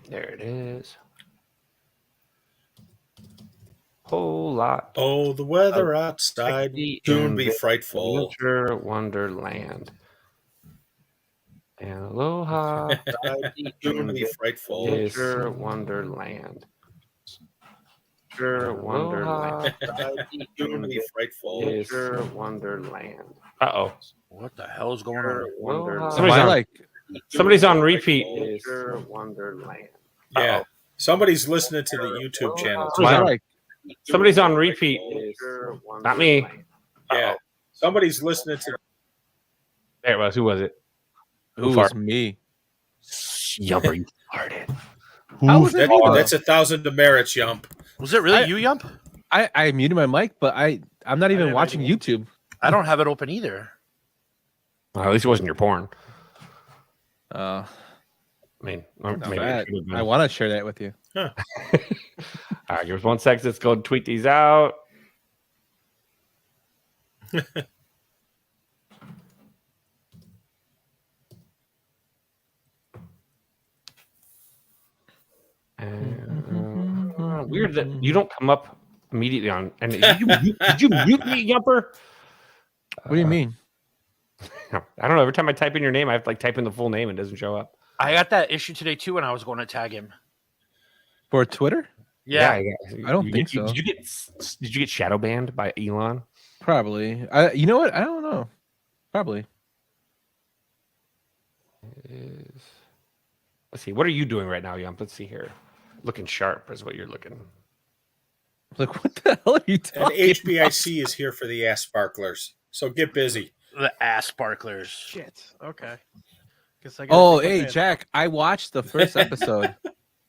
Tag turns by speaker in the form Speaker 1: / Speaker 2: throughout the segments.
Speaker 1: There it is. Whole lot.
Speaker 2: Oh, the weather outside soon be frightful.
Speaker 1: Winter Wonderland. And aloha.
Speaker 2: Soon be frightful.
Speaker 1: Winter Wonderland. Winter Wonderland.
Speaker 2: Soon be frightful.
Speaker 1: Winter Wonderland. Uh-oh.
Speaker 3: What the hell is going on?
Speaker 1: Wonderland. Somebody's on repeat. Winter Wonderland.
Speaker 2: Yeah. Somebody's listening to the YouTube channel.
Speaker 1: Somebody's on repeat. Not me.
Speaker 2: Yeah. Somebody's listening to.
Speaker 1: There it was. Who was it?
Speaker 4: Who was me?
Speaker 1: Yumper, you farted.
Speaker 2: That's 1,000 demerits, Yump.
Speaker 3: Was it really you, Yump?
Speaker 4: I muted my mic, but I'm not even watching YouTube.
Speaker 3: I don't have it open either.
Speaker 1: Well, at least it wasn't your porn.
Speaker 4: I
Speaker 1: maybe
Speaker 4: I want to share that with you.
Speaker 2: Huh.
Speaker 1: All right, give us 1 second. Let's go and tweet these out. Weird that you don't come up immediately on. And did you mute me, Yumper?
Speaker 4: What do you mean?
Speaker 1: I don't know. Every time I type in your name, I have to type in the full name and it doesn't show up.
Speaker 3: I got that issue today too when I was going to tag him.
Speaker 4: For Twitter?
Speaker 3: Yeah.
Speaker 4: I don't think so.
Speaker 1: Did you get shadow banned by Elon?
Speaker 4: Probably. You know what? I don't know. Probably.
Speaker 1: Let's see. What are you doing right now, Yump? Let's see here. Looking sharp is what you're looking.
Speaker 4: Like, what the hell are you talking
Speaker 2: And HBIC is here for the ass sparklers. So get busy.
Speaker 3: The ass sparklers.
Speaker 5: Shit. Okay.
Speaker 4: Hey, Jack. I watched the first episode.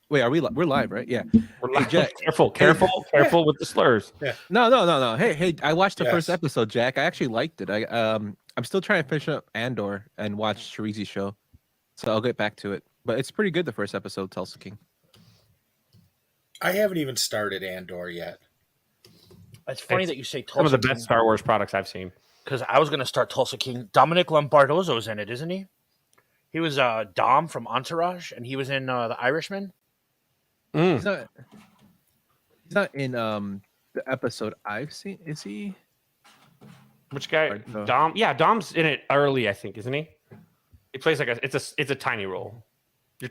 Speaker 4: Wait, we're live, right? Yeah.
Speaker 1: We're live. Jack. Careful with the slurs.
Speaker 4: Yeah. No. Hey, I watched the first episode, Jack. I actually liked it. I'm still trying to finish up Andor and watch Sharizi's show. So I'll get back to it. But it's pretty good, the first episode, Tulsa King.
Speaker 2: I haven't even started Andor yet.
Speaker 3: It's funny that you say Tulsa
Speaker 1: Some of the
Speaker 3: King,
Speaker 1: best Star Wars products I've seen. Because
Speaker 3: I was going to start Tulsa King. Dominic Lombardozzo's in it, isn't he? He was Dom from Entourage, and he was in The Irishman.
Speaker 4: He's not in the episode I've seen. Is he?
Speaker 1: Which guy? Dom? Yeah, Dom's in it early, I think, isn't he? He plays it's a tiny role.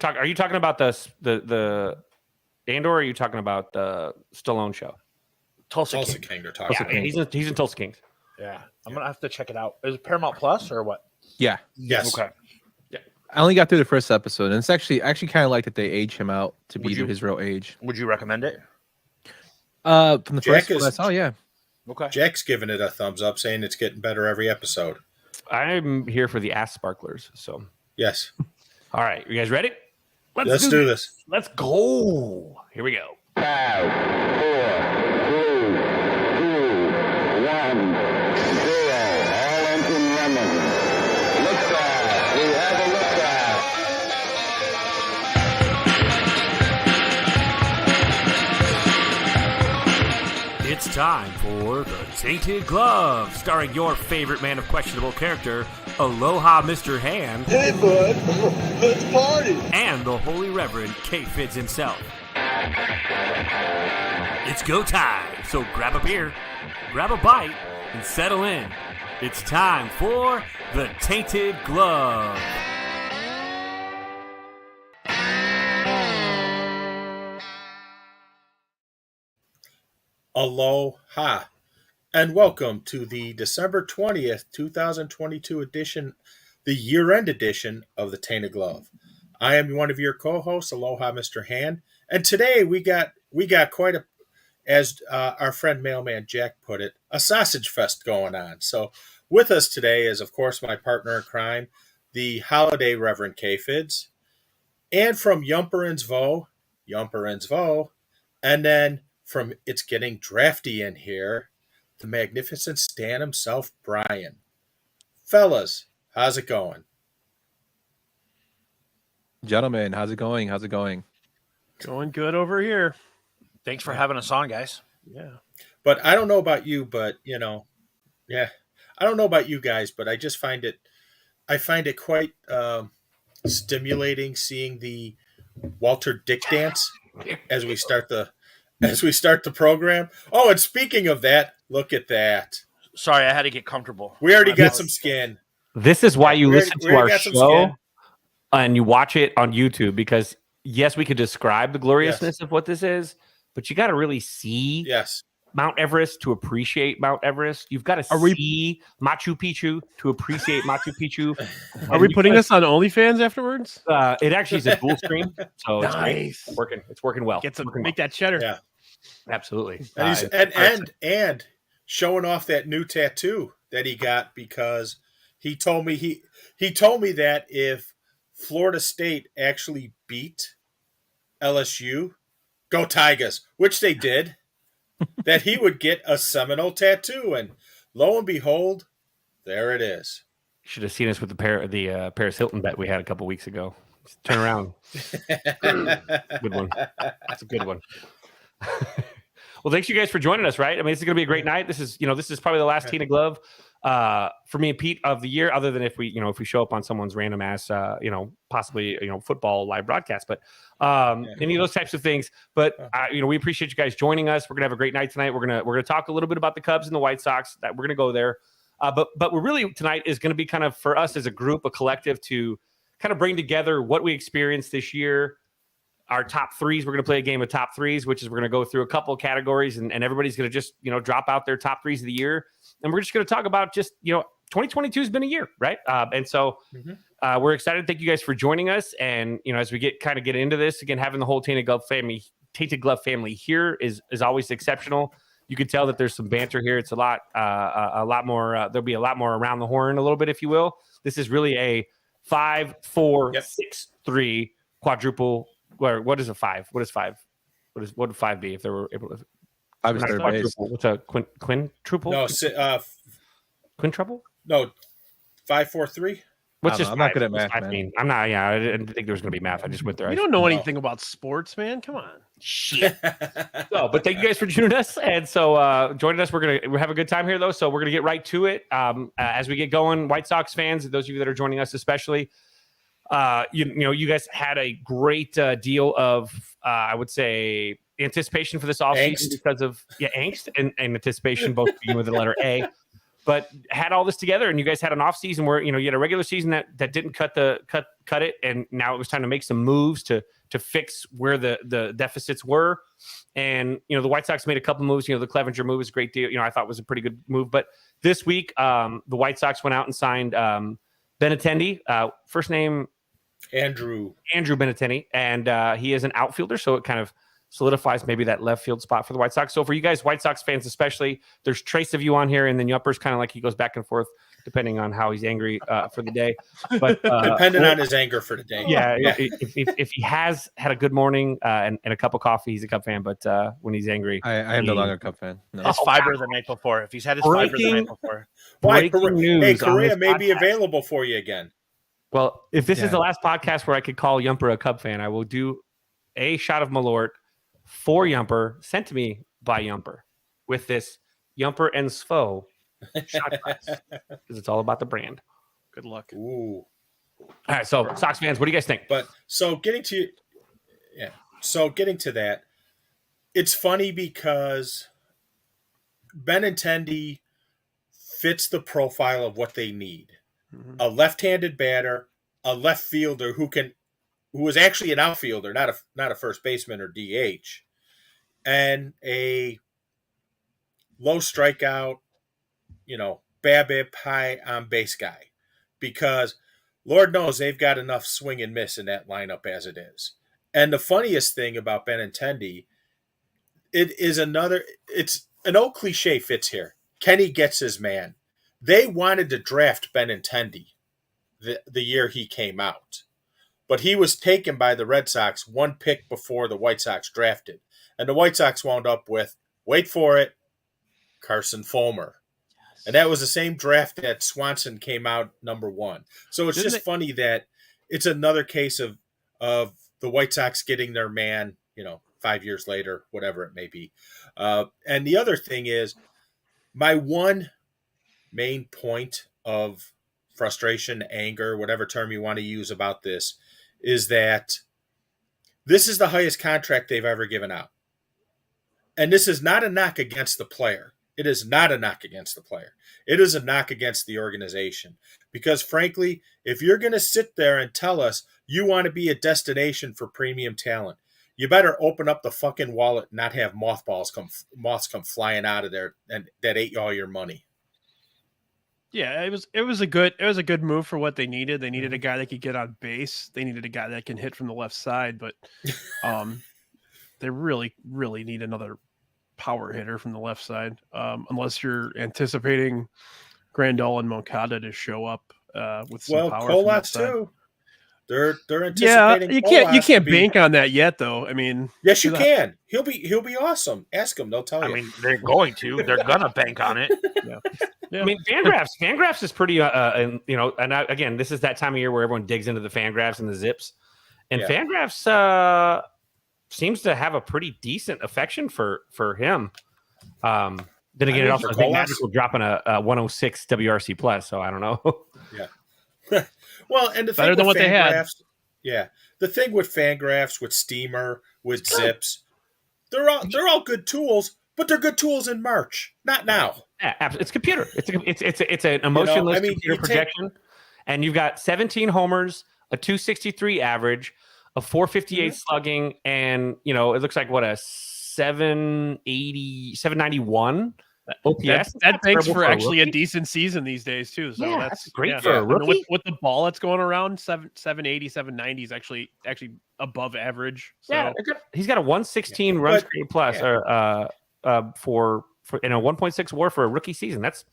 Speaker 1: Are you talking about the Andor, or are you talking about the Stallone show?
Speaker 3: Tulsa King.
Speaker 2: They're talking about.
Speaker 1: He's in Tulsa Kings.
Speaker 3: Yeah, I'm gonna have to check it out. Is it Paramount Plus or what?
Speaker 4: Yeah.
Speaker 2: Yes.
Speaker 3: Okay.
Speaker 4: Yeah. I only got through the first episode, and it's actually kind of like that they age him out to be his real age.
Speaker 3: Would you recommend it?
Speaker 4: From the first one I saw, yeah.
Speaker 3: Okay.
Speaker 2: Jack's giving it a thumbs up, saying it's getting better every episode.
Speaker 1: I'm here for the ass sparklers. So
Speaker 2: yes.
Speaker 1: All right, you guys ready?
Speaker 2: Let's do this.
Speaker 1: Let's go. Here we go.
Speaker 6: 5, 4, 3, 2, 1, 0. All engine running. Liftoff. We have a liftoff.
Speaker 7: It's time for the Tainted Glove, starring your favorite man of questionable character, Aloha Mr. Hand.
Speaker 8: Hey, bud, let's party.
Speaker 7: And the Holy Reverend K-Fids himself. It's go time, so grab a beer, grab a bite, and settle in. It's time for the Tainted Glove.
Speaker 2: Aloha, and welcome to the December 20th, 2022 edition, the year-end edition of the Tainted Glove. I am one of your co-hosts, Aloha Mr. Hand, and today we got quite a, as our friend Mailman Jack put it, a sausage fest going on. So with us today is, of course, my partner in crime, the holiday Reverend K-Fids, and from Yumper and Vo, and then from It's Getting Drafty in Here, the magnificent Stan himself, Brian. Fellas, how's it going?
Speaker 4: Gentlemen, how's it going?
Speaker 5: Going good over here.
Speaker 3: Thanks for having us on, guys.
Speaker 5: Yeah.
Speaker 2: But I don't know about you, but I don't know about you guys, but I just find it quite stimulating seeing the Walter Dick dance as we start the program. Oh, and speaking of that, look at that.
Speaker 3: Sorry, I had to get comfortable.
Speaker 2: We already
Speaker 3: My
Speaker 2: got
Speaker 3: apologies.
Speaker 2: some skin.
Speaker 1: This is why
Speaker 2: Yeah,
Speaker 1: you
Speaker 2: we
Speaker 1: listen
Speaker 2: already- we
Speaker 1: to
Speaker 2: already
Speaker 1: our
Speaker 2: got some
Speaker 1: show
Speaker 2: skin.
Speaker 1: and you watch it on YouTube because yes, we could describe the gloriousness of what this is, but you got to really see
Speaker 2: Yes.
Speaker 1: Mount Everest to appreciate Mount Everest. You've got to see Machu Picchu to appreciate Machu Picchu.
Speaker 5: Are we putting this on OnlyFans afterwards?
Speaker 1: It actually is a dual stream, so it's great.
Speaker 5: Nice.
Speaker 1: It's working. It's working well.
Speaker 5: Get some,
Speaker 1: Working
Speaker 5: make
Speaker 1: well.
Speaker 5: that cheddar.
Speaker 2: Yeah.
Speaker 1: Absolutely.
Speaker 2: And he's and showing off that new tattoo that he got because he told me that if Florida State actually beat LSU, go Tigers, which they did, that he would get a Seminole tattoo, and lo and behold, there it is.
Speaker 1: Should have seen us with the Paris Hilton bet we had a couple weeks ago. Turn around. Good one. That's a good one. Well, thanks you guys for joining us. Right? I mean, this is going to be a great night. This is probably the last Tainted Glove for me and Pete of the year, other than if we show up on someone's random ass, possibly football live broadcast, but any of those types of things. But we appreciate you guys joining us. We're gonna have a great night tonight. We're gonna talk a little bit about the Cubs and the White Sox. That we're gonna go there, but we're really tonight is going to be kind of for us as a group, a collective, to kind of bring together what we experienced this year. Our top threes. We're going to play a game of top threes, which is we're going to go through a couple of categories and everybody's going to just, drop out their top threes of the year. And we're just going to talk about 2022 has been a year, right? And so we're excited. Thank you guys for joining us. And, as we get into this again, having the whole Tainted Glove family here is always exceptional. You can tell that there's some banter here. It's a lot more, there'll be a lot more around the horn a little bit, if you will. This is really a 5-4-6-3 quadruple. What is a 5? What is 5? What would 5 be if they were able to?
Speaker 4: 5 is third base.
Speaker 1: What's a quintuple?
Speaker 2: No,
Speaker 1: Quintuple?
Speaker 2: No, 5-4-3.
Speaker 1: What's just?
Speaker 4: I'm not good at math,
Speaker 1: I
Speaker 4: man.
Speaker 1: mean, I'm not. Yeah, I didn't think there was going to be math. I just went there.
Speaker 5: You don't know anything about sports, man. Come on.
Speaker 1: Shit. But thank you guys for joining us. And so joining us, we'll have a good time here, though. So we're gonna get right to it. As we get going, White Sox fans, those of you that are joining us, especially. You guys had a great deal of, I would say, anticipation for this offseason because of angst and anticipation, both begin with the letter A. But had all this together, and you guys had an offseason where you had a regular season that didn't cut it, and now it was time to make some moves to fix where the deficits were. And the White Sox made a couple moves. The Clevenger move was a great deal. I thought was a pretty good move. But this week, the White Sox went out and signed Benintendi, first name. Andrew Benintendi, and he is an outfielder, so it kind of solidifies maybe that left field spot for the White Sox. So for you guys, White Sox fans especially, there's trace of you on here, and then Yupper's kind of like he goes back and forth depending on how he's angry for the day. But
Speaker 2: depending on his anger for the day.
Speaker 1: Yeah. If he has had a good morning and a cup of coffee, he's a Cub fan. But when he's angry,
Speaker 4: I am no longer a Cub fan. No.
Speaker 3: His fiber the night before. If he's had his fiber the night before.
Speaker 1: Breaking news.
Speaker 2: Hey, Korea may be available for you again.
Speaker 1: Well, if this is the last podcast where I could call Yumper a Cub fan, I will do a shot of Malort for Yumper, sent to me by Yumper, with this Yumper and Svo shot glass, because it's all about the brand.
Speaker 5: Good luck.
Speaker 2: Ooh.
Speaker 1: All right, so Sox fans, what do you guys think?
Speaker 2: But getting to that, it's funny because Benintendi fits the profile of what they need. A left-handed batter, a left fielder who is actually an outfielder, not a first baseman or DH, and a low strikeout, BABIP high on base guy, because Lord knows they've got enough swing and miss in that lineup as it is. And the funniest thing about Benintendi, it's an old cliche fits here. Kenny gets his man. They wanted to draft Benintendi the year he came out. But he was taken by the Red Sox one pick before the White Sox drafted. And the White Sox wound up with, wait for it, Carson Fulmer. Yes. And that was the same draft that Swanson came out number 1. So it's funny that it's another case of the White Sox getting their man, 5 years later, whatever it may be. And the other thing is, my one main point of frustration, anger, whatever term you want to use about this, is that This is the highest contract they've ever given out. And this is not a knock against the player. It is not a knock against the player. It is a knock against the organization. Because frankly, if you're going to sit there and tell us you want to be a destination for premium talent, you better open up the fucking wallet and not have moths come flying out of there and that ate all your money.
Speaker 5: Yeah, it was a good move for what they needed. They needed a guy that could get on base. They needed a guy that can hit from the left side, but they really need another power hitter from the left side. Unless you're anticipating Grandal and Moncada to show up with some power.
Speaker 2: Colas too. They're anticipating.
Speaker 5: Yeah, you can't bank on that yet, though. I mean,
Speaker 2: yes, you can. He'll be awesome. Ask him; they'll tell you.
Speaker 3: I mean, they're going to. They're gonna bank on it.
Speaker 5: Yeah.
Speaker 1: I mean, Fangraphs is pretty, again, this is that time of year where everyone digs into the Fangraphs and the Zips, and Fangraphs seems to have a pretty decent affection for him. Then again, it also think Magical dropping a 106 WRC plus, so I don't know.
Speaker 2: Yeah. Well, and the
Speaker 5: better
Speaker 2: thing
Speaker 5: than
Speaker 2: with
Speaker 5: what they had.
Speaker 2: Yeah, the thing with Fangraphs, with Steamer, with Zips, they're all good tools, but they're good tools in March, not now.
Speaker 1: Yeah, absolutely. It's computer. It's an emotionless computer projection, and you've got 17 homers, a 263 average, a 458 slugging, and it looks like a 791 OPS.
Speaker 5: That banks for actually a decent season these days too. So that's
Speaker 1: great for a rookie.
Speaker 5: With the ball that's going around, 780, 790 is actually above average. So.
Speaker 1: Yeah, he's got a 116 runs created plus for in a 1.6 WAR for a rookie season. That's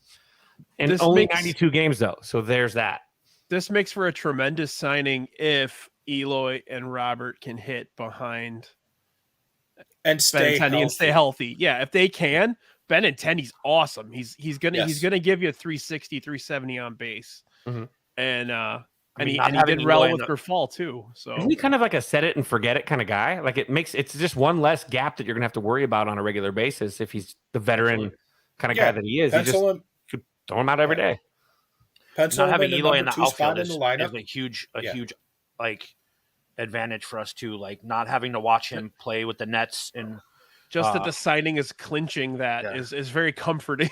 Speaker 1: only 92 games though. So there's that.
Speaker 5: This makes for a tremendous signing if Eloy and Robert can hit behind
Speaker 2: and stay
Speaker 5: healthy. Yeah, if they can. Benintendi's awesome. He's gonna give you a 360, 370 on base, and he did well with Grifol too. So
Speaker 1: isn't he kind of like a set it and forget it kind of guy? Like it's just one less gap that you're gonna have to worry about on a regular basis if he's the veteran kind of guy that he is. You just throw him out every day.
Speaker 3: Not having Eloy in the outfield is a huge like advantage for us too. Like not having to watch him play with the Nets and.
Speaker 5: Just that the signing is clinching that is very comforting.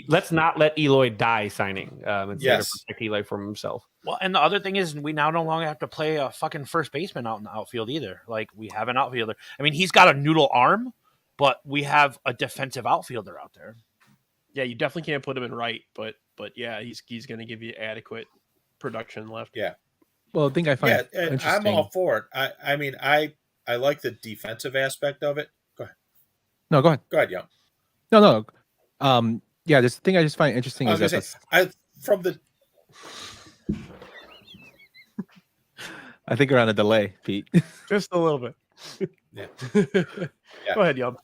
Speaker 1: Let's not let Eloy die signing instead of protect Eloy from himself.
Speaker 3: Well, and the other thing is we now no longer have to play a fucking first baseman out in the outfield either. Like we have an outfielder. I mean, he's got a noodle arm, but we have a defensive outfielder out there.
Speaker 5: Yeah, you definitely can't put him in right, but yeah, he's going to give you adequate production left.
Speaker 2: Yeah.
Speaker 4: Well, the thing I find interesting.
Speaker 2: I'm all for it. I like the defensive aspect of it. Go ahead.
Speaker 4: No, go ahead.
Speaker 2: Go ahead, Young.
Speaker 4: No. This thing I just find interesting is that I think we're on a delay, Pete.
Speaker 5: Just a little bit.
Speaker 2: Yeah.
Speaker 5: Go ahead, Young.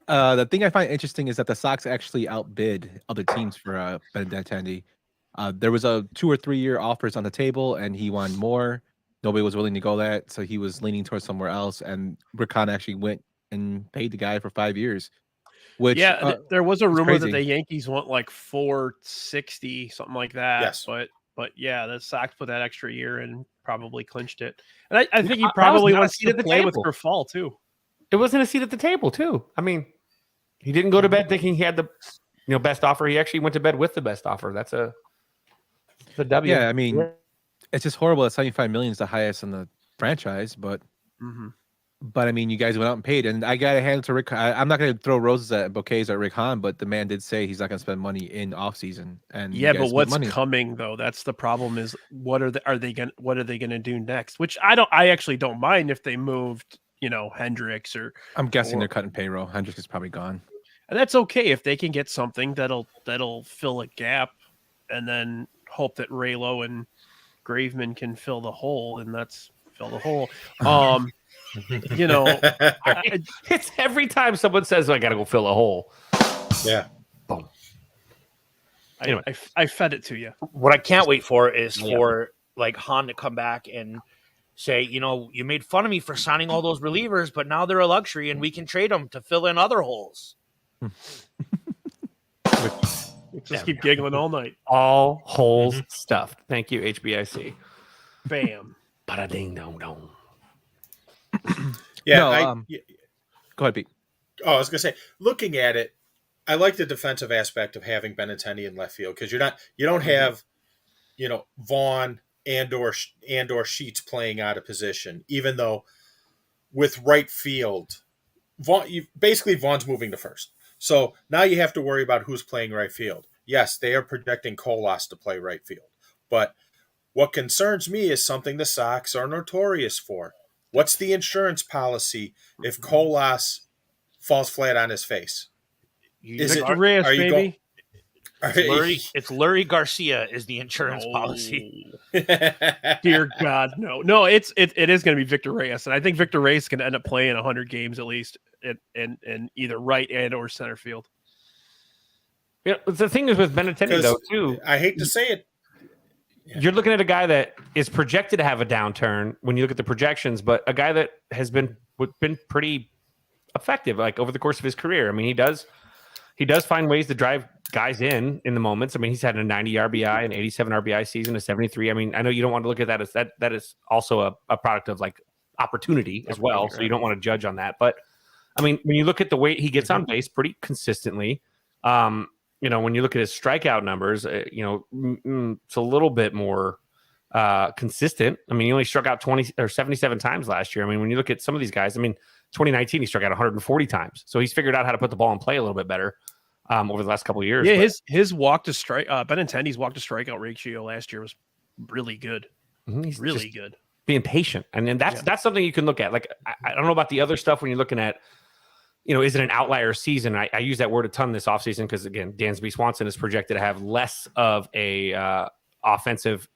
Speaker 4: The thing I find interesting is that the Sox actually outbid other teams for Benintendi. There was 2 or 3 year offers on the table, and he wanted more. Nobody was willing to go that, so he was leaning towards somewhere else. And Rickon actually went and paid the guy for 5 years. Which
Speaker 5: there was a rumor that the Yankees want like 460, something like that.
Speaker 2: Yes.
Speaker 5: But yeah, the Sox put that extra year and probably clinched it. And I think he probably wants to play with Grifol too.
Speaker 1: It wasn't a seat at the table too. I mean, he didn't go to bed thinking he had the best offer. He actually went to bed with the best offer. That's a W.
Speaker 4: Yeah, I mean. It's just horrible that 75 million is the highest in the franchise, but I mean, you guys went out and paid, and I got to hand it to Rick. I'm not going to throw roses at bouquets at Rick Hahn, but the man did say he's not going to spend money in offseason. And
Speaker 5: but what's coming though? That's the problem. Is what are they going to do next? Which I actually don't mind if they moved, Hendricks or.
Speaker 4: I'm guessing they're cutting payroll. Hendricks is probably gone,
Speaker 5: and that's okay if they can get something that'll fill a gap, and then hope that Raylo and Graveman can fill the hole, and that's fill the hole.
Speaker 1: It's every time someone says I gotta go fill a hole.
Speaker 2: Yeah.
Speaker 1: Boom.
Speaker 5: Anyway, I fed it to you.
Speaker 3: What I can't wait for is for like Han to come back and say, you made fun of me for signing all those relievers, but now they're a luxury and we can trade them to fill in other holes.
Speaker 5: Just keep giggling all night.
Speaker 1: All holes stuffed. Thank you, HBIC.
Speaker 5: Bam.
Speaker 1: Bada ding dong dong.
Speaker 2: Yeah,
Speaker 4: No, go ahead, Pete.
Speaker 2: I was gonna say, looking at it, I like the defensive aspect of having Benintendi in left field because you don't have, Vaughn and or Sheets playing out of position. Even though with right field, Vaughn's moving to first, so now you have to worry about who's playing right field. Yes, they are projecting Colas to play right field, but what concerns me is something the Sox are notorious for. What's the insurance policy if Colas falls flat on his face? Is
Speaker 5: Victor
Speaker 2: it?
Speaker 5: Reyes,
Speaker 2: Are you
Speaker 5: baby.
Speaker 3: It's Lurie Garcia is the insurance policy.
Speaker 5: Dear God, no. No, it is going to be Victor Reyes, and I think Victor Reyes can end up playing 100 games at least in either right and or center field.
Speaker 1: Yeah, the thing is with Benintendi though too.
Speaker 2: I hate to say it.
Speaker 1: You're looking at a guy that is projected to have a downturn when you look at the projections, but a guy that has been pretty effective like over the course of his career. I mean, he does find ways to drive guys in the moments. I mean, he's had a 90 RBI, an 87 RBI season, a 73. I mean, I know you don't want to look at that as that is also a product of like opportunity as well. So you don't want to judge on that. But I mean, when you look at the way he gets on base pretty consistently, when you look at his strikeout numbers, it's a little bit more consistent. I mean, he only struck out 20 or 77 times last year. I mean, when you look at some of these guys, I mean, 2019 he struck out 140 times. So he's figured out how to put the ball in play a little bit better over the last couple of years.
Speaker 5: Yeah, his walk to strike Benintendi's walk to strikeout ratio last year was really good.
Speaker 1: He's
Speaker 5: really good.
Speaker 1: Being patient, and then that's something you can look at. Like I don't know about the other stuff when you're looking at. Is it an outlier season? I use that word a ton this offseason because, again, Dansby Swanson is projected to have less of a offensive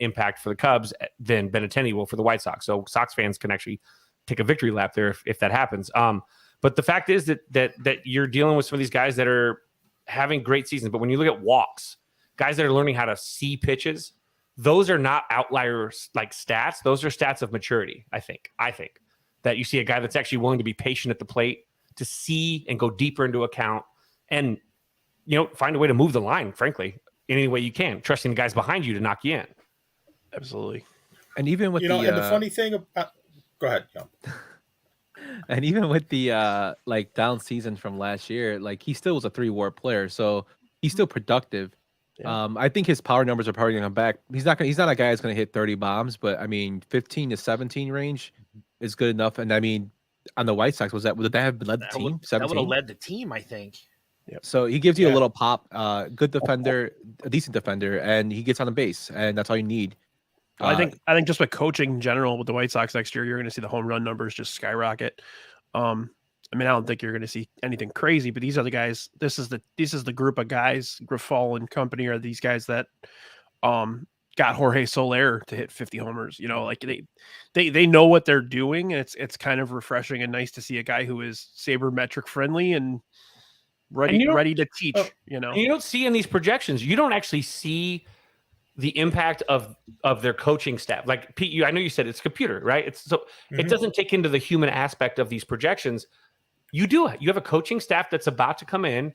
Speaker 1: impact for the Cubs than Benintendi will for the White Sox. So Sox fans can actually take a victory lap there if that happens. But the fact is that you're dealing with some of these guys that are having great seasons. But when you look at walks, guys that are learning how to see pitches, those are not outliers like stats. Those are stats of maturity, I think. That you see a guy that's actually willing to be patient at the plate, to see and go deeper into account and, find a way to move the line, frankly, in any way you can, trusting the guys behind you to knock you in.
Speaker 5: Absolutely.
Speaker 4: And even with
Speaker 2: and the funny thing about, go ahead. John.
Speaker 4: And even with the down season from last year, he still was a 3-WAR player, so he's still productive. Yeah. I think his power numbers are probably going to come back. He's not a guy that's going to hit 30 bombs, but I mean, 15 to 17 range is good enough. And I mean, on the White Sox, would that have led the team? 17?
Speaker 3: That would have led the team, I think.
Speaker 4: Yep. So he gives you a little pop, good defender, a decent defender, and he gets on the base, and that's all you need.
Speaker 5: I think just with coaching in general with the White Sox next year, you're going to see the home run numbers just skyrocket. I don't think you're going to see anything crazy, but these are the guys. This is the group of guys. Grifol and company are these guys that got Jorge Soler to hit 50 homers. They know what they're doing, and it's kind of refreshing and nice to see a guy who is sabermetric friendly and ready to teach.
Speaker 1: And you don't see in these projections. You don't actually see the impact of their coaching staff. Like Pete, I know you said it's computer, right? It doesn't take into the human aspect of these projections. You have a coaching staff that's about to come in,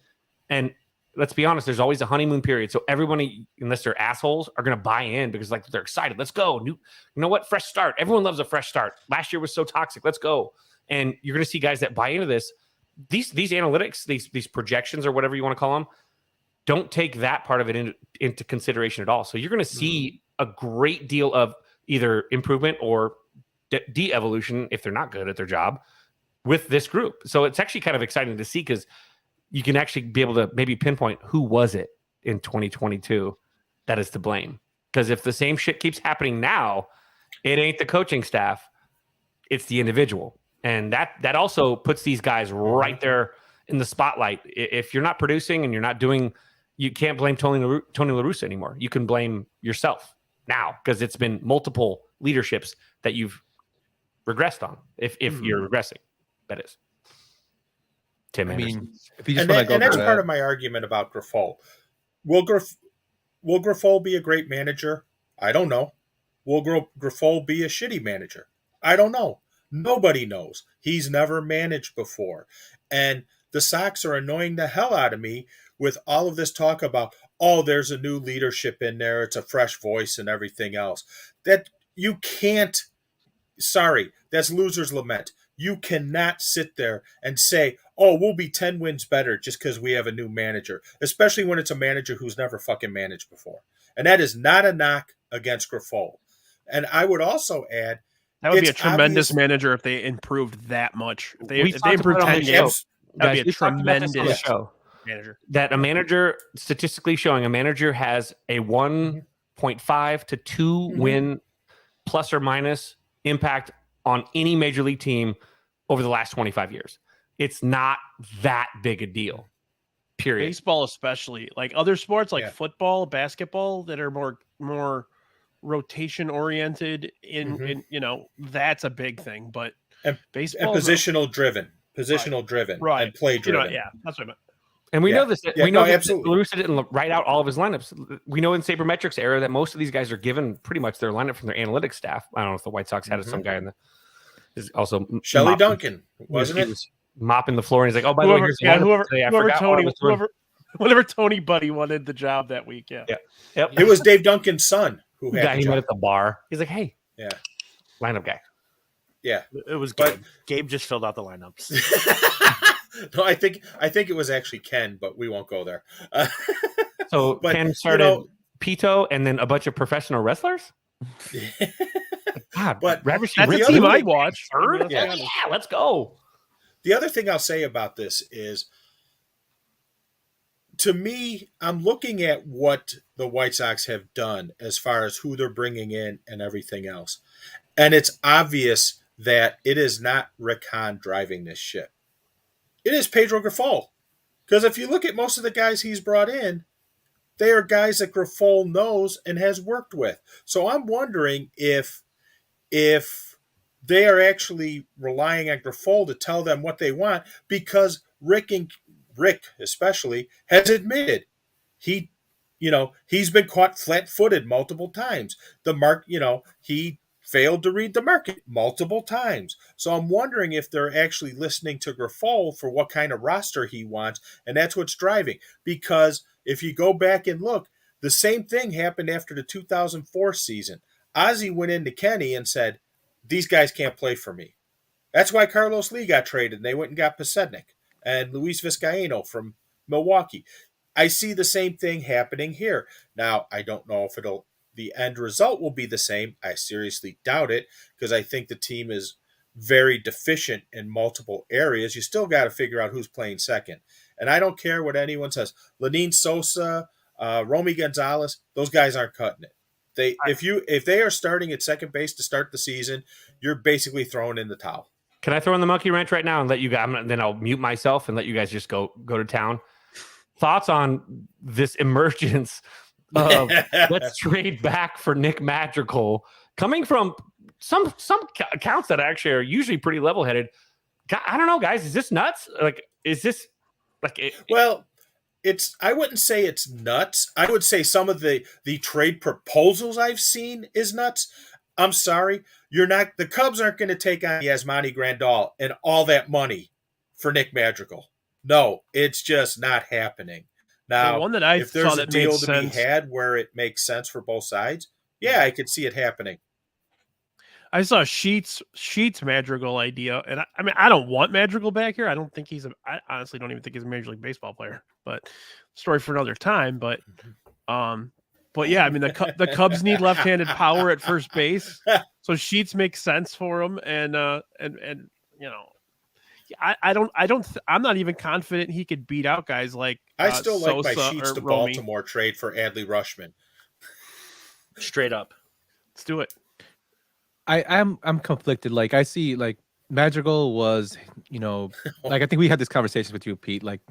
Speaker 1: and let's be honest, there's always a honeymoon period. So everyone, unless they're assholes, are going to buy in because they're excited. Let's go. You know what? Fresh start. Everyone loves a fresh start. Last year was so toxic. Let's go. And you're going to see guys that buy into this. These analytics, these projections or whatever you want to call them, don't take that part of it into consideration at all. So you're going to see a great deal of either improvement or de-evolution if they're not good at their job with this group. So it's actually kind of exciting to see because you can actually be able to maybe pinpoint who was it in 2022 that is to blame. Because if the same shit keeps happening now, it ain't the coaching staff, it's the individual. And that also puts these guys right there in the spotlight. If you're not producing and you're not doing, you can't blame Tony La Russa anymore. You can blame yourself now because it's been multiple leaderships that you've regressed on. If you're regressing, that is. Tim Anderson.
Speaker 4: I mean, if you just want to go,
Speaker 2: and that's part of my argument about Grifol. Will Grifol be a great manager? I don't know. Will Grifol be a shitty manager? I don't know. Nobody knows. He's never managed before. And the Sox are annoying the hell out of me with all of this talk about, there's a new leadership in there. It's a fresh voice and everything else. That you can't. Sorry, that's loser's lament. You cannot sit there and say, "Oh, we'll be 10 wins better just because we have a new manager," especially when it's a manager who's never fucking managed before. And that is not a knock against Grifol. And I would also add,
Speaker 5: That would be a
Speaker 2: it's
Speaker 5: tremendous
Speaker 2: obvious-
Speaker 5: manager if they improved that much. If they,
Speaker 1: We
Speaker 5: if they
Speaker 1: talked
Speaker 5: improved
Speaker 1: about it on
Speaker 5: 10
Speaker 1: the show.
Speaker 5: games, that'd
Speaker 1: Guys,
Speaker 5: be
Speaker 1: we
Speaker 5: a
Speaker 1: talked about this on the
Speaker 5: tremendous
Speaker 1: show.
Speaker 5: manager.
Speaker 1: That a manager, statistically showing a manager has a 1.5 to 2 win plus or minus impact on any major league team over the last 25 years. It's not that big a deal. Period.
Speaker 5: Baseball, especially, like other sports like
Speaker 2: Yeah.
Speaker 5: football, basketball, that are more rotation oriented. In that's a big thing. But
Speaker 2: And
Speaker 5: baseball,
Speaker 2: positional driven,
Speaker 5: right?
Speaker 2: and play driven.
Speaker 5: Yeah, that's what I meant.
Speaker 1: And we
Speaker 2: Yeah.
Speaker 1: know this.
Speaker 2: Yeah,
Speaker 1: We know
Speaker 2: no,
Speaker 1: that
Speaker 2: absolutely.
Speaker 1: LaRussa didn't write out all of his lineups. We know in Sabermetrics era that most of these guys are given pretty much their lineup from their analytics staff. I don't know if the White Sox had some guy in the is also
Speaker 2: Shelley
Speaker 1: mopping-
Speaker 2: Duncan, wasn't
Speaker 1: he
Speaker 2: it?
Speaker 1: was mopping the floor, and he's like, "Oh, by the way, here's the lineup today. I forgot what I was doing."
Speaker 5: whatever Tony Buddy wanted the job that week. Yeah.
Speaker 1: Yep.
Speaker 2: It was Dave Duncan's son who
Speaker 1: the
Speaker 2: had
Speaker 1: guy
Speaker 2: the
Speaker 1: he met
Speaker 2: job.
Speaker 1: at the bar. He's like, "Hey,
Speaker 2: Yeah.
Speaker 1: lineup guy."
Speaker 2: Yeah.
Speaker 3: It was
Speaker 2: But-
Speaker 3: Gabe. Gabe just filled out the lineups.
Speaker 2: No, I think it was actually Ken, but we won't go there.
Speaker 1: So
Speaker 2: But,
Speaker 1: Ken
Speaker 2: you
Speaker 1: started
Speaker 2: know-
Speaker 1: Pito and then a bunch of professional wrestlers. God,
Speaker 2: But
Speaker 1: Ravishing
Speaker 5: That's
Speaker 1: Rick
Speaker 5: a team
Speaker 1: Rude
Speaker 5: I'd watch.
Speaker 1: third?
Speaker 5: Let's be
Speaker 2: Yeah.
Speaker 5: honest.
Speaker 1: Yeah, let's go.
Speaker 2: The other thing I'll say about this is, to me, I'm looking at what the White Sox have done as far as who they're bringing in and everything else. And it's obvious that it is not Rick Hahn driving this ship. It is Pedro Grifol. Because if you look at most of the guys he's brought in, they are guys that Grifol knows and has worked with. So I'm wondering if they are actually relying on Grifol to tell them what they want, because Rick especially has admitted he's been caught flat-footed multiple times. He failed to read the market multiple times. So I'm wondering if they're actually listening to Grifol for what kind of roster he wants, and that's what's driving. Because if you go back and look, the same thing happened after the 2004 season. Ozzie went into Kenny and said, "These guys can't play for me." That's why Carlos Lee got traded, and they went and got Pasetnik and Luis Vizcaíno from Milwaukee. I see the same thing happening here. Now, I don't know if the end result will be the same. I seriously doubt it, because I think the team is very deficient in multiple areas. You still got to figure out who's playing second. And I don't care what anyone says. Lenin Sosa, Romy Gonzalez, those guys aren't cutting it. If they are starting at second base to start the season, you're basically throwing in the towel.
Speaker 1: Can I throw in the monkey wrench right now and let you guys? Then I'll mute myself and let you guys just go to town. Thoughts on this emergence of let's trade back for Nick Madrigal, coming from some accounts that actually are usually pretty level-headed. I don't know, guys. Is this nuts? Like, is this like?
Speaker 2: Well, I wouldn't say it's nuts. I would say some of the trade proposals I've seen is nuts. I'm sorry. The Cubs aren't going to take on Yasmani Grandal and all that money for Nick Madrigal. No, it's just not happening. Now,
Speaker 5: The one that I
Speaker 2: if there's
Speaker 5: saw
Speaker 2: a
Speaker 5: that
Speaker 2: deal
Speaker 5: made
Speaker 2: to
Speaker 5: sense,
Speaker 2: be had where it makes sense for both sides, yeah, I could see it happening.
Speaker 5: I saw Sheets Madrigal idea, and I mean, I don't want Madrigal back here. I honestly don't even think he's a Major League Baseball player. But story for another time. But yeah, I mean, the Cubs need left-handed power at first base, so Sheets makes sense for him, and I'm not even confident he could beat out guys like
Speaker 2: I still like my
Speaker 5: Sosa
Speaker 2: Sheets
Speaker 5: or
Speaker 2: to
Speaker 5: Romy.
Speaker 2: Baltimore trade for Adley Rushman.
Speaker 3: Straight up.
Speaker 5: Let's do it.
Speaker 4: I'm conflicted. Like, I see, like, Madrigal was, like, I think we had this conversation with you, Pete. Like,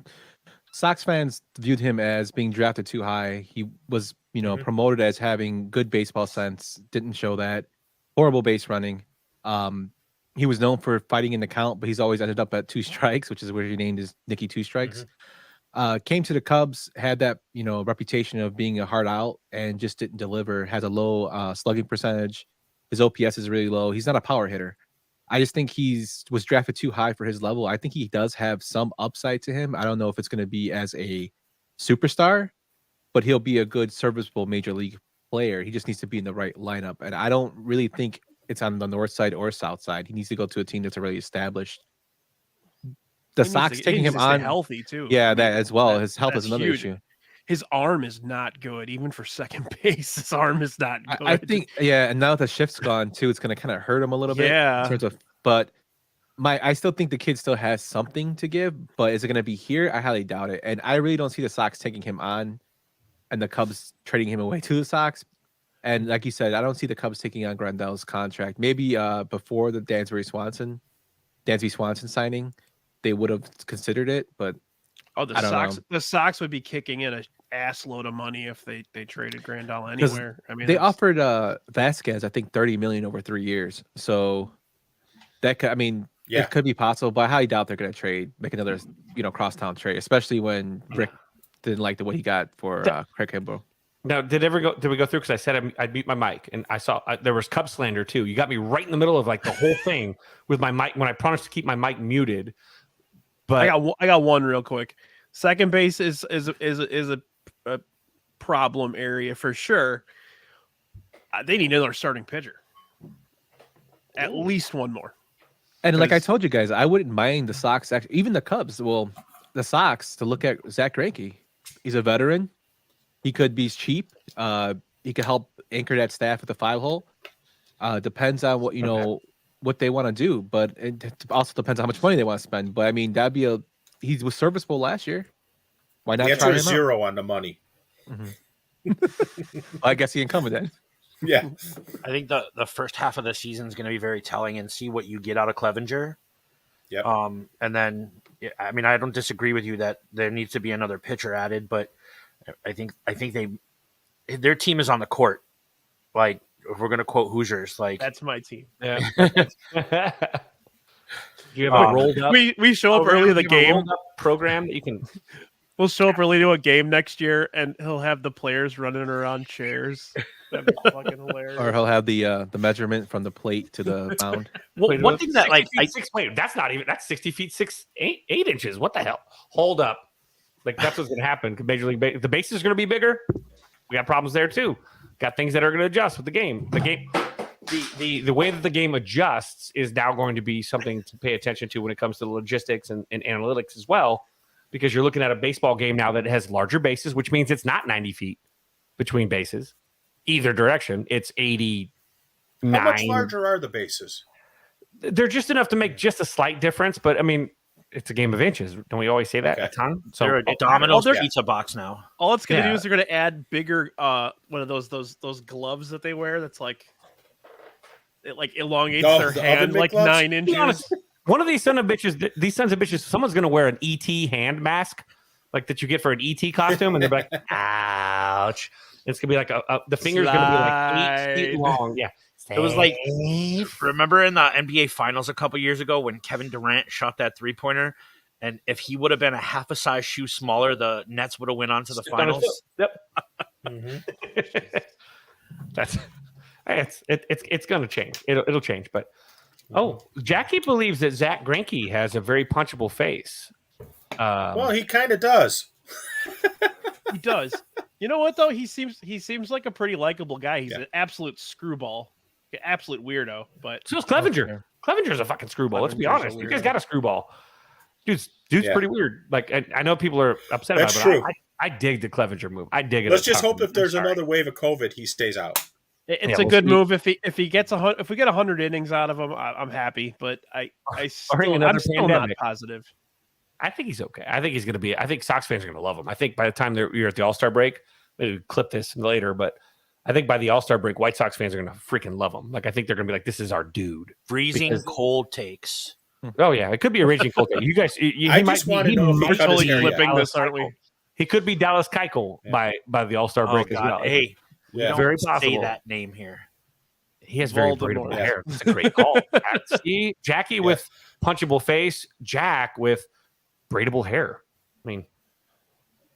Speaker 4: Sox fans viewed him as being drafted too high. He was, promoted as having good baseball sense. Didn't show that. Horrible base running. He was known for fighting in the count, but he's always ended up at 2 strikes, which is where he named his Nicky 2 strikes. Came to the Cubs, had that, reputation of being a hard out and just didn't deliver. Has a low slugging percentage. His OPS is really low. He's not a power hitter. I just think was drafted too high for his level. I think he does have some upside to him. I don't know if it's going to be as a superstar, but he'll be a good serviceable major league player. He just needs to be in the right lineup. And I don't really think it's on the north side or south side. He needs to go to a team that's already established. The Sox taking him on
Speaker 5: healthy too.
Speaker 4: Yeah, that as well. His health is another
Speaker 5: huge.
Speaker 4: issue.
Speaker 5: His arm is not good, even for second base. His arm is not good.
Speaker 4: I think, and now that the shift's gone too, it's going to kind of hurt him a little bit.
Speaker 5: Yeah.
Speaker 4: In terms of, but I still think the kid still has something to give. But is it going to be here? I highly doubt it. And I really don't see the Sox taking him on, and the Cubs trading him away to the Sox. And like you said, I don't see the Cubs taking on Grandal's contract. Maybe before the Dansby Swanson signing, they would have considered it, but
Speaker 5: the Sox would be kicking in a ass load of money if they traded Grandal anywhere. I mean,
Speaker 4: they offered Vasquez, I think, $30 million over 3 years. So that could, it could be possible, but I highly doubt they're going to make another, crosstown trade, especially when Rick didn't like the way he got for Craig Kimbrell.
Speaker 1: Now, did we go through? Because I said I'd mute my mic, and I saw there was Cub slander too. You got me right in the middle of like the whole thing with my mic when I promised to keep my mic muted. But
Speaker 5: I got one real quick. Second base is a problem area for sure. They need another starting pitcher. At least one more.
Speaker 4: And like I told you guys, I wouldn't mind the Sox, even the Cubs. Well, the Sox to look at Zach Greinke. He's a veteran. He could be cheap. He could help anchor that staff at the 5-hole. Depends on what what they want to do, but it also depends on how much money they want to spend. But he was serviceable last year. Why not?
Speaker 2: The
Speaker 4: answer
Speaker 2: is zero on the money.
Speaker 4: Mm-hmm. I guess he ain't coming then.
Speaker 2: Yeah,
Speaker 3: I think the first half of the season is going to be very telling, and see what you get out of Clevenger.
Speaker 2: Yeah.
Speaker 3: And then I don't disagree with you that there needs to be another pitcher added, but I think their team is on the court. Like, if we're going to quote Hoosiers, like
Speaker 5: that's my team.
Speaker 1: Yeah. You have a rolled up.
Speaker 5: We show up early to the game
Speaker 1: program that you can.
Speaker 5: We'll show up early to a game next year, and he'll have the players running around chairs. That'd be fucking hilarious.
Speaker 4: Or he'll have the measurement from the plate to the mound.
Speaker 3: Well, one thing that
Speaker 1: that's 60 feet 8 inches. What the hell? Hold up. Like, that's what's going to happen. Major League the base is going to be bigger. We got problems there too. Got things that are going to adjust with the game. The way that the game adjusts is now going to be something to pay attention to when it comes to logistics and analytics as well, because you're looking at a baseball game now that has larger bases, which means it's not 90 feet between bases either direction. It's 89.
Speaker 2: How much larger are the bases?
Speaker 1: They're just enough to make just a slight difference, but it's a game of inches. Don't we always say that a ton?
Speaker 3: So they're a Domino's pizza box now.
Speaker 5: All it's going to do is they're going to add bigger one of those gloves that they wear. That's like it elongates their hand like gloves? 9 inches.
Speaker 1: Honest, one of these sons of bitches, someone's going to wear an ET hand mask, like that you get for an ET costume, and they're like, ouch. It's going to be like the finger's going to be like 8 feet long. Yeah.
Speaker 3: It was like, remember in the NBA Finals a couple years ago when Kevin Durant shot that 3-pointer, and if he would have been a half a size shoe smaller, the Nets would have went on to the finals.
Speaker 1: Yep. It's going to change. It'll change. But Jackie believes that Zach Greinke has a very punchable face.
Speaker 2: Well, he kind of does.
Speaker 5: He does. You know what though? He seems like a pretty likable guy. He's an absolute screwball. Absolute weirdo, but
Speaker 1: so is Clevenger. Clevenger's a fucking screwball. Let's be honest. You guys got a screwball. Dude's pretty weird. Like, I know people are upset about it, but I dig the Clevenger move. I dig it.
Speaker 2: Let's just hope if there's another wave of COVID, he stays out.
Speaker 5: It's a good move if we get 100 innings out of him. I'm happy, but I'm still not positive.
Speaker 1: I think he's okay. I think he's going to be. I think Sox fans are going to love him. I think by the time you're at the All-Star break, maybe clip this later, but I think by the All-Star break, White Sox fans are going to freaking love him. Like, I think they're going to be like, this is our dude.
Speaker 3: Freezing cold takes.
Speaker 1: Oh, yeah. It could be a raging cold take. You guys,
Speaker 2: I just want to know if
Speaker 5: we're totally flipping this, aren't we?
Speaker 1: He could be Dallas Keuchel by the All-Star break as well.
Speaker 3: Hey,
Speaker 1: very possible.
Speaker 3: Say that name here.
Speaker 1: He has very braidable hair. It's a great call. See, Jackie with punchable face, Jack with braidable hair.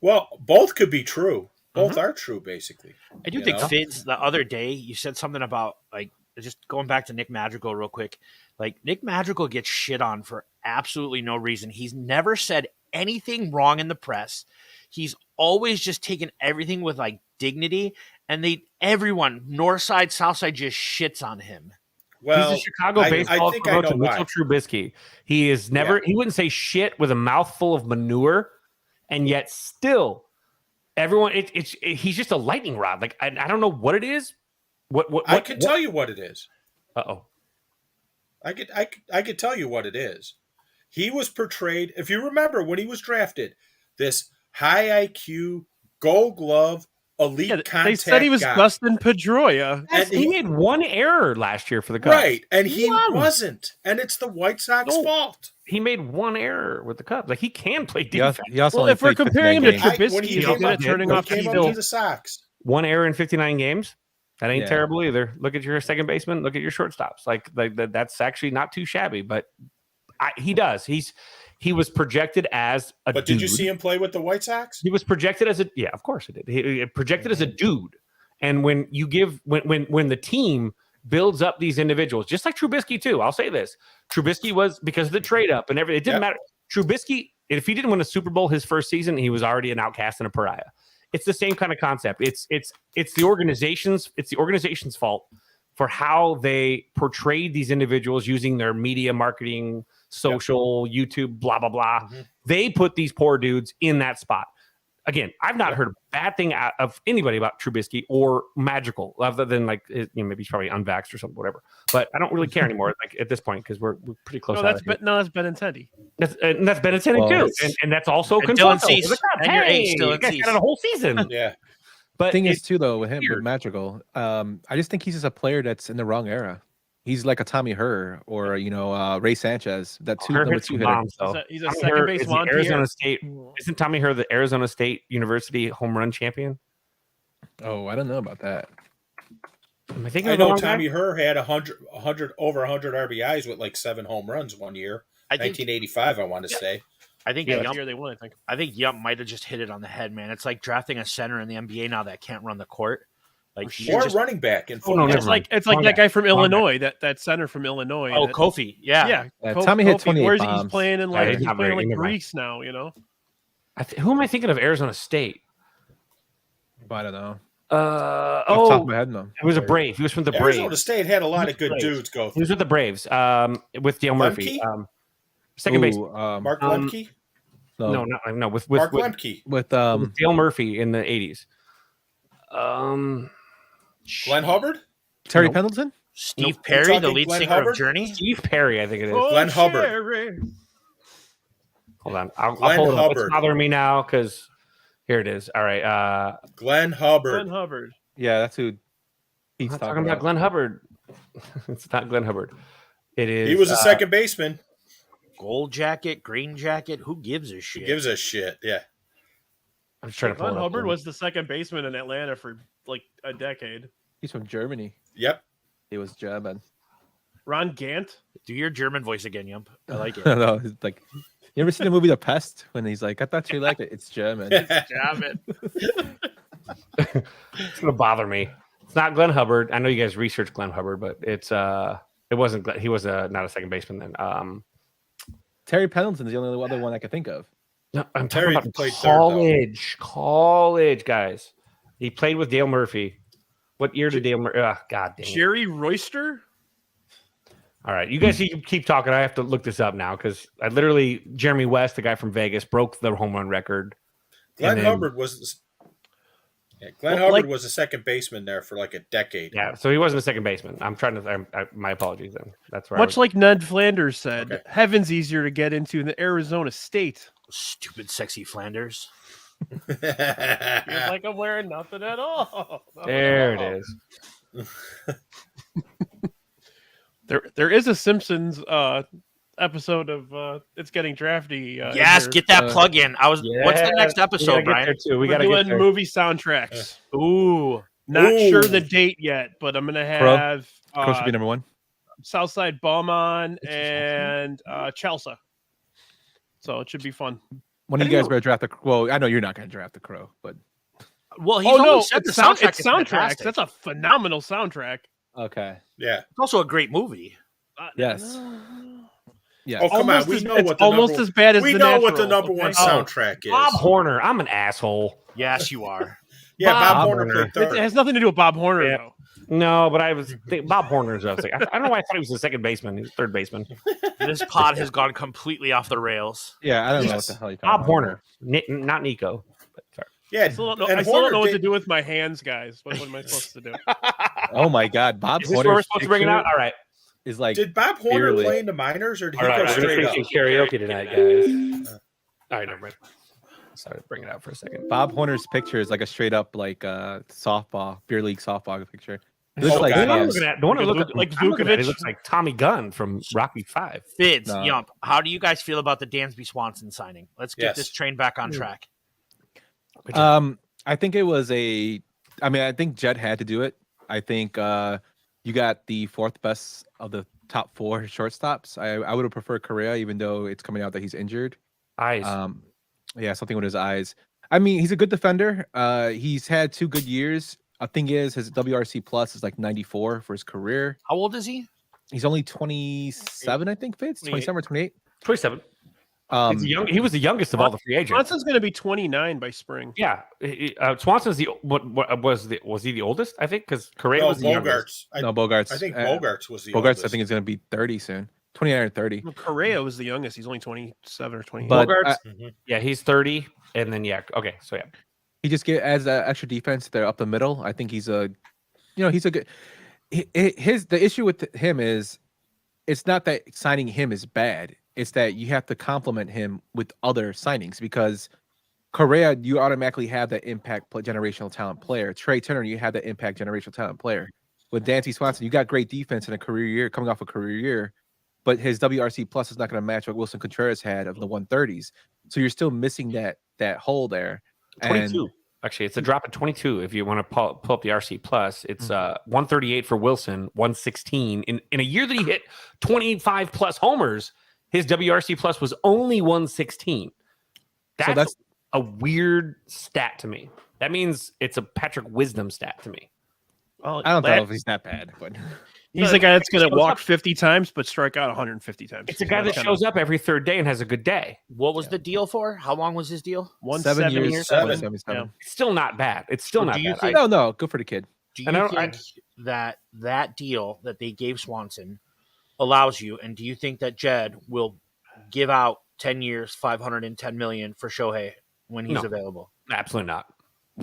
Speaker 2: Well, both could be true. Both are true, basically.
Speaker 3: I do think Fids, the other day, you said something about, like, just going back to Nick Madrigal real quick. Like, Nick Madrigal gets shit on for absolutely no reason. He's never said anything wrong in the press. He's always just taken everything with, like, dignity, and everyone, north side, south side, just shits on him.
Speaker 2: Well,
Speaker 1: he's a Chicago baseball
Speaker 2: I think I know
Speaker 1: to Mitchell
Speaker 2: why.
Speaker 1: Trubisky. He is never. He wouldn't say shit with a mouthful of manure, and yet still, everyone. He's just a lightning rod. Like I don't know what it is. What
Speaker 2: I can tell you what it is.
Speaker 1: Uh-oh.
Speaker 2: I could tell you what it is. He was portrayed, if you remember when he was drafted, this high IQ, Gold Glove, elite contact.
Speaker 5: They said he was
Speaker 2: guy.
Speaker 5: Dustin Pedroia.
Speaker 2: And
Speaker 1: he made one error last year for the Cubs.
Speaker 2: Right, and he wasn't. And it's the White Sox fault.
Speaker 1: He made one error with the Cubs. Like he can play defense.
Speaker 4: He also
Speaker 5: Well,
Speaker 4: only
Speaker 5: if we're
Speaker 4: played
Speaker 5: comparing him to
Speaker 4: 59 games.
Speaker 5: Trubisky,
Speaker 2: When he
Speaker 5: he's
Speaker 2: came
Speaker 5: good
Speaker 2: up,
Speaker 5: at turning
Speaker 2: when
Speaker 5: off
Speaker 2: he came
Speaker 5: people.
Speaker 2: up to the Sox.
Speaker 1: One error in 59 games. That ain't
Speaker 4: Yeah.
Speaker 1: terrible either. Look at your second baseman. Look at your shortstops. Like that's actually not too shabby. But he does. He was projected as a.
Speaker 2: But
Speaker 1: dude.
Speaker 2: did you see him play with the White Sox?
Speaker 1: He was projected as a. Yeah, of course it did. He projected as a dude. And when you give when the team builds up these individuals, just like Trubisky too. I'll say this: Trubisky was because of the trade up and everything. It didn't matter. Trubisky, if he didn't win a Super Bowl his first season, he was already an outcast and a pariah. It's the same kind of concept. It's the organization's fault for how they portrayed these individuals using their media marketing, social, YouTube, blah blah blah.
Speaker 2: Mm-hmm.
Speaker 1: They put these poor dudes in that spot. Again, I've not heard a bad thing out of anybody about Trubisky or Magical, other than like maybe he's probably unvaxxed or something, whatever. But I don't really care anymore, like at this point, because we're pretty close.
Speaker 5: No, that's Benintendi.
Speaker 1: That's Benintendi too, and that's also
Speaker 3: And Dylan
Speaker 1: Conforto.
Speaker 3: Cease. And your age,
Speaker 1: Hey,
Speaker 3: Dylan
Speaker 1: you guys
Speaker 3: Cease.
Speaker 1: got a whole season.
Speaker 2: Yeah.
Speaker 1: But
Speaker 4: thing is too though with him
Speaker 1: weird.
Speaker 4: with Madrigal, I just think he's just a player that's in the wrong era. He's like a Tommy Herr or Ray Sanchez. That number two hitter.
Speaker 5: He's a
Speaker 1: Tommy
Speaker 5: second
Speaker 1: Herr
Speaker 5: base
Speaker 1: is the
Speaker 5: Juan
Speaker 1: Arizona
Speaker 5: Pierre.
Speaker 1: State. Isn't Tommy Herr the Arizona State University home run champion?
Speaker 4: Oh, I don't know about that.
Speaker 1: Am I thinking
Speaker 2: I
Speaker 1: of the
Speaker 2: know
Speaker 1: wrong
Speaker 2: Tommy
Speaker 1: guy?
Speaker 2: Herr had 100 over 100 RBIs with like 7 home runs one year.
Speaker 3: I think
Speaker 2: 1985, I want to say.
Speaker 3: I think
Speaker 5: Yeah,
Speaker 3: Yump,
Speaker 5: the year they won, I think.
Speaker 3: I think Yump might have just hit it on the head, man. It's like drafting a center in the NBA now that can't run the court. Like
Speaker 2: Or
Speaker 3: just,
Speaker 2: running back in
Speaker 1: Oh,
Speaker 2: football.
Speaker 1: no, never
Speaker 5: It's
Speaker 1: mind.
Speaker 5: like
Speaker 1: Wrong
Speaker 5: that guy from
Speaker 1: Wrong
Speaker 5: Illinois, that center from Illinois.
Speaker 3: oh,
Speaker 5: that-
Speaker 3: Kofi, yeah.
Speaker 4: Yeah, Tommy hit 28
Speaker 5: Where's
Speaker 4: bombs.
Speaker 5: he's playing in
Speaker 1: Yeah,
Speaker 5: like
Speaker 1: he's
Speaker 5: he's
Speaker 1: not
Speaker 5: playing
Speaker 1: very-
Speaker 5: like
Speaker 1: never mind.
Speaker 5: Greece now,
Speaker 1: Who am I thinking of? Arizona State.
Speaker 4: I don't know.
Speaker 1: Oh,
Speaker 4: Off the top of my head, no.
Speaker 1: it was a Brave. He was from the
Speaker 2: Arizona
Speaker 1: Braves.
Speaker 2: State had a lot of good
Speaker 1: Braves.
Speaker 2: dudes go
Speaker 1: He was with the Braves. With Dale Murphy.
Speaker 2: Lemke?
Speaker 1: Second base.
Speaker 2: Mark
Speaker 1: Um,
Speaker 2: Lemke?
Speaker 1: No, with
Speaker 2: Mark Lemke.
Speaker 4: with
Speaker 1: Dale Murphy in the 80s.
Speaker 2: Glenn Hubbard?
Speaker 4: Terry
Speaker 1: Nope.
Speaker 4: Pendleton.
Speaker 3: Steve
Speaker 2: Nope.
Speaker 3: Perry,
Speaker 2: You're
Speaker 3: the
Speaker 2: talking
Speaker 3: lead
Speaker 2: Glenn
Speaker 3: singer
Speaker 2: Hubbard?
Speaker 3: of Journey.
Speaker 1: Steve Perry, I think it is.
Speaker 2: Glenn Hubbard.
Speaker 1: Hold on. I'll
Speaker 2: Glenn
Speaker 1: pull it up. It's
Speaker 2: Hubbard.
Speaker 1: bothering me now because here it is. All right.
Speaker 2: Glenn Hubbard.
Speaker 5: Glenn Hubbard.
Speaker 4: Yeah, that's who
Speaker 1: I'm
Speaker 4: he's
Speaker 1: not
Speaker 4: talking
Speaker 1: talking about Glenn Hubbard. It's not Glenn Hubbard. It is.
Speaker 2: He was a second baseman.
Speaker 3: Gold jacket, green jacket. Who gives a
Speaker 2: He
Speaker 3: shit?
Speaker 2: gives a shit. Yeah.
Speaker 1: I'm just trying to pull
Speaker 5: Glenn
Speaker 1: it up.
Speaker 5: Hubbard was the second baseman in Atlanta for like a decade.
Speaker 4: He's from Germany.
Speaker 2: Yep.
Speaker 4: He was German.
Speaker 5: Ron Gant.
Speaker 3: Do your German voice again, Yump. I like it.
Speaker 4: No, he's like, you ever seen the movie The Pest? When he's like, I thought you liked it. It's German.
Speaker 3: Damn it.
Speaker 1: It's gonna bother me. It's not Glenn Hubbard. I know you guys researched Glenn Hubbard, but it wasn't. He was not a second baseman then.
Speaker 4: Terry Pendleton's the only other one I can think of.
Speaker 1: No, I'm
Speaker 2: Terry
Speaker 1: talking about
Speaker 2: played third, though.
Speaker 1: college guys. He played with Dale Murphy. What year did Dale Murphy? God dang it.
Speaker 5: Jerry Royster.
Speaker 1: All right, you guys keep talking. I have to look this up now because I literally Jeremy West, the guy from Vegas, broke the home run record.
Speaker 2: Glenn
Speaker 1: then-
Speaker 2: Hubbard was. Yeah, Glenn
Speaker 5: Well,
Speaker 2: Hubbard
Speaker 5: like-
Speaker 2: was a second baseman there for like a decade.
Speaker 1: Yeah, so he wasn't a second baseman. I'm trying to. My apologies then. That's where.
Speaker 5: Much like Ned Flanders said,
Speaker 2: Okay.
Speaker 5: heaven's easier to get into than Arizona State.
Speaker 3: Stupid, sexy Flanders.
Speaker 5: Feels like I'm wearing nothing at all.
Speaker 1: There it is.
Speaker 5: There is a Simpsons episode of It's Getting Drafty.
Speaker 3: Yes,
Speaker 5: here.
Speaker 3: get that plug in. What's the next
Speaker 1: We
Speaker 3: episode,
Speaker 1: gotta get
Speaker 3: Brian?
Speaker 1: there too. We
Speaker 5: We're
Speaker 1: gotta get
Speaker 5: doing
Speaker 1: there.
Speaker 5: movie soundtracks.
Speaker 3: Ooh.
Speaker 5: Not
Speaker 2: Ooh.
Speaker 5: sure the date yet, but I'm gonna
Speaker 4: Crow?
Speaker 5: have
Speaker 4: Crow should be number one.
Speaker 5: Southside Beaumont and Chelsea. So it should be fun.
Speaker 4: One of you guys better draft the. Well, I know you're not going to draft the Crow, but
Speaker 3: Well, he's
Speaker 5: Oh no,
Speaker 3: always said the soundtrack
Speaker 5: it's
Speaker 3: is
Speaker 5: soundtracks.
Speaker 3: fantastic.
Speaker 5: That's a phenomenal soundtrack.
Speaker 4: okay.
Speaker 2: Yeah.
Speaker 3: It's also a great movie.
Speaker 4: Yes. Yeah.
Speaker 2: Oh, come on.
Speaker 5: Almost
Speaker 2: We
Speaker 5: as-
Speaker 2: know
Speaker 5: it's
Speaker 2: what the
Speaker 5: almost
Speaker 2: number,
Speaker 5: as bad as
Speaker 2: we
Speaker 5: The
Speaker 2: know what the
Speaker 5: Natural,
Speaker 2: number one
Speaker 5: okay?
Speaker 2: soundtrack is.
Speaker 1: Bob Horner. I'm an asshole.
Speaker 3: Yes, you are.
Speaker 2: Yeah, Bob
Speaker 1: Bob
Speaker 2: Horner
Speaker 1: Horner.
Speaker 2: played
Speaker 5: It
Speaker 2: third.
Speaker 5: has nothing to do with Bob Horner,
Speaker 1: Yeah.
Speaker 5: though.
Speaker 1: No, but I was Bob Horner's. I was like, I don't know why I thought he was the second baseman. He's third baseman.
Speaker 3: This pod has gone completely off the rails.
Speaker 4: Yeah, I don't know what
Speaker 2: Yes.
Speaker 4: the hell you're talking
Speaker 1: Bob
Speaker 4: about.
Speaker 1: Horner, not Nico. But sorry.
Speaker 2: Yeah,
Speaker 5: I still don't know,
Speaker 2: and
Speaker 5: I still don't
Speaker 2: Horner
Speaker 5: know what to
Speaker 2: did-
Speaker 5: do with my hands, guys. What am I supposed to do?
Speaker 4: Oh my God, Bob
Speaker 1: Is this where we're
Speaker 4: Horner's
Speaker 1: supposed to bring it out? All right.
Speaker 4: is like
Speaker 2: Did Bob Horner
Speaker 4: Barely.
Speaker 2: play in the minors, or did he
Speaker 1: All right.
Speaker 2: go
Speaker 1: We're
Speaker 2: straight
Speaker 1: gonna
Speaker 2: up?
Speaker 1: sing karaoke tonight, guys. All right, never mind. Sorry to bring it out for a second.
Speaker 4: Bob Horner's picture is like a straight up like softball, beer league softball picture. It
Speaker 2: Oh,
Speaker 4: looks like
Speaker 2: God.
Speaker 1: The one I'm
Speaker 2: yes.
Speaker 1: looking at, the one I look at,
Speaker 5: Like
Speaker 1: I'm looking at,
Speaker 5: Vukovic?
Speaker 1: it looks like Tommy Gunn from Rocky V.
Speaker 3: Fids,
Speaker 4: No.
Speaker 3: Yump, how do you guys feel about the Dansby Swanson signing? Let's get
Speaker 2: Yes.
Speaker 3: this train back on track.
Speaker 4: I think it was I think Jed had to do it. I think you got the fourth best of the top four shortstops. I would have preferred Correa, even though it's coming out that he's injured.
Speaker 1: Eyes.
Speaker 4: Yeah, something with his eyes. I mean, he's a good defender. He's had 2 good years. I think his WRC plus is like 94 for his career.
Speaker 3: How old is he?
Speaker 4: He's only 27, I think. Fitz 27 or 28.
Speaker 1: 27.
Speaker 4: Um,
Speaker 1: He was the youngest of all the free agents.
Speaker 5: Swanson's going to be 29 by spring.
Speaker 1: Yeah, Swanson's what was he the oldest? I think because Correa
Speaker 2: No,
Speaker 1: was the youngest.
Speaker 2: Bogarts.
Speaker 4: no, Bogarts.
Speaker 2: I think
Speaker 4: uh,
Speaker 2: Bogarts was the
Speaker 4: Bogarts,
Speaker 2: oldest.
Speaker 4: I think, is going to be 30 soon. 29 or 30.
Speaker 5: Well, Correa was the youngest. He's only 27 or 28.
Speaker 4: But
Speaker 1: Bogarts,
Speaker 2: Mhm.
Speaker 1: yeah, he's 30, and then okay, so yeah,
Speaker 4: he just adds extra defense there up the middle. I think he's a good. The issue with him is, it's not that signing him is bad. It's that you have to complement him with other signings, because Correa, you automatically have that impact generational talent player. Trey Turner, you have that impact generational talent player. With Dansby Swanson, you got great defense in a career year, coming off a career year, but his WRC plus is not going to match what Wilson Contreras had of the 130s. So you're still missing that hole there.
Speaker 1: 22. Actually, it's a drop at 22. If you want to pull up the RC plus, it's 138 for Wilson, 116 in a year that he hit 25 plus homers. His WRC plus was only 116. That's a weird stat to me. That means it's a Patrick Wisdom stat to me.
Speaker 5: Well,
Speaker 4: I don't know if he's that bad, but
Speaker 5: he's the guy that's going to
Speaker 1: shows
Speaker 5: walk
Speaker 1: up.
Speaker 5: 50 times but strike out 150 times.
Speaker 1: It's a guy that shows up every third day and has a good day.
Speaker 3: What was the deal for? How long was his deal?
Speaker 4: 7 years.
Speaker 2: 7.
Speaker 5: Yeah.
Speaker 1: It's still not bad. It's still
Speaker 3: So
Speaker 1: not
Speaker 3: do you
Speaker 1: bad.
Speaker 3: think-
Speaker 4: No, good for the kid.
Speaker 3: Do
Speaker 1: And
Speaker 3: you
Speaker 1: I don't-
Speaker 3: think that deal that they gave Swanson allows you, and do you think that Jed will give out 10 years, $510 million for Shohei when he's
Speaker 1: No.
Speaker 3: available?
Speaker 1: Absolutely not.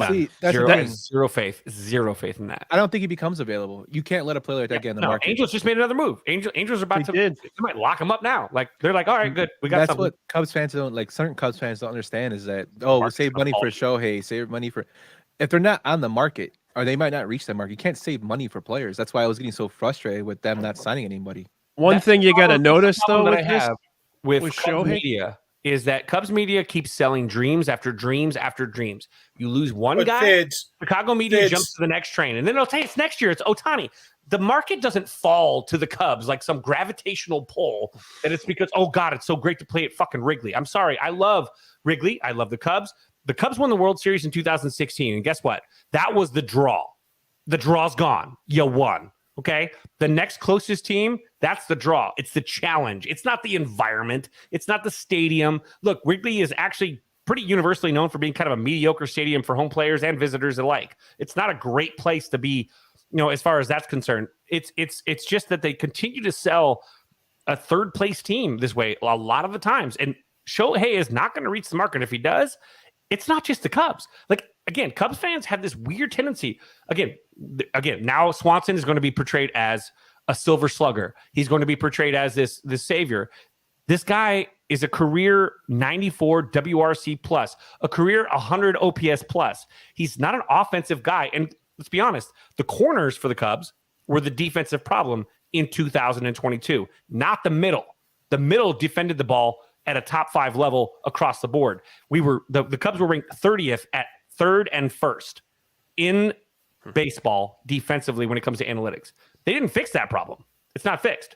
Speaker 4: See, that's the
Speaker 1: Zero,
Speaker 4: thing.
Speaker 1: zero faith in that.
Speaker 4: I don't think he becomes available. You can't let a player like that get in the
Speaker 1: No,
Speaker 4: market.
Speaker 1: Angels just made another move. Angels are about
Speaker 5: They
Speaker 1: to.
Speaker 5: did.
Speaker 1: They might lock him up now. Like they're like, all right, good. We got
Speaker 4: That's
Speaker 1: something.
Speaker 4: what Cubs fans don't like. Certain Cubs fans don't understand is that we'll
Speaker 1: market's
Speaker 4: save
Speaker 1: gonna
Speaker 4: money for Shohei, save money for if they're not on the market or they might not reach the market. You can't save money for players. That's why I was getting so frustrated with them not signing anybody.
Speaker 5: One
Speaker 1: That's
Speaker 5: thing you got to
Speaker 1: the problem
Speaker 5: notice, though,
Speaker 1: that
Speaker 5: with
Speaker 1: I
Speaker 5: this,
Speaker 1: have with
Speaker 5: with
Speaker 1: Cubs
Speaker 5: Shohei?
Speaker 1: media is that Cubs media keeps selling dreams after dreams after dreams. You lose one
Speaker 2: But
Speaker 1: guy,
Speaker 2: Fids,
Speaker 1: Chicago media
Speaker 2: Fids.
Speaker 1: jumps to the next train, and then it'll say it's next year. It's Ohtani. The market doesn't fall to the Cubs like some gravitational pull that it's because, oh God, it's so great to play at fucking Wrigley. I'm sorry. I love Wrigley. I love the Cubs. The Cubs won the World Series in 2016. And guess what? That was the draw. The draw's gone. You won. Okay. The next closest team, that's the draw. It's the challenge. It's not the environment. It's not the stadium. Look, Wrigley is actually pretty universally known for being kind of a mediocre stadium for home players and visitors alike. It's not a great place to be, as far as that's concerned. It's just that they continue to sell a third place team this way a lot of the times. And Shohei is not going to reach the market. If he does, it's not just the Cubs. Like, again, Cubs fans have this weird tendency. Again, now Swanson is going to be portrayed as a silver slugger. He's going to be portrayed as this savior. This guy is a career 94 WRC plus, a career 100 OPS plus. He's not an offensive guy. And let's be honest, the corners for the Cubs were the defensive problem in 2022, not the middle. The middle defended the ball at a top 5 level across the board. The Cubs were ranked 30th at third and first in baseball defensively when it comes to analytics. They didn't fix that problem. It's not fixed.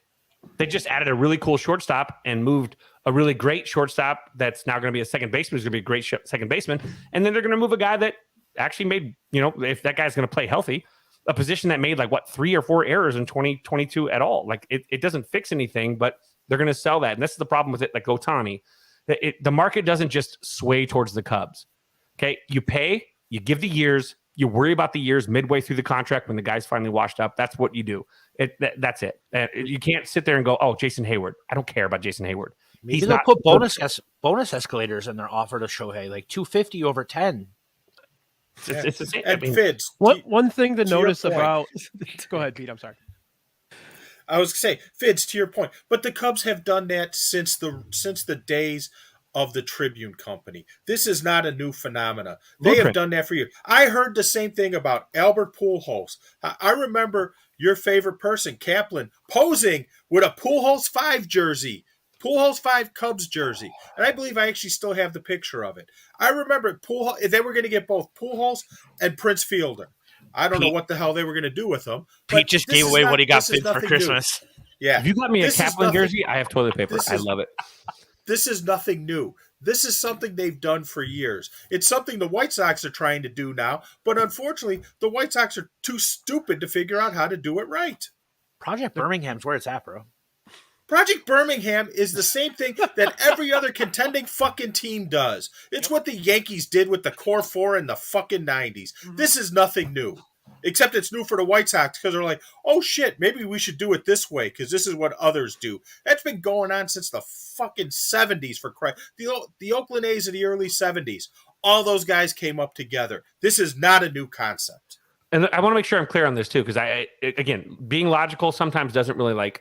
Speaker 1: They just added a really cool shortstop and moved a really great shortstop that's now going to be a second baseman, who's going to be a great second baseman. And then they're going to move a guy that actually made, if that guy's going to play healthy, a position that made 3 or 4 errors in 2022 at all. Like it doesn't fix anything, but they're going to sell that. And this is the problem with it, like Ohtani. The market doesn't just sway towards the Cubs. Okay, you pay, you give the years, You worry about the years midway through the contract when the guy's finally washed up. That's what you do. That's it. You can't sit there and go, oh, Jason Hayward. I don't care about Jason Hayward.
Speaker 3: Maybe
Speaker 1: He's
Speaker 3: they'll
Speaker 1: not
Speaker 3: put bonus escalators in their offer to Shohei, like 250 over 10.
Speaker 1: It's the same.
Speaker 2: And Fids,
Speaker 5: One thing to
Speaker 2: to your
Speaker 5: notice
Speaker 2: point.
Speaker 5: about. Go ahead, Pete. I'm sorry.
Speaker 2: I was going to say, Fids, to your point, but the Cubs have done that since the days of the Tribune Company. This is not a new phenomena. They have done that for years. I heard the same thing about Albert Pujols. I remember your favorite person, Kaplan, posing with a Pujols 5 jersey, Pujols 5 Cubs jersey. And I believe I actually still have the picture of it. I remember Pujols, they were going to get both Pujols and Prince Fielder. I don't know what the hell they were going to do with them.
Speaker 3: Pete just gave away what he got bid for Christmas.
Speaker 2: New. Yeah.
Speaker 1: If you got me a Kaplan jersey, I have toilet paper. I love it.
Speaker 2: This is nothing new. This is something they've done for years. It's something the White Sox are trying to do now, but unfortunately, the White Sox are too stupid to figure out how to do it right.
Speaker 3: Project Birmingham's where it's at, bro.
Speaker 2: Project Birmingham is the same thing that every other contending fucking team does. It's what the Yankees did with the Core 4 in the fucking 90s. This is nothing new. Except it's new for the White Sox because they're like, oh shit, maybe we should do it this way because this is what others do. That's been going on since the fucking 70s for Christ. The Oakland A's of the early 70s. All those guys came up together. This is not a new concept.
Speaker 1: And I want to make sure I'm clear on this too, because again, being logical sometimes doesn't really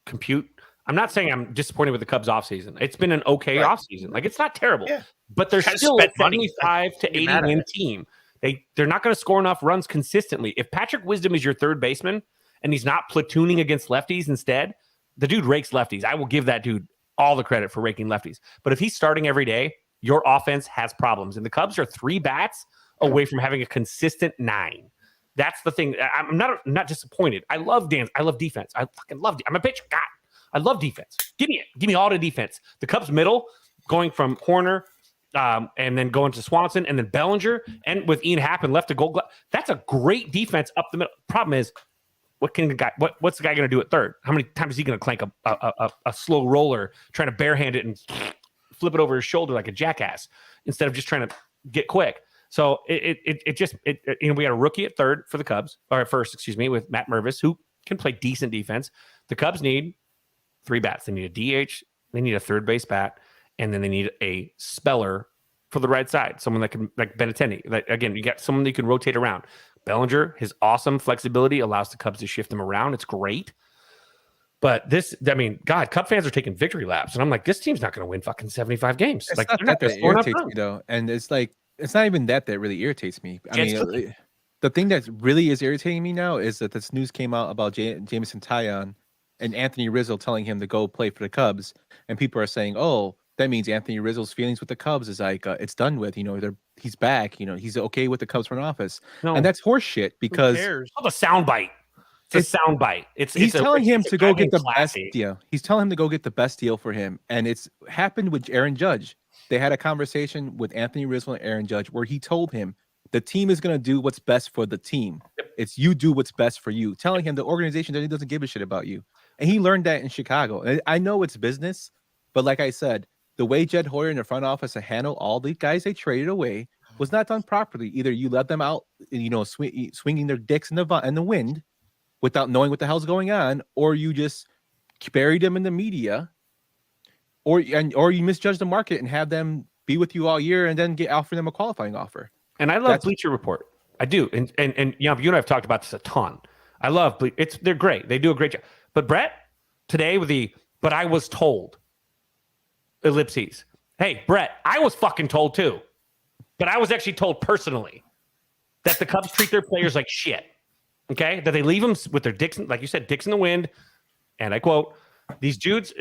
Speaker 1: compute. I'm not saying I'm disappointed with the Cubs offseason. It's been an okay offseason. Like, it's not terrible, but they're still a 75 to 80 win team. They're not going to score enough runs consistently. If Patrick Wisdom is your third baseman and he's not platooning against lefties instead, the dude rakes lefties. I will give that dude all the credit for raking lefties. But if he's starting every day, your offense has problems. And the Cubs are 3 bats away from having a consistent 9. That's the thing. I'm not disappointed. I love defense. I fucking love I'm a pitcher. God, I love defense. Give me all the defense. The Cubs middle, going from Horner, and then going to Swanson, and then Bellinger, and with Ian Happ and left to Gold Glove. That's a great defense up the middle. Problem is, what's the guy going to do at third? How many times is he going to clank a slow roller, trying to barehand it and flip it over his shoulder like a jackass instead of just trying to get quick? So we had a rookie at third for the Cubs, or at first, with Matt Mervis, who can play decent defense. The Cubs need 3 bats. They need a DH, they need a third base bat, and then they need a speller for the right side, someone that can, like Benintendi. Again, you got someone that you can rotate around. Bellinger, his awesome flexibility allows the Cubs to shift them around. It's great. But Cub fans are taking victory laps, and I'm like, this team's not going to win fucking 75 games.
Speaker 4: It's not that irritates me, though. And it's not even that really irritates me. The thing that really is irritating me now is that this news came out about Jameson Taillon and Anthony Rizzo telling him to go play for the Cubs, and people are saying, "Oh, that means Anthony Rizzo's feelings with the Cubs is it's done with. He's back. He's okay with the Cubs front office." No. And that's horseshit because
Speaker 1: it's a soundbite. It's a soundbite.
Speaker 4: He's telling him to go get the best deal. He's telling him to go get the best deal for him, and it's happened with Aaron Judge. They had a conversation with Anthony Rizzo and Aaron Judge where he told him the team is going to do what's best for the team. It's you do what's best for you. Telling him the organization doesn't give a shit about you. And he learned that in Chicago. I know it's business, but like I said, the way Jed Hoyer and the front office handled all the guys they traded away was not done properly. Either you let them out, swinging their dicks in the wind without knowing what the hell's going on, or you just buried them in the media, or you misjudge the market and have them be with you all year and then offer them a qualifying offer.
Speaker 1: And I love Bleacher Report. I do. And you and I have talked about this a ton. I love they're great. They do a great job. But Brett, today but I was told. Ellipses. Hey, Brett, I was fucking told too. But I was actually told personally that the Cubs treat their players like shit. Okay? That they leave them with their dicks, like you said, dicks in the wind. And I quote, these dudes,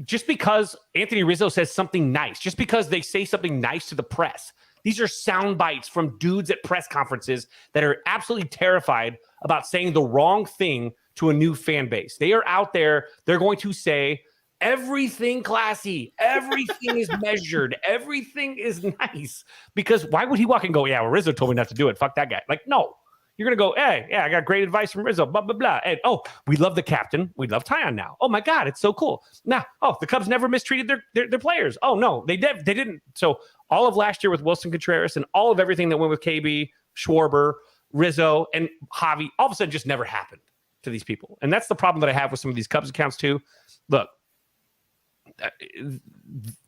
Speaker 1: just because Anthony Rizzo says something nice, just because they say something nice to the press, these are sound bites from dudes at press conferences that are absolutely terrified about saying the wrong thing to a new fan base. They are out there. They're going to say everything classy. Everything is measured. Everything is nice. Because why would he walk and go, yeah, well, Rizzo told me not to do it. Fuck that guy. Like, no. You're going to go, hey, yeah, I got great advice from Rizzo, blah, blah, blah. And, we love the captain. We love Taillon now. Oh, my God, it's so cool. Now, the Cubs never mistreated their players. Oh, no, they didn't. So all of last year with Wilson Contreras and all of everything that went with KB, Schwarber, Rizzo, and Javi all of a sudden just never happened to these people. And that's the problem that I have with some of these Cubs accounts too. Look,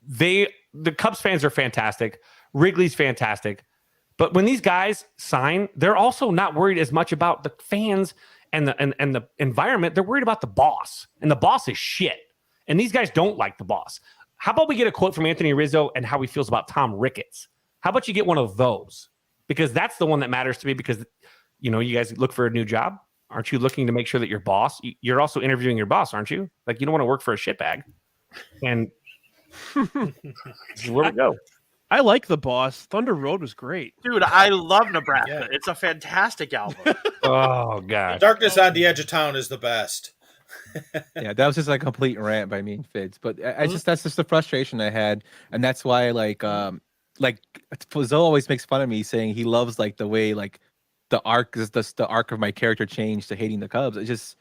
Speaker 1: the Cubs fans are fantastic. Wrigley's fantastic. But when these guys sign, they're also not worried as much about the fans and the environment. They're worried about the boss. And the boss is shit. And these guys don't like the boss. How about we get a quote from Anthony Rizzo and how he feels about Tom Ricketts? How about you get one of those? Because that's the one that matters to me, because, you know, you guys look for a new job. Aren't you looking to make sure that your boss, you're also interviewing your boss, aren't you? Like, you don't want to work for a shitbag. And this is where we go.
Speaker 5: I like The Boss. Thunder Road was great.
Speaker 3: Dude, I love Nebraska.
Speaker 2: Yeah.
Speaker 3: It's a fantastic album.
Speaker 1: Oh, God.
Speaker 2: Darkness on the Edge of Town is the best.
Speaker 4: Yeah, that was just like a complete rant by me and Fitz. But that's just the frustration I had, and that's why like Fazzo always makes fun of me saying he loves like the way like the arc is the arc of my character changed to hating the Cubs. It's just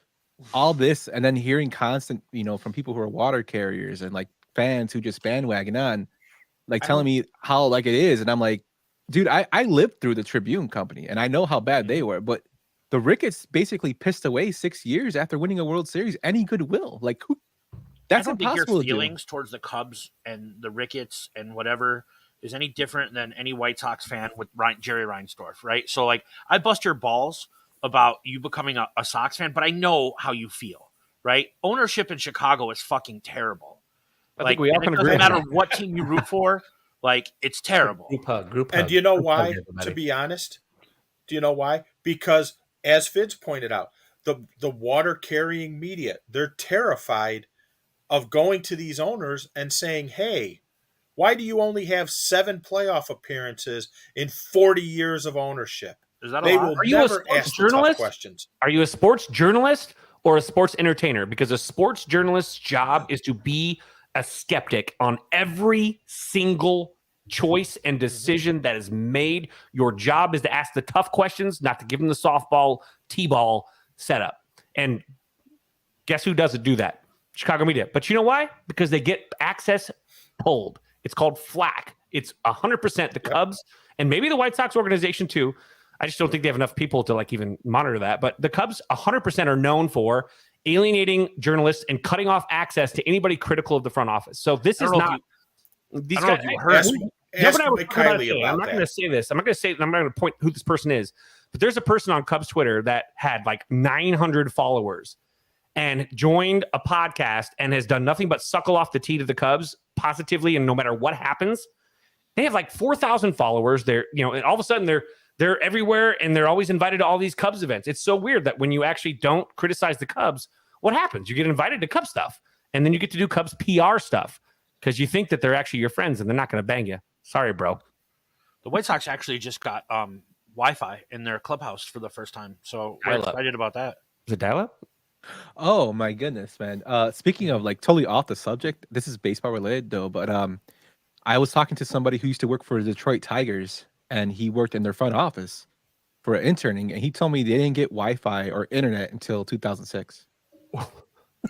Speaker 4: all this, and then hearing constant, you know, from people who are water carriers and like fans who just bandwagon on, like telling me how like it is, and I'm like, dude, I lived through the Tribune company and I know how bad they were, but the Ricketts basically pissed away 6 years after winning a World Series. Any goodwill, like who? That's
Speaker 3: I don't
Speaker 4: impossible
Speaker 3: think your
Speaker 4: to do.
Speaker 3: feelings towards the Cubs and the Ricketts and whatever is any different than any White Sox fan with Jerry Reinsdorf, right? So, like, I bust your balls about you becoming a Sox fan, but I know how you feel, right? Ownership in Chicago is fucking terrible.
Speaker 1: I think we all can agree.
Speaker 3: It doesn't matter what team you root for, like, it's terrible.
Speaker 1: Group hug.
Speaker 2: And do you know
Speaker 1: Group
Speaker 2: why,
Speaker 1: hug, everybody.
Speaker 2: to be honest? Do you know why? Because, as Fitz pointed out, the water-carrying media, they're terrified of going to these owners and saying, hey, why do you only have 7 playoff appearances in 40 years of ownership?
Speaker 3: Is that a
Speaker 2: They
Speaker 3: lot?
Speaker 2: will
Speaker 1: Are you a
Speaker 2: never
Speaker 1: sports
Speaker 2: ask the tough
Speaker 1: journalist?
Speaker 2: questions.
Speaker 1: Are you a sports journalist or a sports entertainer? Because a sports journalist's job is to be a skeptic on every single choice and decision that is made. Your job is to ask the tough questions, not to give them the softball, t-ball setup. And guess who doesn't do that? Chicago media. But you know why? Because they get access pulled. It's called flack. It's 100% the Cubs and maybe the White Sox organization too. I just don't think they have enough people to like even monitor that. But the Cubs 100% are known for alienating journalists and cutting off access to anybody critical of the front office. So this is not. These guys.
Speaker 2: Ask Mike Kiley
Speaker 1: I'm not going to say this. I'm not going to point who this person is. But there's a person on Cubs Twitter that had like 900 followers and joined a podcast and has done nothing but suckle off the tea to the Cubs positively. And no matter what happens, they have like 4,000 followers. They're, you know, and all of a sudden they're everywhere and they're always invited to all these Cubs events. It's so weird that when you actually don't criticize the Cubs, what happens? You get invited to Cubs stuff and then you get to do Cubs PR stuff because you think that they're actually your friends and they're not going to bang you. Sorry, bro.
Speaker 3: The White Sox actually just got Wi-Fi in their clubhouse for the first time. So we're excited about that.
Speaker 1: Is it dial-up?
Speaker 4: Oh my goodness, man. Speaking of like totally off the subject, this is baseball related though, but I was talking to somebody who used to work for the Detroit Tigers and he worked in their front office for interning, and he told me they didn't get Wi-Fi or internet until 2006.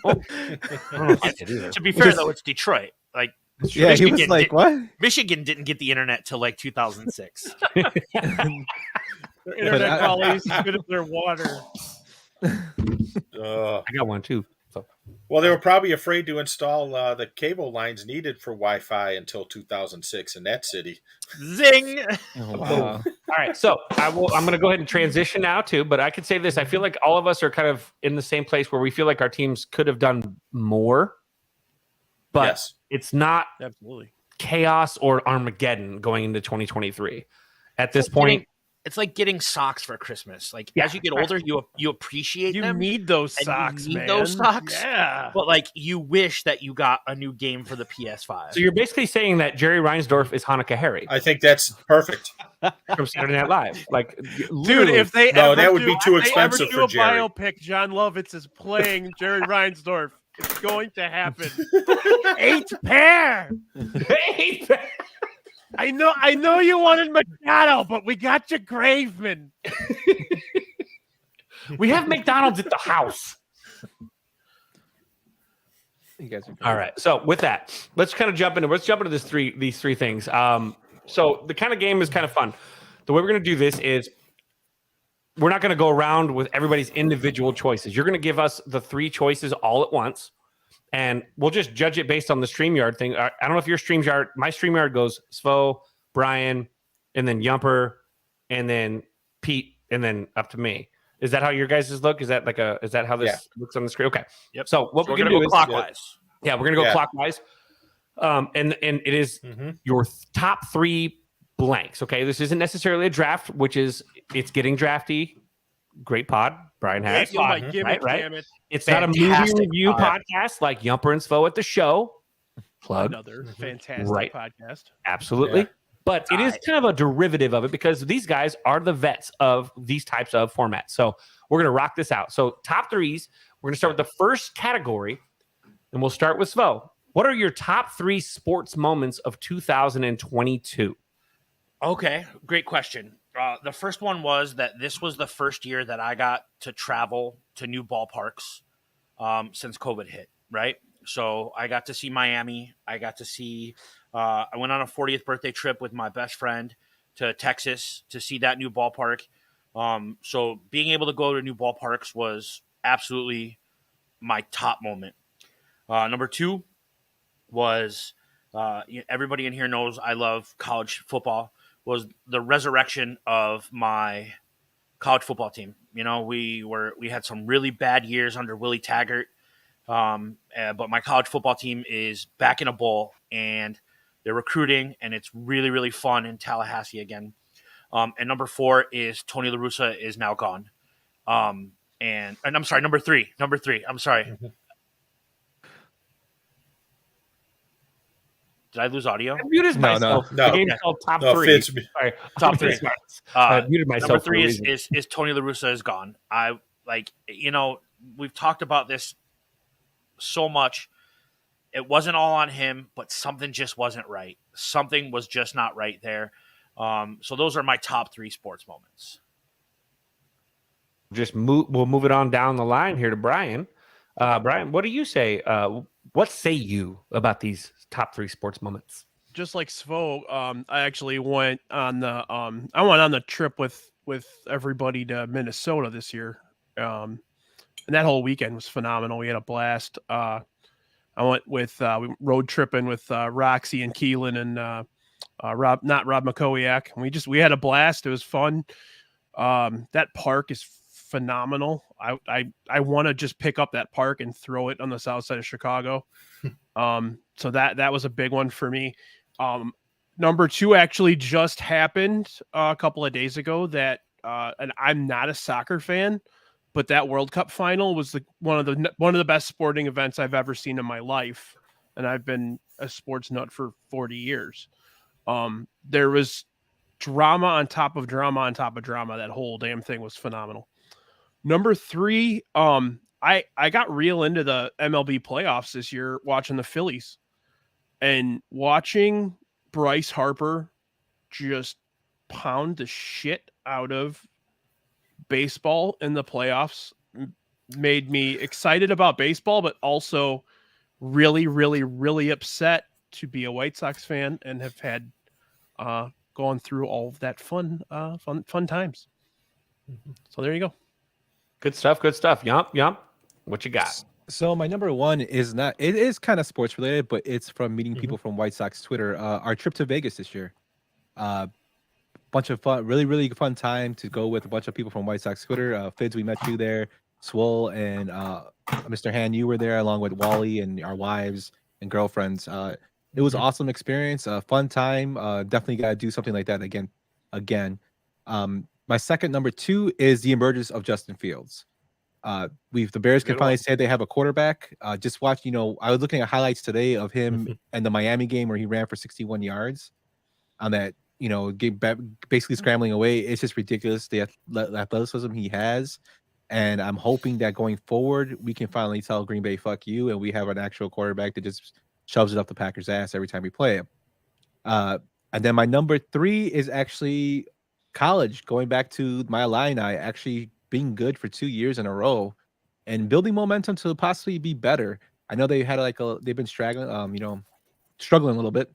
Speaker 3: To be fair, though, it's Detroit. Like,
Speaker 4: yeah, he was like, "What?"
Speaker 3: Michigan didn't get the internet till like 2006.
Speaker 5: Their internet quality is as good as their water.
Speaker 1: I got one too. So.
Speaker 2: Well, they were probably afraid to install the cable lines needed for Wi-Fi until 2006 in that city.
Speaker 3: Zing!
Speaker 4: Oh, wow.
Speaker 1: All right, so I'm going to go ahead and transition now too. But I could say this: I feel like all of us are kind of in the same place where we feel like our teams could have done more, but it's not
Speaker 5: absolutely
Speaker 1: chaos or Armageddon going into 2023. At this point,
Speaker 3: it's like getting socks for Christmas. Like as you get older, you appreciate them.
Speaker 5: You need those socks,
Speaker 3: you need
Speaker 5: man.
Speaker 3: those socks.
Speaker 5: Yeah.
Speaker 3: But like you wish that you got a new game for the PS5.
Speaker 1: So you're basically saying that Jerry Reinsdorf is Hanukkah Harry.
Speaker 2: I think that's perfect.
Speaker 1: From Saturday Night Live. Like,
Speaker 5: dude, if they
Speaker 2: that would be too expensive for Jerry.
Speaker 5: A biopic, John Lovitz is playing Jerry Reinsdorf. It's going to happen. 8 pair.
Speaker 1: 8 pair.
Speaker 5: I know you wanted Machado, but we got you Graveman.
Speaker 1: We have McDonald's at the house.
Speaker 4: You guys are
Speaker 1: all right. So with that, let's jump into these three things. So the kind of game is kind of fun. The way we're going to do this is we're not going to go around with everybody's individual choices. You're going to give us the 3 choices all at once, and we'll just judge it based on the StreamYard thing. I don't know if your StreamYard, my StreamYard goes Svo, Brian, and then Yumper, and then Pete, and then up to me. Is that how your guys' look? Is that how this looks on the screen? Okay.
Speaker 3: Yep.
Speaker 1: So what
Speaker 3: So
Speaker 1: we're
Speaker 3: we're
Speaker 1: going to
Speaker 3: gonna
Speaker 1: do
Speaker 3: go
Speaker 1: is
Speaker 3: clockwise.
Speaker 1: we're going to go clockwise. And it is your top 3 blanks. Okay. This isn't necessarily a draft, it's getting drafty. Great pod. Brian has.
Speaker 5: You're my gimmick,
Speaker 1: right?
Speaker 5: damn it.
Speaker 1: It's not a movie
Speaker 3: Fantastic
Speaker 1: review
Speaker 3: pod.
Speaker 1: podcast like Yumper and Svo at the show. Plug.
Speaker 5: Another fantastic podcast.
Speaker 1: Absolutely.
Speaker 2: Yeah.
Speaker 1: But it is kind of a derivative of it because these guys are the vets of these types of formats. So we're going to rock this out. So top 3s, we're going to start with the first category, and we'll start with Svo. What are your top 3 sports moments of 2022?
Speaker 3: Okay, great question. The first one was that this was the first year that I got to travel to new ballparks since COVID hit, right? So I got to see Miami. I got to see I went on a 40th birthday trip with my best friend to Texas to see that new ballpark. So being able to go to new ballparks was absolutely my top moment. Number 2 was everybody in here knows I love college football. Was the resurrection of my college football team. You know, we had some really bad years under Willie Taggart, but my college football team is back in a bowl, and they're recruiting, and it's really, really fun in Tallahassee again. And number 4 is Tony La Russa is now gone. And I'm sorry, number three. I'm sorry. Did I lose audio?
Speaker 1: I muted myself.
Speaker 2: No.
Speaker 1: The game's called Top
Speaker 2: No,
Speaker 1: 3.
Speaker 2: Fitz.
Speaker 1: Sorry,
Speaker 3: Top 3.
Speaker 1: I muted myself.
Speaker 3: Number 3
Speaker 1: for a reason.
Speaker 3: is Tony La Russa is gone. I we've talked about this so much. It wasn't all on him, but something just wasn't right. Something was just not right there. So those are my top 3 sports moments.
Speaker 1: We'll move it on down the line here to Brian. Brian, what do you say? What say you about these top 3 sports moments?
Speaker 5: Just like Svo, I actually went on the trip with everybody to Minnesota this year. And that whole weekend was phenomenal. We had a blast. I went with we road tripping with Roxy and Keelan and Rob McCoyak. And we had a blast. It was fun. That park is phenomenal. I want to just pick up that park and throw it on the south side of Chicago. So that was a big one for me. Number 2 actually just happened a couple of days ago that and I'm not a soccer fan, but that World Cup final was one of the best sporting events I've ever seen in my life, and I've been a sports nut for 40 years. There was drama on top of drama on top of drama. That whole damn thing was phenomenal. Number 3, I got real into the MLB playoffs this year watching the Phillies and watching Bryce Harper just pound the shit out of baseball in the playoffs made me excited about baseball, but also really, really, really upset to be a White Sox fan and have had gone through all of that fun times. So there you go.
Speaker 1: Good stuff. Yump. What you got?
Speaker 4: So my number 1 is it is kind of sports related, but it's from meeting people from White Sox Twitter. Our trip to Vegas this year. Bunch of fun, really, really fun time to go with a bunch of people from White Sox Twitter. Fids, we met you there. Swole and Mr. Han, you were there along with Wally and our wives and girlfriends. It was an awesome experience, a fun time. Definitely got to do something like that again. My second number 2 is the emergence of Justin Fields. The Bears can finally say they have a quarterback. Just watch, I was looking at highlights today of him in the Miami game where he ran for 61 yards on that, basically scrambling away. It's just ridiculous, the athleticism he has. And I'm hoping that going forward, we can finally tell Green Bay, fuck you, and we have an actual quarterback that just shoves it up the Packers' ass every time we play him. And then my number 3 is actually college, going back to my Illini, actually being good for 2 years in a row and building momentum to possibly be better. I know they had they've been struggling, struggling a little bit,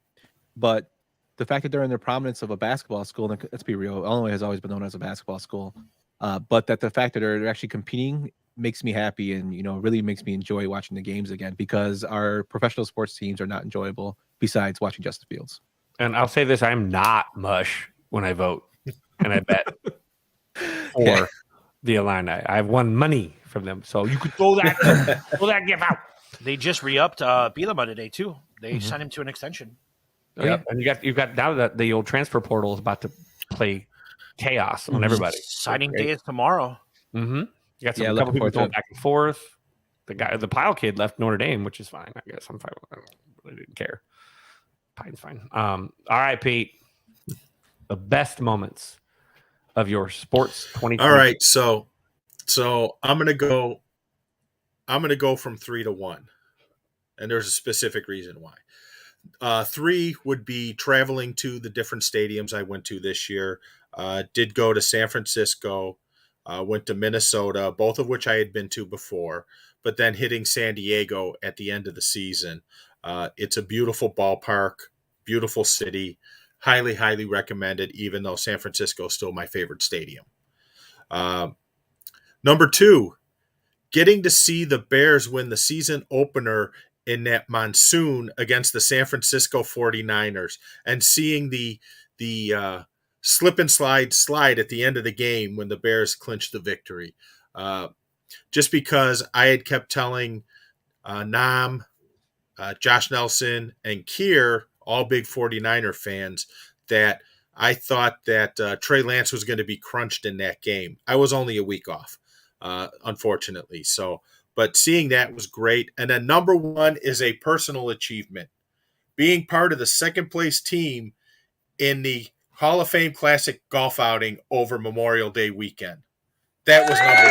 Speaker 4: but the fact that they're in the prominence of a basketball school, and let's be real, Illinois has always been known as a basketball school. but that the fact that they're actually competing makes me happy, and really makes me enjoy watching the games again, because our professional sports teams are not enjoyable besides watching Justin Fields.
Speaker 1: And I'll say this: I'm not mush when I vote, and I bet for the Illini. I've won money from them, so you could throw that gift out.
Speaker 3: They just re-upped Bielema today too. They signed him to an extension.
Speaker 1: Yeah, and you've got now that the old transfer portal is about to play chaos on everybody.
Speaker 3: Signing day is tomorrow.
Speaker 1: Mm-hmm. You got a couple people going back and forth. The Pile kid left Notre Dame, which is fine. I guess I'm fine. I really didn't care. Pine's fine. All right, Pete. The best moments of your sports 2020.
Speaker 2: All right, so I'm gonna go from 3 to 1, and there's a specific reason why. 3 would be traveling to the different stadiums I went to this year. Did go to San Francisco, went to Minnesota, both of which I had been to before, but then hitting San Diego at the end of the season. It's a beautiful ballpark, beautiful city, highly, highly recommended, even though San Francisco is still my favorite stadium. Number 2, getting to see the Bears win the season opener in that monsoon against the San Francisco 49ers, and seeing the slip and slide at the end of the game when the Bears clinched the victory. Just because I had kept telling Nam, Josh Nelson, and Kier, all big 49er fans, that I thought that Trey Lance was going to be crunched in that game. I was only a week off, unfortunately. But seeing that was great. And then number 1 is a personal achievement. Being part of the second place team in the Hall of Fame Classic golf outing over Memorial Day weekend. That was number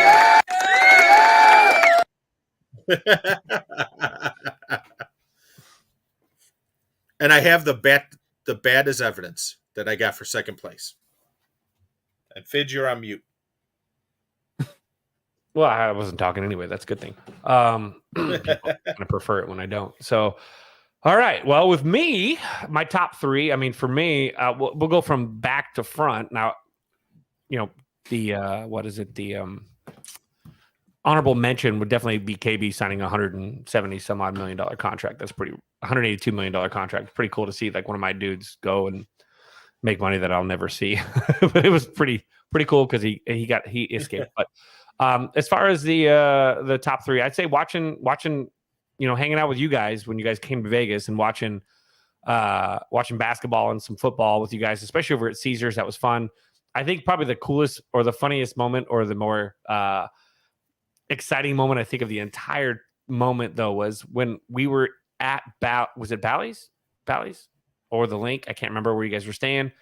Speaker 2: 1. And I have the bat as evidence that I got for second place. And Fidge, you're on mute.
Speaker 1: Well, I wasn't talking anyway. That's a good thing. I prefer it when I don't. So, all right. Well, with me, my top 3. I mean, for me, we'll go from back to front. Now, the honorable mention would definitely be KB signing a $170 some odd million contract. That's $182 million contract. Pretty cool to see like one of my dudes go and make money that I'll never see. But it was pretty cool because he escaped. But as far as the top 3, I'd say watching, hanging out with you guys when you guys came to Vegas and watching basketball and some football with you guys, especially over at Caesars. That was fun. I think probably the coolest or the funniest moment or the more exciting moment I think of the entire moment though was when we were at was it Bally's or the Link? I can't remember where you guys were staying.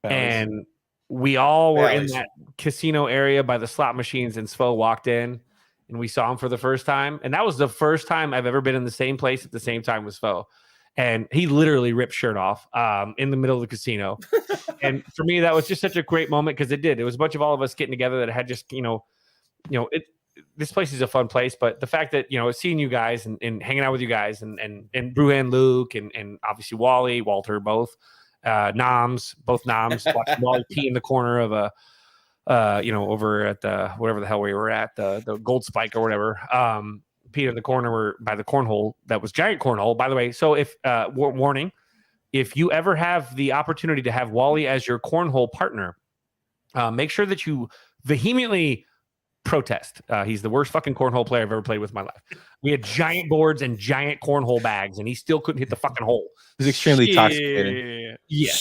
Speaker 1: Bally's. And we all were in that casino area by the slot machines, and Svo walked in and we saw him for the first time. And that was the first time I've ever been in the same place at the same time with Svo. And he literally ripped shirt off in the middle of the casino. And for me, that was just such a great moment because it was a bunch of all of us getting together that had just, this place is a fun place, but the fact that, seeing you guys and hanging out with you guys and Bruhan, Luke, and obviously Walter, both Noms, watching Wally T in the corner of over at the, whatever the hell we were at, the Gold Spike or whatever. Peter in the corner by the cornhole. That was giant cornhole, by the way. So if warning, if you ever have the opportunity to have Wally as your cornhole partner, make sure that you vehemently protest. He's the worst fucking cornhole player I've ever played with in my life. We had giant boards and giant cornhole bags, and he still couldn't hit the fucking hole.
Speaker 4: It was extremely toxicated.
Speaker 1: Yes.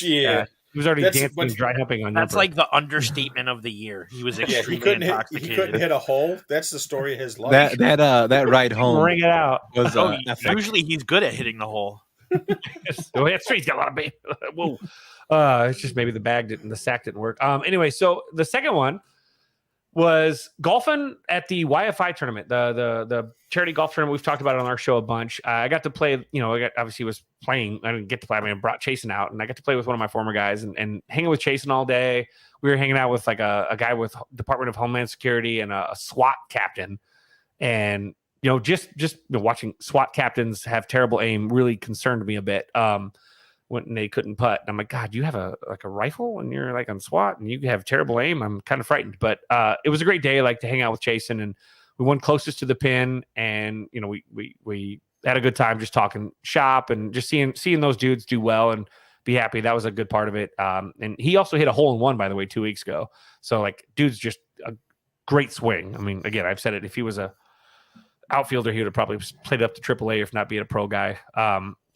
Speaker 1: He was already dancing and dry humping on
Speaker 3: That's like the understatement of the year. He was extremely intoxicated.
Speaker 2: He couldn't hit a hole. That's the story of his life.
Speaker 4: That ride home.
Speaker 1: Bring it out.
Speaker 4: Was,
Speaker 3: usually he's good at hitting the hole.
Speaker 1: Oh, that's true. He's got a lot of bait. Whoa. It's just maybe the sack didn't work. Anyway, so the second one was golfing at the YFI tournament, the charity golf tournament. We've talked about it on our show a bunch. I got to play, obviously was playing. I didn't get to play. I brought Chasen out, and I got to play with one of my former guys and hanging with Chasen all day. We were hanging out with like a guy with Department of Homeland Security and a SWAT captain. And, just watching SWAT captains have terrible aim really concerned me a bit. when they couldn't putt. And I'm like, God, you have a rifle and you're like on SWAT and you have terrible aim. I'm kind of frightened, but it was a great day, like to hang out with Jason, and we won closest to the pin, and we had a good time just talking shop and just seeing those dudes do well and be happy. That was a good part of it. And he also hit a hole in one, by the way, 2 weeks ago. So like, dude's just a great swing. I mean, again, I've said it. If he was a outfielder, he would have probably played up to AAA, if not being a pro guy.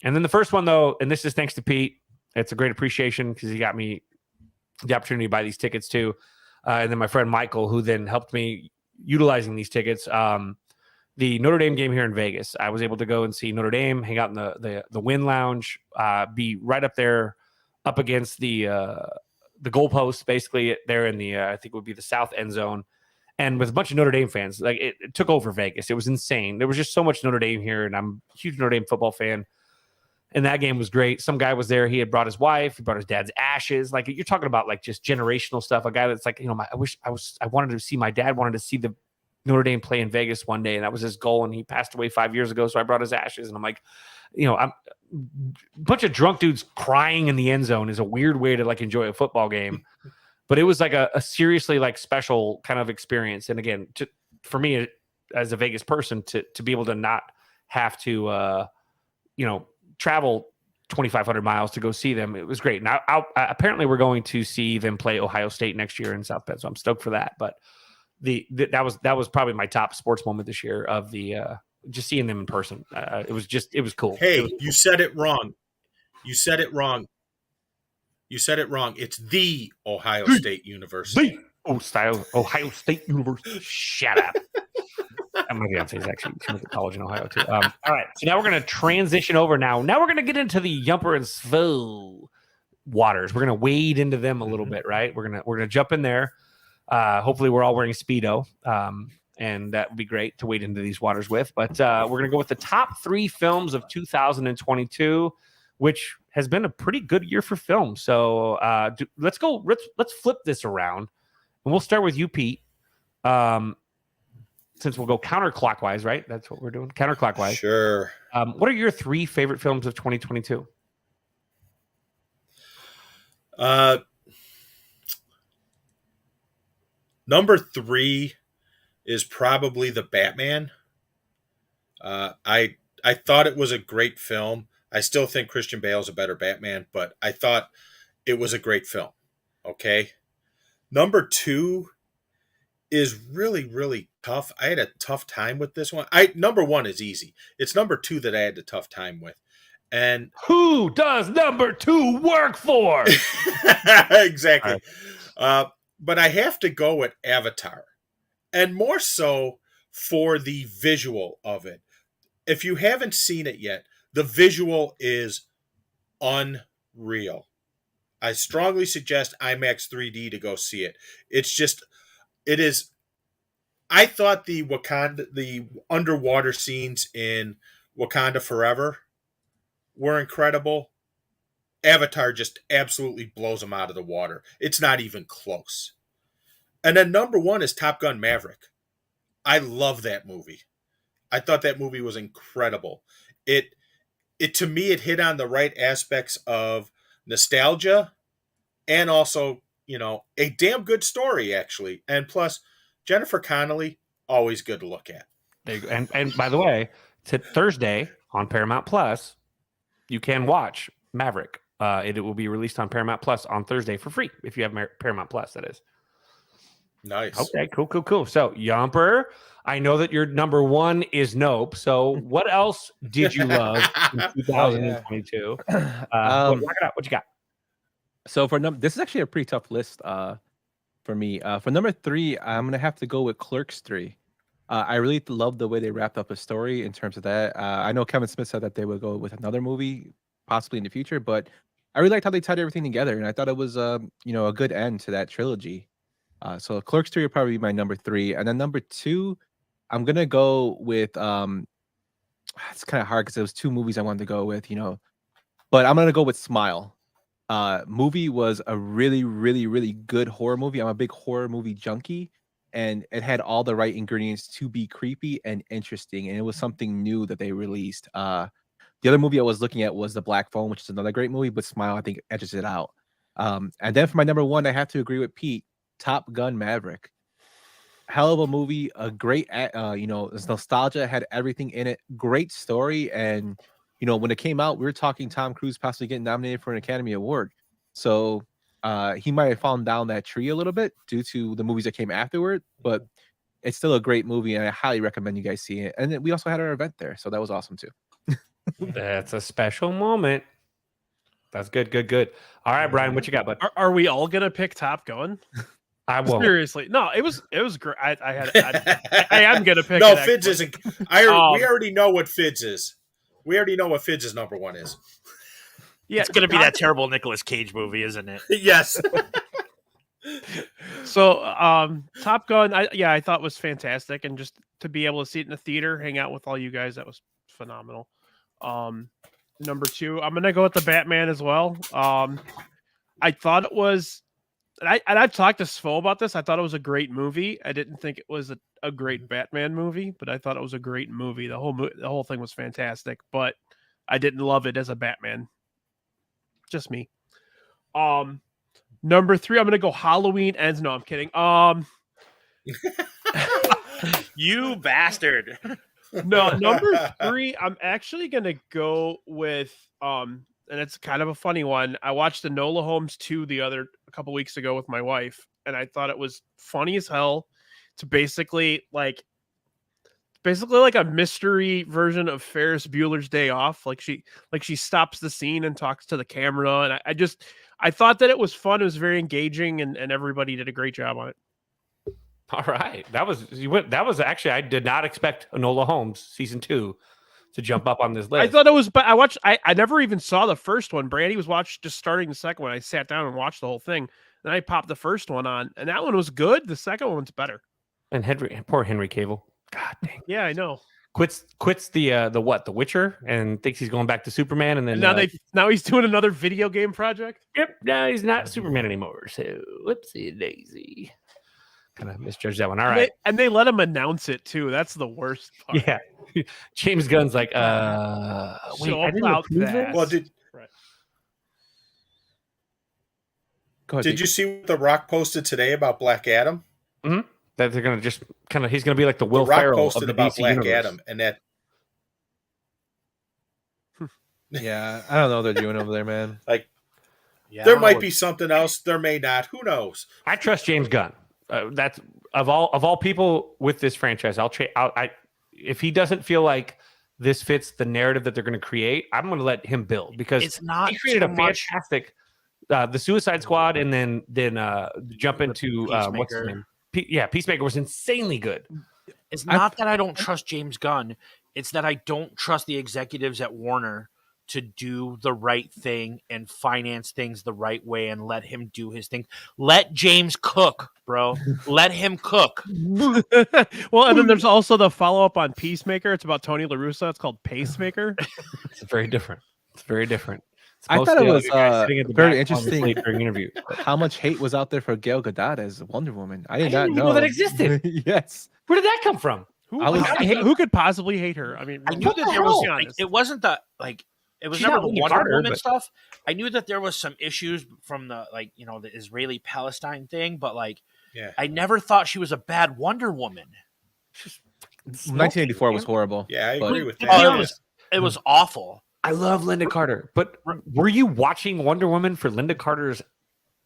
Speaker 1: And then the first one, though, and this is thanks to Pete. It's a great appreciation because he got me the opportunity to buy these tickets too. And then my friend Michael, who then helped me utilizing these tickets. The Notre Dame game here in Vegas, I was able to go and see Notre Dame, hang out in the Wynn Lounge, be right up there, up against the goalposts, basically there in the I think it would be the south end zone, and with a bunch of Notre Dame fans. Like it took over Vegas. It was insane. There was just so much Notre Dame here, and I'm a huge Notre Dame football fan. And that game was great. Some guy was there. He had brought his wife. He brought his dad's ashes. Like, you're talking about like just generational stuff. A guy that's like, I wanted to see my dad wanted to see the Notre Dame play in Vegas one day, and that was his goal. And he passed away 5 years ago. So I brought his ashes, and I'm like, I'm a bunch of drunk dudes crying in the end zone is a weird way to like enjoy a football game. But it was like a seriously like special kind of experience. And again, for me as a Vegas person to be able to not have to, travel 2,500 miles to go see them, it was great. Now, apparently we're going to see them play Ohio State next year in South Bend, so I'm stoked for that. But that was probably my top sports moment this year of the just seeing them in person. It was cool.
Speaker 2: Hey, you said it wrong. You said it wrong. It's the Ohio State University.
Speaker 1: Ohio State University. Shut up. My fiance is actually she went to college in Ohio too. All right, so now we're going to transition over. Now we're going to get into the Yumper and Svo waters. We're going to wade into them a little bit, right? We're gonna jump in there. Hopefully, we're all wearing Speedo, and that would be great to wade into these waters with. But we're going to go with the top 3 films of 2022, which has been a pretty good year for film. So let's go. Let's flip this around, and we'll start with you, Pete. Since we'll go counterclockwise, right? That's what we're doing, counterclockwise.
Speaker 2: Sure.
Speaker 1: What are your 3 favorite films of 2022?
Speaker 2: Number 3 is probably The Batman. I thought it was a great film. I still think Christian Bale is a better Batman, but I thought it was a great film. Okay. Number 2 is really, really tough. I had a tough time with this one. Number 1 is easy. It's number 2 that I had a tough time with. And
Speaker 1: who does number 2 work for?
Speaker 2: Exactly. Right. But I have to go with Avatar, and more so for the visual of it. If you haven't seen it yet, the visual is unreal. I strongly suggest IMAX 3D to go see it. It is. I thought the underwater scenes in Wakanda Forever were incredible. Avatar just absolutely blows them out of the water. It's not even close. And then number 1 is Top Gun Maverick. I love that movie. I thought that movie was incredible. It to me, it hit on the right aspects of nostalgia and also, a damn good story, actually. And plus, Jennifer Connelly, always good to look at.
Speaker 1: And by the way, Thursday on Paramount Plus, you can watch Maverick. It will be released on Paramount Plus on Thursday for free if you have Paramount Plus, that is.
Speaker 2: Nice.
Speaker 1: Okay, cool. So, Yumper, I know that your number 1 is Nope. So, what else did you love in 2022? Rock it out. What you got?
Speaker 4: So this is actually a pretty tough list for me. For number 3, I'm gonna have to go with Clerks 3. I really love the way they wrapped up a story in terms of that. I know Kevin Smith said that they would go with another movie possibly in the future, but I really liked how they tied everything together, and I thought it was a good end to that trilogy. So Clerks 3 would probably be my number 3, and then number 2, I'm gonna go with it's kind of hard because there was 2 movies I wanted to go with, but I'm gonna go with Smile. Movie was a really, really, really good horror movie. I'm a big horror movie junkie, and it had all the right ingredients to be creepy and interesting, and it was something new that they released. The The other movie I was looking at was The Black Phone, which is another great movie, but Smile, I think, edges it out. And then for my number one, I have to agree with Pete, Top Gun Maverick. Hell of a movie, a great, it's nostalgia, had everything in it, great story. And, when it came out, we were talking Tom Cruise possibly getting nominated for an Academy Award. So he might have fallen down that tree a little bit due to the movies that came afterward, but it's still a great movie, and I highly recommend you guys see it. And then we also had our event there, so that was awesome too.
Speaker 1: That's a special moment. That's good. All right, Brian, what you got, bud?
Speaker 5: Are we all gonna pick Top Gun?
Speaker 1: I won't.
Speaker 5: Seriously, no. It was great. I am gonna pick.
Speaker 2: No,
Speaker 5: it,
Speaker 2: Fids isn't. We already know what Fids is. We already know what Fids' number one is.
Speaker 5: Yeah,
Speaker 3: It's gonna be that terrible Nicolas Cage movie, isn't it?
Speaker 2: Yes.
Speaker 5: So, Top Gun, I thought was fantastic, and just to be able to see it in the theater, hang out with all you guys, that was phenomenal. Number two, I'm gonna go with the Batman as well. I thought it was, and I've talked to Svo about this. I thought it was a great movie. I didn't think it was a great Batman movie, but I thought it was a great movie. The whole thing was fantastic, but I didn't love it as a Batman. Just me. Number three, I'm gonna go Halloween Ends. No, I'm kidding.
Speaker 3: You bastard.
Speaker 5: No, number three, I'm actually gonna go with and it's kind of a funny one. I watched Enola Holmes 2 a couple weeks ago with my wife, and I thought it was funny as hell. It's basically like a mystery version of Ferris Bueller's Day Off. Like she stops the scene and talks to the camera, and I thought that it was fun. It was very engaging, and everybody did a great job on it.
Speaker 1: All right, that was actually, I did not expect Enola Holmes season 2 to jump up on this list.
Speaker 5: I thought it was, but I never even saw the first one. Brandy was just starting the second one. I sat down and watched the whole thing. Then I popped the first one on, and that one was good. The second one's better.
Speaker 1: And poor Henry Cavill. God dang.
Speaker 5: Yeah, I know.
Speaker 1: Quits the Witcher, and thinks he's going back to Superman, and then
Speaker 5: now he's doing another video game project.
Speaker 1: Yep, now he's not Superman anymore. So whoopsie daisy. Kind of misjudged that one. All right.
Speaker 5: And they let him announce it too. That's the worst part.
Speaker 1: Yeah. James Gunn's like, wait,
Speaker 5: so
Speaker 1: I didn't
Speaker 5: about
Speaker 1: approve
Speaker 5: that.
Speaker 1: this?
Speaker 2: Well,
Speaker 5: Right.
Speaker 4: Go ahead,
Speaker 2: did you see what The Rock posted today about Black Adam?
Speaker 1: Mm-hmm. That they're gonna just he's gonna be like the Will
Speaker 2: The Rock
Speaker 1: Ferrell of
Speaker 2: posted
Speaker 1: the
Speaker 2: about
Speaker 1: DC
Speaker 2: Black
Speaker 1: universe.
Speaker 2: Adam, and that
Speaker 4: Yeah, I don't know what they're doing over there, man.
Speaker 2: there might be something else. There may not. Who knows?
Speaker 1: I trust James Gunn. That's of all people with this franchise. If he doesn't feel like this fits the narrative that they're going to create, I'm going to let him build, because
Speaker 3: It's not
Speaker 1: he created
Speaker 3: so
Speaker 1: a
Speaker 3: much-
Speaker 1: fantastic the Suicide Squad, and then jump into what's his name? Peacemaker was insanely good.
Speaker 3: It's not that I don't trust James Gunn. It's that I don't trust the executives at Warner to do the right thing and finance things the right way and let him do his thing. Let James cook, bro. Let him cook.
Speaker 5: Well, and then there's also the follow-up on Peacemaker. It's about Tony La Russa. It's called Pacemaker.
Speaker 1: It's very different. It's
Speaker 4: I thought it
Speaker 1: mostly
Speaker 4: was
Speaker 1: a guy sitting at the
Speaker 4: very
Speaker 1: back
Speaker 4: interesting.
Speaker 1: falling asleep during interview.
Speaker 4: How much hate was out there for Gal Gadot as Wonder Woman? I did not
Speaker 1: didn't even
Speaker 4: know
Speaker 1: know that existed.
Speaker 4: Yes.
Speaker 1: Where did that come from?
Speaker 5: Who could possibly hate her? I mean,
Speaker 3: I knew that there was it wasn't the it was
Speaker 1: She's
Speaker 3: never
Speaker 1: not
Speaker 3: the
Speaker 1: Lady
Speaker 3: Wonder
Speaker 1: Carter,
Speaker 3: Woman
Speaker 1: but-
Speaker 3: stuff. I knew that there was some issues from the the Israeli Palestine thing, but
Speaker 2: Yeah.
Speaker 3: I never thought she was a bad Wonder Woman.
Speaker 4: 1984 was horrible.
Speaker 2: Yeah, I
Speaker 4: but-
Speaker 2: agree with that.
Speaker 3: Oh, it was awful.
Speaker 1: I love Linda Carter, but were you watching Wonder Woman for Linda Carter's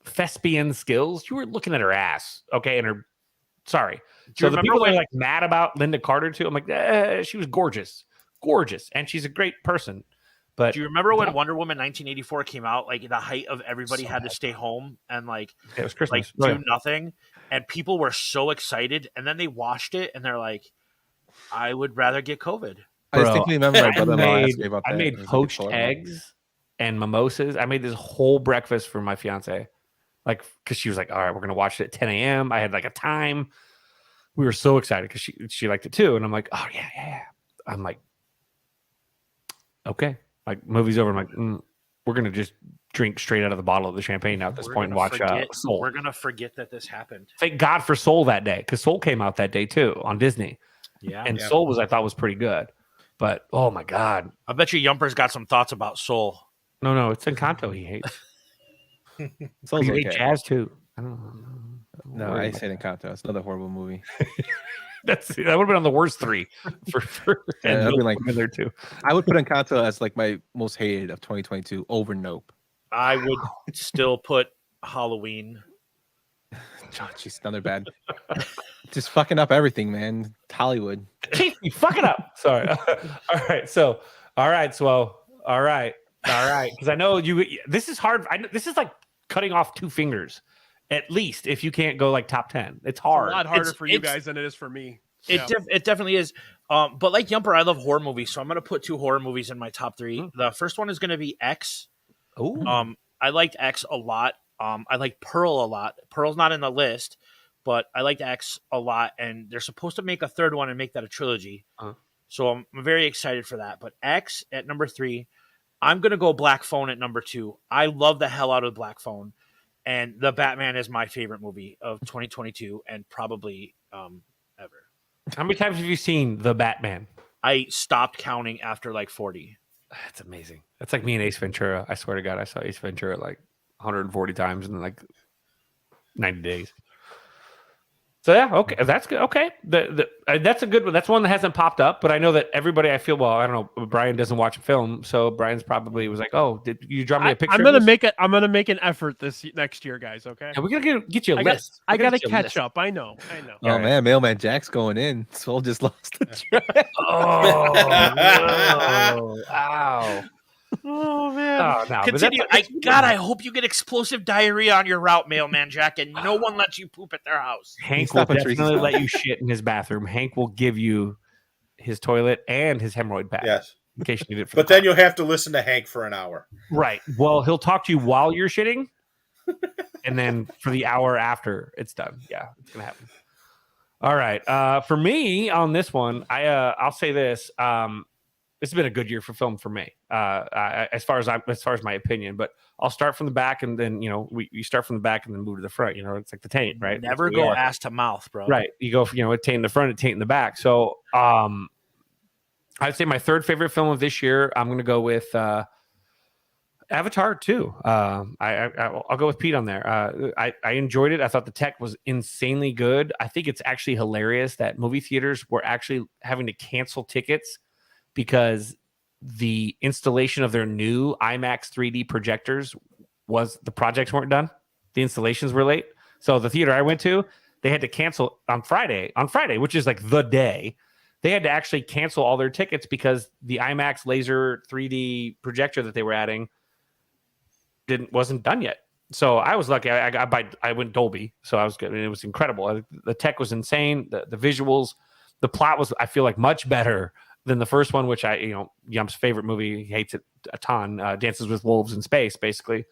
Speaker 1: thespian skills? You were looking at her ass, okay, and her. Sorry.
Speaker 3: Do you
Speaker 1: So the
Speaker 3: remember
Speaker 1: people that
Speaker 3: when-
Speaker 1: are mad about Linda Carter too, I'm like, she was gorgeous, and she's a great person. But
Speaker 3: Do you remember when Wonder Woman 1984 came out? Like the height of everybody had to stay home and
Speaker 1: it was Christmas.
Speaker 3: do nothing, and people were so excited, and then they watched it and they're like, "I would rather get COVID."
Speaker 4: I distinctly remember my brother-in-law asked me about that.
Speaker 1: I made
Speaker 4: It was
Speaker 1: poached
Speaker 4: horrible.
Speaker 1: eggs and mimosas. I made this whole breakfast for my fiance, because she was like, "All right, we're gonna watch it at 10 a.m." I had a time. We were so excited because she liked it too, and I'm like, "Oh yeah." I'm like, "Okay." Movie's over. I'm like, we're gonna just drink straight out of the bottle of the champagne now at this
Speaker 3: We're
Speaker 1: point and
Speaker 3: gonna
Speaker 1: watch Soul.
Speaker 3: We're gonna forget that this happened.
Speaker 1: Thank God for Soul that day, because Soul came out that day too on Disney,
Speaker 3: Yeah,
Speaker 1: and
Speaker 2: Yeah.
Speaker 1: Soul I thought was pretty good. But oh my god,
Speaker 3: I bet you Yumper's got some thoughts about Soul.
Speaker 1: no, it's Encanto he hates.
Speaker 4: Soul's
Speaker 1: He hates
Speaker 4: okay.
Speaker 1: jazz too. I don't know.
Speaker 4: No, I said Encanto. It's another horrible movie.
Speaker 1: That would have been on the worst three for
Speaker 4: Yeah, I'd be like,
Speaker 1: in there too.
Speaker 4: I would put Encanto as like my most hated of 2022 over Nope.
Speaker 3: I would still put Halloween.
Speaker 4: Oh, jeez, another bad. Just fucking up everything, man. It's Hollywood.
Speaker 1: Keep me fucking up. Sorry. All right. So, all right. Because I know you. This is hard. This is like cutting off two fingers, at least if you can't go like top 10. It's hard.
Speaker 5: It's a lot harder
Speaker 3: It's-
Speaker 5: for you
Speaker 3: it's-
Speaker 5: guys than it is for me.
Speaker 3: It definitely is. But like Yumper, I love horror movies, so I'm gonna put 2 horror movies in my top 3. The first one is gonna be X.
Speaker 1: Oh.
Speaker 3: I liked X a lot. I like Pearl a lot. Pearl's not in the list, but I liked X a lot, and they're supposed to make a third one and make that a trilogy. So I'm very excited for that. But X at number 3, I'm gonna go Black Phone at number 2. I love the hell out of Black Phone, and The Batman is my favorite movie of 2022 and probably ever.
Speaker 1: How many times have you seen The Batman?
Speaker 3: I stopped counting after like 40.
Speaker 1: That's amazing. That's like me and Ace Ventura. I swear to God, I saw Ace Ventura like 140 times in like 90 days. So yeah, okay, that's good. Okay, that's a good one. That's one that hasn't popped up, but I know that everybody. I feel well. I don't know. Brian doesn't watch film, so Brian's probably was like, "Oh, did you draw me a picture?"
Speaker 5: I'm gonna make it. I'm gonna make an effort next year, guys. Okay.
Speaker 1: And we're gonna get you a list.
Speaker 5: I gotta
Speaker 1: get you a
Speaker 5: catch
Speaker 1: list.
Speaker 5: up. I know.
Speaker 4: Oh man, Mailman Jack's going in. Soul just lost the track.
Speaker 1: Oh, no. Ow.
Speaker 3: Oh man!
Speaker 1: Oh, no, but
Speaker 3: Continue.
Speaker 1: that's-
Speaker 3: I hope you get explosive diarrhea on your route, Mailman Jack, and no one lets you poop at their house.
Speaker 1: Hank
Speaker 4: He's
Speaker 1: will
Speaker 4: stopping Teresa's
Speaker 1: definitely
Speaker 4: house.
Speaker 1: let you shit in his bathroom. Hank will give you his toilet and his hemorrhoid pad.
Speaker 2: Yes.
Speaker 1: In case you need it for
Speaker 2: But
Speaker 1: the
Speaker 2: then you'll have to listen to Hank for an hour.
Speaker 1: Right. Well, he'll talk to you while you're shitting, and then for the hour after it's done. Yeah, it's gonna happen. All right. For me on this one, I'll say this. This has been a good year for film for me. As far as my opinion, but I'll start from the back, and then you start from the back and then move to the front. It's like the taint, right?
Speaker 3: Never
Speaker 1: That's what we
Speaker 3: go
Speaker 1: are.
Speaker 3: ass to mouth, bro.
Speaker 1: Right. You go, a taint in the front, a taint in the back. So, I'd say my third favorite film of this year, I'm going to go with Avatar 2. I'll go with Pete on there. I enjoyed it. I thought the tech was insanely good. I think it's actually hilarious that movie theaters were actually having to cancel tickets because the installation of their new IMAX 3D projectors the projects weren't done. The installations were late. So the theater I went to, they had to cancel on Friday, which is like the day. They had to actually cancel all their tickets because the IMAX laser 3D projector that they were adding wasn't done yet. So I was lucky. I went Dolby, so I was good. And it was incredible. The tech was insane. The visuals, the plot was, I feel like, much better than the first one, which Yump's favorite movie. He hates it a ton. Dances with Wolves in Space, basically.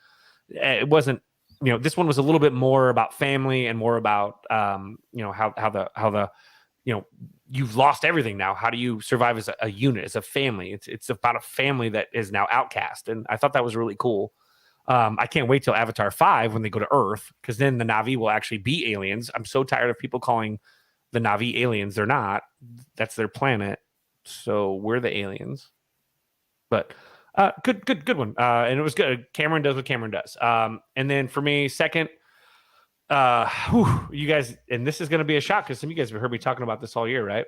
Speaker 1: It wasn't. This one was a little bit more about family and more about how the you've lost everything now. How do you survive as a unit, as a family? It's about a family that is now outcast, and I thought that was really cool. I can't wait till Avatar 5 when they go to Earth, because then the Na'vi will actually be aliens. I'm so tired of people calling the Na'vi aliens. They're not. That's their planet. So we're the aliens. But good one. And it was good. Cameron does what Cameron does. And then for me, second, you guys, and this is going to be a shock because some of you guys have heard me talking about this all year, right?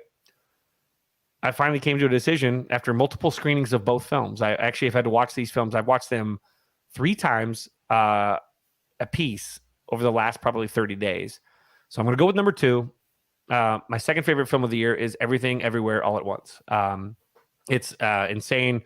Speaker 1: I finally came to a decision after multiple screenings of both films. I actually have had to watch these films. I've watched them 3 times a piece over the last probably 30 days. So I'm going to go with number 2. My second favorite film of the year is Everything Everywhere All at Once. It's insane.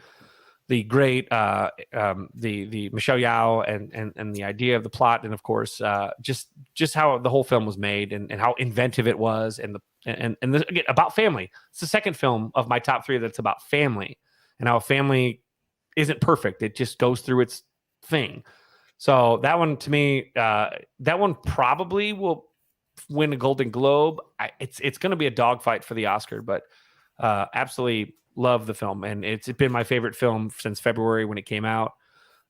Speaker 1: The great, the Michelle Yeoh and the idea of the plot, and of course, just how the whole film was made and how inventive it was, and again, about family. It's the second film of my top 3 that's about family and how a family isn't perfect. It just goes through its thing. So that one, to me, that one probably will win a Golden Globe. It's going to be a dogfight for the Oscar, but absolutely love the film, and it's been my favorite film since February when it came out,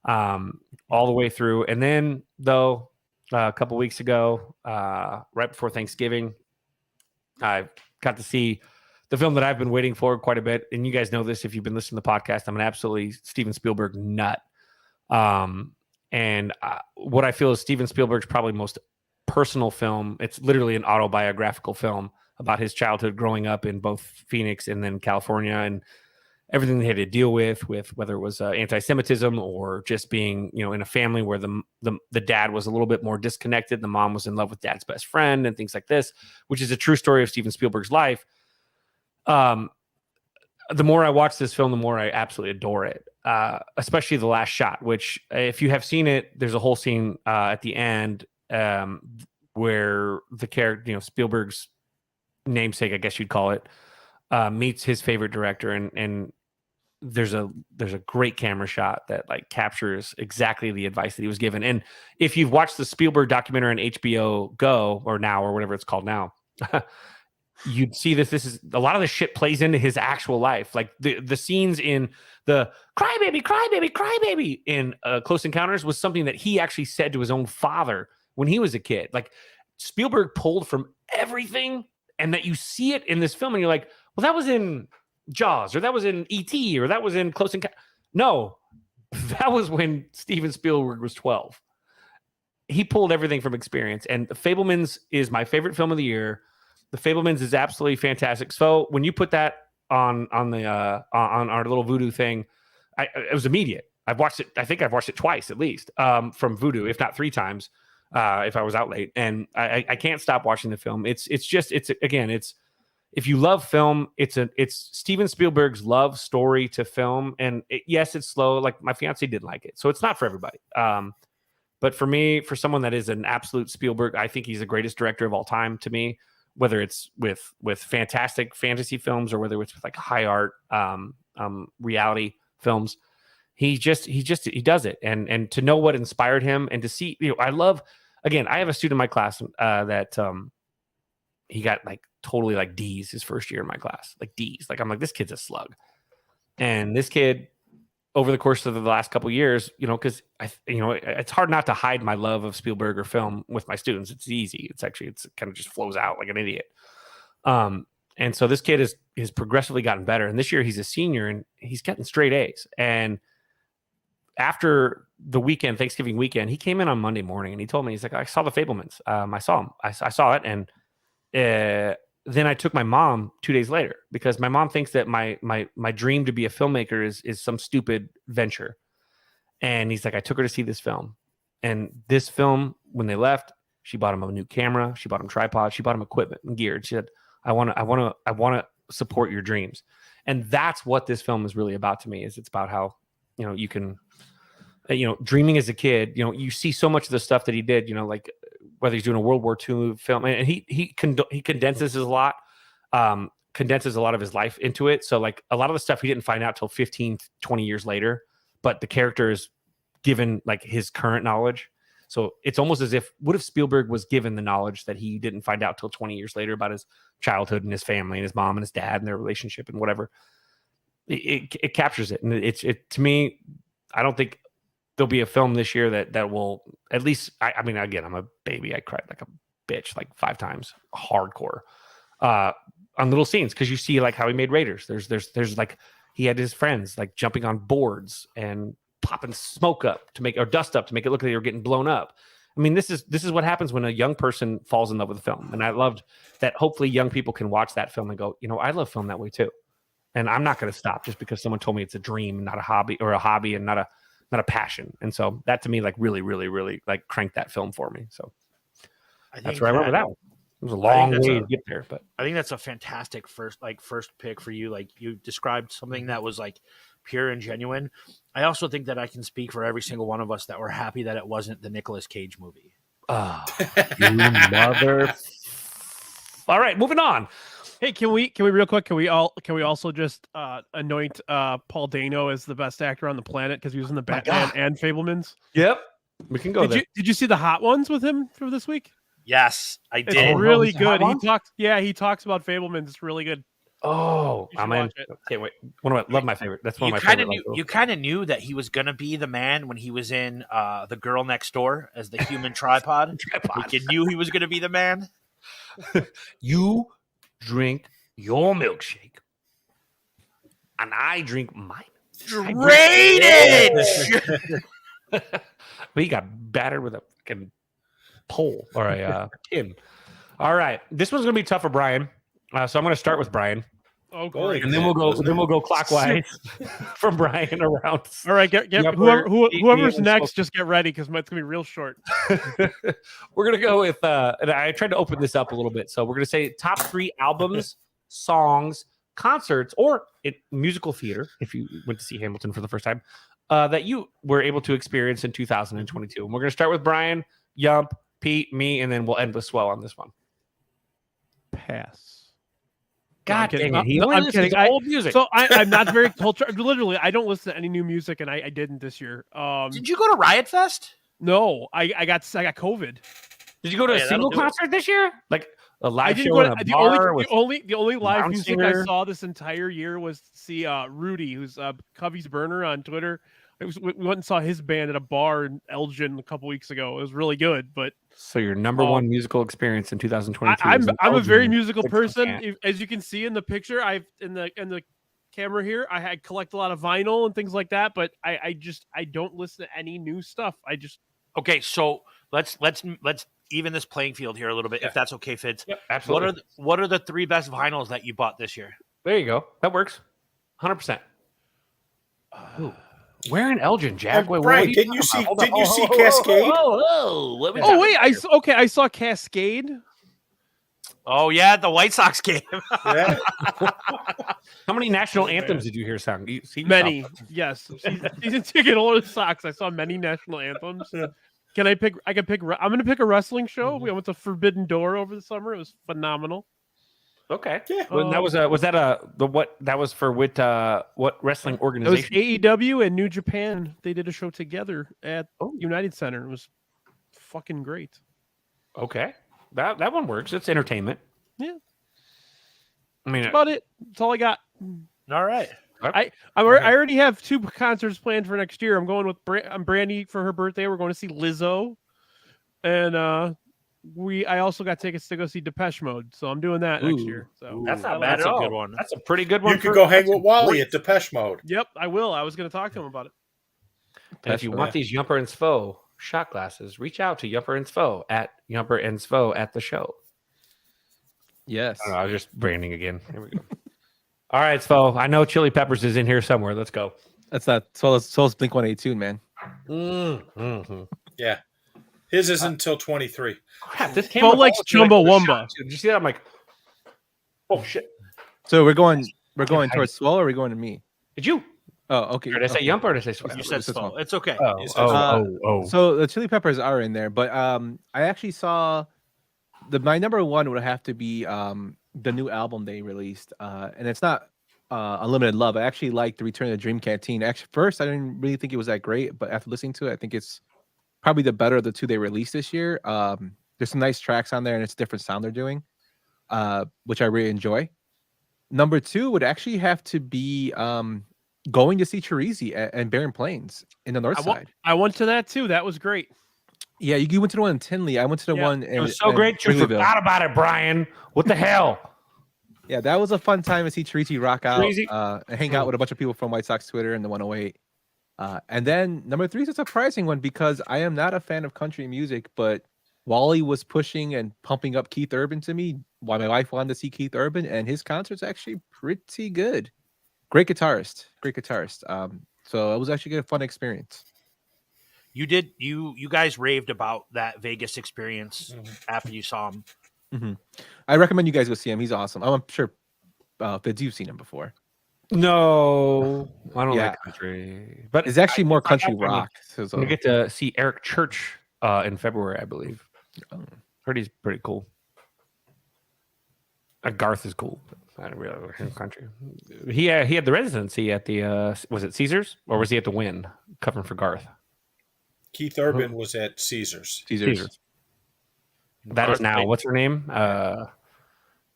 Speaker 1: all the way through. And then, though, a couple weeks ago, right before Thanksgiving, I got to see the film that I've been waiting for quite a bit, and you guys know this if you've been listening to the podcast, I'm an absolutely Steven Spielberg nut. And what I feel is Steven Spielberg's probably most personal film. It's literally an autobiographical film about his childhood growing up in both Phoenix and then California, and everything they had to deal with whether it was anti-Semitism or just being, in a family where the dad was a little bit more disconnected. The mom was in love with dad's best friend and things like this, which is a true story of Steven Spielberg's life. The more I watch this film, the more I absolutely adore it. Especially the last shot, which if you have seen it, there's a whole scene at the end where the character, Spielberg's namesake, I guess you'd call it, meets his favorite director, and there's a great camera shot that like captures exactly the advice that he was given. And if you've watched the Spielberg documentary on HBO Go or Now or whatever it's called now, you'd see this is a lot of the shit plays into his actual life. Like the scenes in the cry baby in Close Encounters was something that he actually said to his own father when he was a kid. Like Spielberg pulled from everything, and that you see it in this film and you're like, well, that was in Jaws, or that was in E.T., or that was in Close Encounters. No, that was when Steven Spielberg was 12. He pulled everything from experience, and The Fabelmans is my favorite film of the year. The Fabelmans is absolutely fantastic. So when you put that on our little Voodoo thing, it was immediate. I've watched it. I think I've watched it twice at least from Voodoo, if not 3 times, if I was out late. And I can't stop watching the film. It's if you love film, it's Steven Spielberg's love story to film. And yes, it's slow. Like my fiance didn't like it, so it's not for everybody. But for me, for someone that is an absolute Spielberg, I think he's the greatest director of all time to me. Whether it's with fantastic fantasy films or whether it's with like high art reality films, he does it. And to know what inspired him and to see, I have a student in my class that he got like totally like D's his first year in my class, like D's. Like I'm like, this kid's a slug. And this kid, over the course of the last couple of years, because it's hard not to hide my love of Spielberg or film with my students. It's easy. It's kind of just flows out like an idiot. And so this kid has progressively gotten better. And this year he's a senior and he's getting straight A's. And after the weekend, Thanksgiving weekend, he came in on Monday morning and he told me, he's like, I saw The Fabelmans. I saw him. I saw it. And then I took my mom 2 days later because my mom thinks that my dream to be a filmmaker is some stupid venture. And he's like, I took her to see this film, and this film, when they left, she bought him a new camera. She bought him tripod. She bought him equipment and gear. And she said, I want to support your dreams. And that's what this film is really about to me. Is it's about how, you can, dreaming as a kid, you see so much of the stuff that he did, like whether he's doing a World War II film, and he condenses a lot of his life into it. So like a lot of the stuff he didn't find out till 15, 20 years later, but the character is given like his current knowledge. So it's almost as if, what if Spielberg was given the knowledge that he didn't find out till 20 years later about his childhood and his family and his mom and his dad and their relationship and whatever. It captures it. And it to me, I don't think there'll be a film this year that will at least, I mean, again, I'm a baby. I cried like a bitch like 5 times, hardcore, on little scenes. Cause you see like how he made Raiders. There's like, he had his friends like jumping on boards and popping smoke up to make, or dust up to make it look like they were getting blown up. I mean, this is what happens when a young person falls in love with a film. And I loved that. Hopefully young people can watch that film and go, I love film that way too. And I'm not going to stop just because someone told me it's a dream, not a hobby, or a hobby and not a passion. And so that to me, like really, really, really like cranked that film for me. So that's where I went with that one. It was a long way to get there, but
Speaker 3: I think that's a fantastic first pick for you. Like you described something that was like pure and genuine. I also think that I can speak for every single one of us that we're happy that it wasn't the Nicolas Cage movie.
Speaker 1: Oh, you mother. All right, moving on.
Speaker 5: Hey, can we real quick? Can we also just anoint Paul Dano as the best actor on the planet because he was in the Batman and Fabelmans?
Speaker 1: Yep, we can go there.
Speaker 5: Did you see the Hot Ones with him for this week?
Speaker 3: Yes, I did.
Speaker 5: It's really good. He talks about Fabelmans. It's really good.
Speaker 1: Oh, I'm in. Okay, wait. Love my favorite. That's one of my favorite.
Speaker 3: You kind of knew that he was going to be the man when he was in The Girl Next Door as the human tripod. Like you knew he was going to be the man.
Speaker 1: You drink your milkshake, and I drink mine.
Speaker 3: Drainage.
Speaker 1: We got battered with a fucking pole or a tin. All right, this one's gonna be tough for Brian, so I'm gonna start with Brian,
Speaker 5: Oh,
Speaker 2: Boy,
Speaker 5: great.
Speaker 1: and then we'll go clockwise from Brian around.
Speaker 5: All right, get
Speaker 1: Yupper,
Speaker 5: whoever's
Speaker 1: and
Speaker 5: next, just get ready because it's gonna be real short.
Speaker 1: We're gonna go with, and I tried to open this up a little bit, so we're gonna say top 3 albums, songs, concerts, or musical theater if you went to see Hamilton for the first time, that you were able to experience in 2022. And we're gonna start with Brian, Yump, Pete, me, and then we'll end with Swell on this one.
Speaker 5: Pass.
Speaker 1: God
Speaker 5: No, I'm
Speaker 1: dang it! He
Speaker 5: no,
Speaker 1: only
Speaker 5: I'm
Speaker 1: listens
Speaker 5: kidding.
Speaker 1: to old music.
Speaker 5: So I'm not very cultured. Literally, I don't listen to any new music, and I didn't this year.
Speaker 3: Did you go to Riot Fest?
Speaker 5: No, I got COVID.
Speaker 1: Did you go to a
Speaker 3: Yeah,
Speaker 1: single
Speaker 3: that'll do it.
Speaker 1: concert this year? Like a
Speaker 5: I
Speaker 1: live
Speaker 5: didn't
Speaker 1: show
Speaker 5: go
Speaker 1: in a
Speaker 5: to,
Speaker 1: bar with
Speaker 5: the only live music I
Speaker 1: Singer?
Speaker 5: saw this entire year was to see Rudy, who's Cubby's burner on Twitter. We went and saw his band at a bar in Elgin a couple weeks ago. It was really good, but
Speaker 1: So your number one musical experience in 2022.
Speaker 5: I'm a very musical
Speaker 1: 6%.
Speaker 5: person. As you can see in the picture, I've in the camera here, I collect a lot of vinyl and things like that. But I don't listen to any new stuff.
Speaker 3: Okay, so let's even this playing field here a little bit, if that's okay, Fids.
Speaker 1: Yep, absolutely.
Speaker 3: What are the 3 best vinyls that you bought this year?
Speaker 1: There you go. That works. 100%. Where in Elgin, Jack? Wait,
Speaker 2: Brian,
Speaker 1: what are you
Speaker 2: didn't you
Speaker 1: talking
Speaker 2: see?
Speaker 1: about?
Speaker 2: Didn't you see Cascade?
Speaker 1: What we
Speaker 5: Oh wait, I saw Cascade.
Speaker 3: Oh yeah, the White Sox game.
Speaker 2: Yeah.
Speaker 1: How many national anthems did you hear sung?
Speaker 5: Many, yes. Season ticket holder Sox. I saw many national anthems. Can I pick? I can pick. I'm going to pick a wrestling show. We went to Forbidden Door over the summer. It was phenomenal.
Speaker 1: Okay.
Speaker 2: Yeah.
Speaker 1: Well, that was for what wrestling
Speaker 5: It was
Speaker 1: organization?
Speaker 5: AEW and New Japan. They did a show together at
Speaker 1: Oh.
Speaker 5: United Center. It was fucking great.
Speaker 1: Okay. That one works. It's entertainment.
Speaker 5: Yeah.
Speaker 1: I mean,
Speaker 5: That's about it. That's all I got.
Speaker 3: All right.
Speaker 5: I already have 2 concerts planned for next year. I'm going with Brandy for her birthday. We're going to see Lizzo, and I also got tickets to go see Depeche Mode. So I'm doing that next year. So
Speaker 1: that's not
Speaker 3: Ooh,
Speaker 1: bad
Speaker 3: that's
Speaker 1: at
Speaker 3: a
Speaker 1: all.
Speaker 3: good one.
Speaker 1: That's a pretty good one.
Speaker 2: You could go hang with Wally at Depeche Mode.
Speaker 5: Yep, I will. I was going to talk to him about it.
Speaker 1: And if you want these Yumper and Svo shot glasses, reach out to Yumper and Svo at Yumper and Svo at the show.
Speaker 4: Yes.
Speaker 1: I don't know, I was just branding again. Here we go. All right, Svo. I know Chili Peppers is in here somewhere. Let's go.
Speaker 4: That's not Soul's Blink 182, man.
Speaker 1: Mm-hmm.
Speaker 2: Yeah. His isn't until 23.
Speaker 1: Crap, this
Speaker 5: Bo
Speaker 1: camera
Speaker 5: likes Chumbawamba.
Speaker 1: Did you see that? I'm like, oh shit.
Speaker 4: So we're going towards Swell, or are we going to me?
Speaker 1: Did you?
Speaker 4: Oh, okay.
Speaker 1: Or did I say
Speaker 4: okay.
Speaker 1: Yumper or did I say Swell?
Speaker 3: You said
Speaker 4: This
Speaker 3: so.
Speaker 4: one.
Speaker 3: It's okay.
Speaker 1: Oh.
Speaker 4: So the Chili Peppers are in there, but I actually saw my number one would have to be the new album they released, and it's not Unlimited Love. I actually like the Return of the Dream Canteen. Actually, first I didn't really think it was that great, but after listening to it, I think it's probably the better of the 2 they released this year. There's some nice tracks on there, and it's a different sound they're doing, which I really enjoy. Number 2 would actually have to be going to see Chirizi and Barren Plains in the north side.
Speaker 5: I went to that too. That was great.
Speaker 4: Yeah, you went to the one in Tinley. I went to the one in
Speaker 1: It was so great. You
Speaker 4: Wrigleyville.
Speaker 1: forgot about it, Brian. What the hell?
Speaker 4: Yeah, that was a fun time to see Chirizi rock out
Speaker 1: Crazy.
Speaker 4: and hang out with a bunch of people from White Sox Twitter and the 108. And then number 3 is a surprising one because I am not a fan of country music, but Wally was pushing and pumping up Keith Urban to me while my wife wanted to see Keith Urban, and his concert's actually pretty good. Great guitarist. So it was actually a fun experience.
Speaker 3: You guys raved about that Vegas experience after you saw him.
Speaker 4: Mm-hmm. I recommend you guys go see him. He's awesome. I'm sure Fids, you've seen him before.
Speaker 1: No, I don't like country, but
Speaker 4: it's actually more country rock.
Speaker 1: We get to see Eric Church in February, I believe. Heard he's pretty cool. Garth is cool. I don't really like him country. He had the residency at the was it Caesars or was he at the Wynn covering for Garth?
Speaker 2: Keith Urban was at Caesars.
Speaker 1: That is now. What's her name?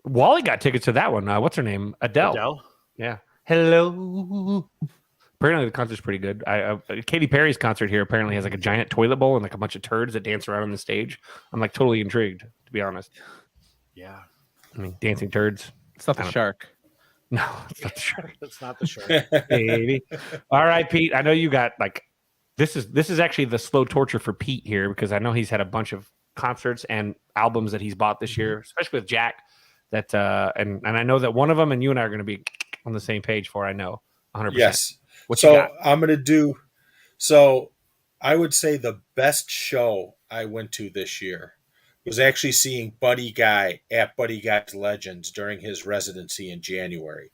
Speaker 1: Wally got tickets to that one. What's her name? Adele. Yeah. Hello. Apparently the concert's pretty good. Katy Perry's concert here apparently has like a giant toilet bowl and like a bunch of turds that dance around on the stage. I'm like totally intrigued, to be honest.
Speaker 3: Yeah.
Speaker 1: I mean, dancing turds.
Speaker 4: It's not the shark.
Speaker 1: No, it's not the shark.
Speaker 3: That's not the shark.
Speaker 1: Baby. All right, Pete. I know you got like this is actually the slow torture for Pete here because I know he's had a bunch of concerts and albums that he's bought this year, especially with Jack. That and I know that one of them and you and I are going to be on the same page for. I know 100%.
Speaker 2: Yes.
Speaker 1: What you got?
Speaker 2: I'm going to do. So I would say the best show I went to this year was actually seeing Buddy Guy at Buddy Guy's Legends during his residency in January.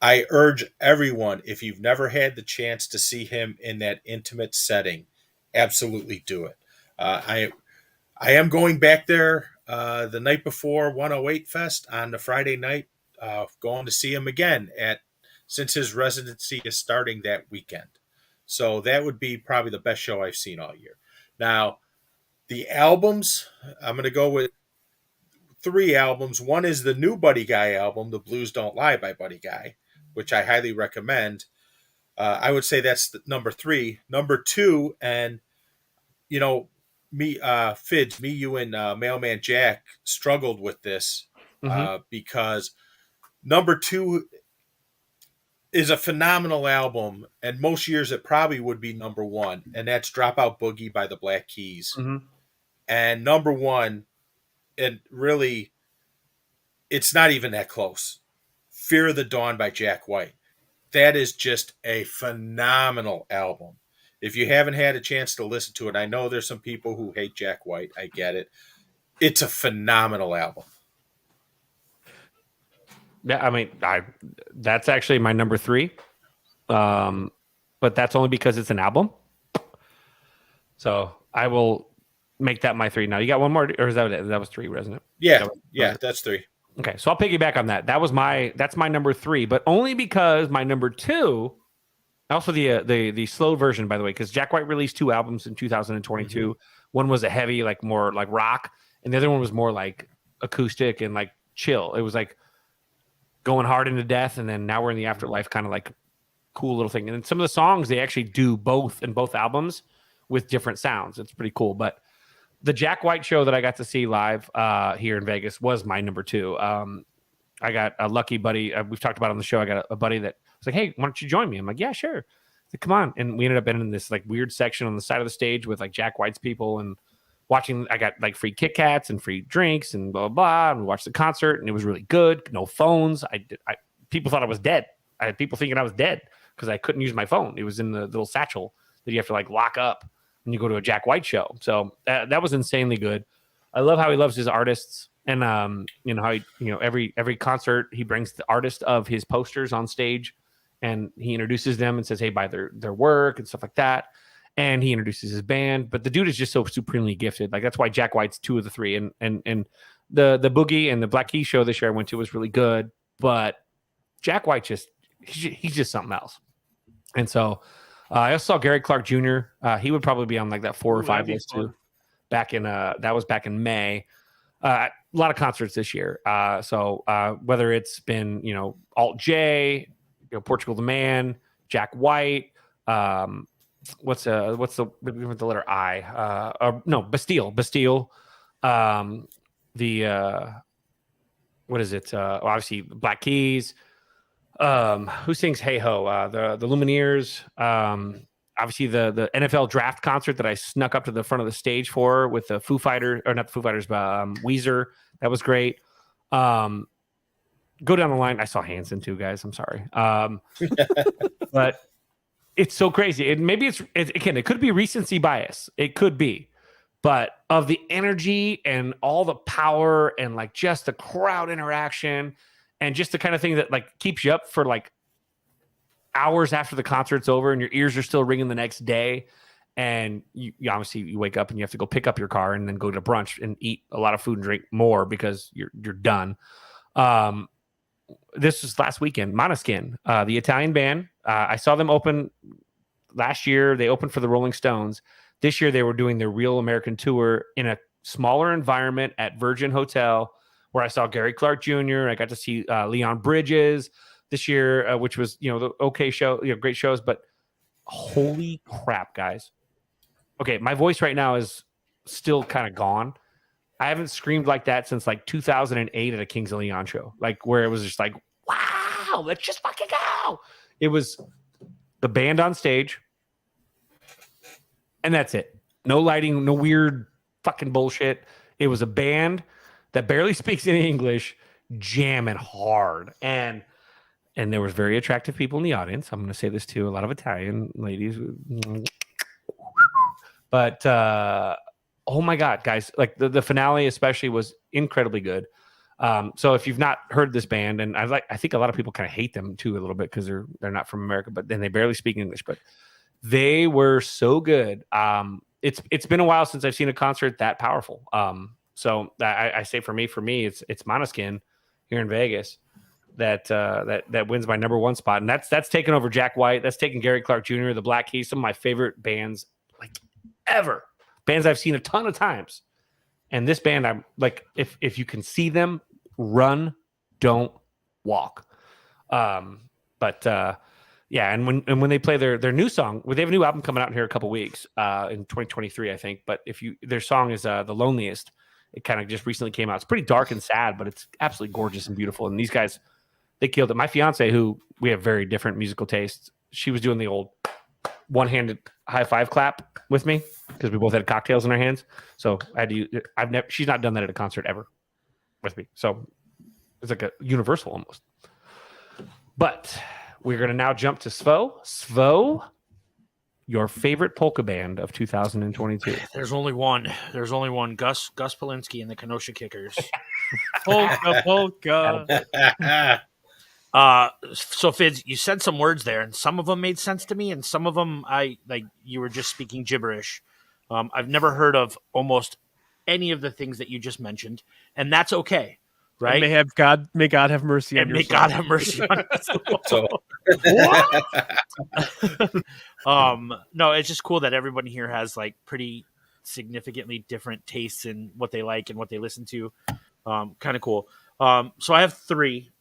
Speaker 2: I urge everyone, if you've never had the chance to see him in that intimate setting, absolutely do it. I am going back there the night before 108 Fest on the Friday night, going to see him again since his residency is starting that weekend. So that would be probably the best show I've seen all year. Now, the albums, I'm going to go with 3 albums. One is the new Buddy Guy album, The Blues Don't Lie by Buddy Guy, which I highly recommend. I would say that's number 3. Number 2, and me, Fidge, me, you, and Mailman Jack struggled with this because number 2 is a phenomenal album, and most years it probably would be number 1, and that's Dropout Boogie by the Black Keys. And number 1, and really, it's not even that close. Fear of the Dawn by Jack White. That is just a phenomenal album. If you haven't had a chance to listen to it, I know there's some people who hate Jack White. I get it. It's a phenomenal album.
Speaker 1: Yeah, I mean, that's actually my number 3. But that's only because it's an album. So I will make that my 3. Now, you got one more, or is that it? That was 3, wasn't it?
Speaker 2: Yeah, that's 3.
Speaker 1: Okay, so I'll piggyback on that. That's my number 3, but only because my number 2, also the slow version, by the way, because Jack White released 2 albums in 2022. One was a heavy, like more like rock, and the other one was more like acoustic and like chill. It was like going hard into death, and then Now We're in the Afterlife, kind of like cool little thing. And then some of the songs they actually do both in both albums with different sounds. It's pretty cool. But the Jack White show that I got to see live here in Vegas was my number 2. I got a lucky buddy. We've talked about it on the show. I got a buddy that was like, "Hey, why don't you join me?" I'm like, "Yeah, sure." Like, come on. And we ended up in this like weird section on the side of the stage with like Jack White's people and watching. I got like free Kit Kats and free drinks and blah, blah, blah. And we watched the concert and it was really good. No phones. People thought I was dead. I had people thinking I was dead because I couldn't use my phone. It was in the little satchel that you have to like lock up when you go to a Jack White show. So that was insanely good. I love how he loves his artists. And how he, every concert he brings the artist of his posters on stage and he introduces them and says, "Hey, buy their work," and stuff like that. And he introduces his band, but the dude is just so supremely gifted. Like that's why Jack White's 2 of the 3. And the Boogie and the Black Keys show this year I went to was really good, but Jack White he's just something else. And so I also saw Gary Clark Jr. He would probably be on like that 4 or 5 list too. Back in May. A lot of concerts this year. So whether it's been Alt J, Portugal the Man, Jack White, what's the with the letter I? No, Bastille. What is it? Obviously Black Keys. Who sings Hey Ho? The Lumineers. Obviously the NFL draft concert that I snuck up to the front of the stage for with the Foo Fighters, or not the Foo Fighters, but Weezer. That was great. Go down the line. I saw Hanson too, guys. I'm sorry. But it's so crazy. Maybe it could be recency bias. It could be. But of the energy and all the power and like just the crowd interaction and just the kind of thing that like keeps you up for like hours after the concert's over and your ears are still ringing the next day. And you obviously you wake up and you have to go pick up your car and then go to brunch and eat a lot of food and drink more because you're done. This was last weekend. Måneskin, the Italian band. I saw them open last year. They opened for the Rolling Stones. This year they were doing their Real American tour in a smaller environment at Virgin Hotel, where I saw Gary Clark Jr. I got to see Leon Bridges this year, which was the okay show, great shows. But holy crap, guys! Okay, my voice right now is still kind of gone. I haven't screamed like that since like 2008 at a Kings of Leon show, like where it was just like, wow, let's just fucking go. It was the band on stage, and that's it. No lighting, no weird fucking bullshit. It was a band that barely speaks any English, jamming hard, and there was very attractive people in the audience. I'm going to say this too, a lot of Italian ladies, but oh my god, guys! Like the finale especially was incredibly good. So if you've not heard this band, and I think a lot of people kind of hate them too a little bit because they're not from America, but then they barely speak English, but they were so good. It's been a while since I've seen a concert that powerful. So I say for me, it's Måneskin here in Vegas that wins my number one spot, and that's taken over Jack White, that's taken Gary Clark Jr., the Black Keys, some of my favorite bands like ever, bands I've seen a ton of times. And this band, I'm like, if you can see them, run, don't walk. Yeah, and when they play their new song, well, they have a new album coming out in here a couple weeks in 2023, I think. But their song is The Loneliest. It kind of just recently came out. It's pretty dark and sad, but it's absolutely gorgeous and beautiful. And these guys, they killed it. My fiance, who we have very different musical tastes, she was doing the old one-handed high five clap with me because we both had cocktails in our hands. So I had to. She's not done that at a concert ever with me. So it's like a universal almost. But we're going to now jump to Svo. Svo, your favorite polka band of 2022.
Speaker 3: There's only one. Gus Polinski and the Kenosha Kickers.
Speaker 5: polka.
Speaker 3: So Fidz, you said some words there, and some of them made sense to me, and some of them you were just speaking gibberish. I've never heard of almost any of the things that you just mentioned, and that's okay, right?
Speaker 5: And may God have mercy on your soul.
Speaker 3: God have mercy on your soul. No, it's just cool that everybody here has like pretty significantly different tastes in what they like and what they listen to. Kind of cool. So I have three.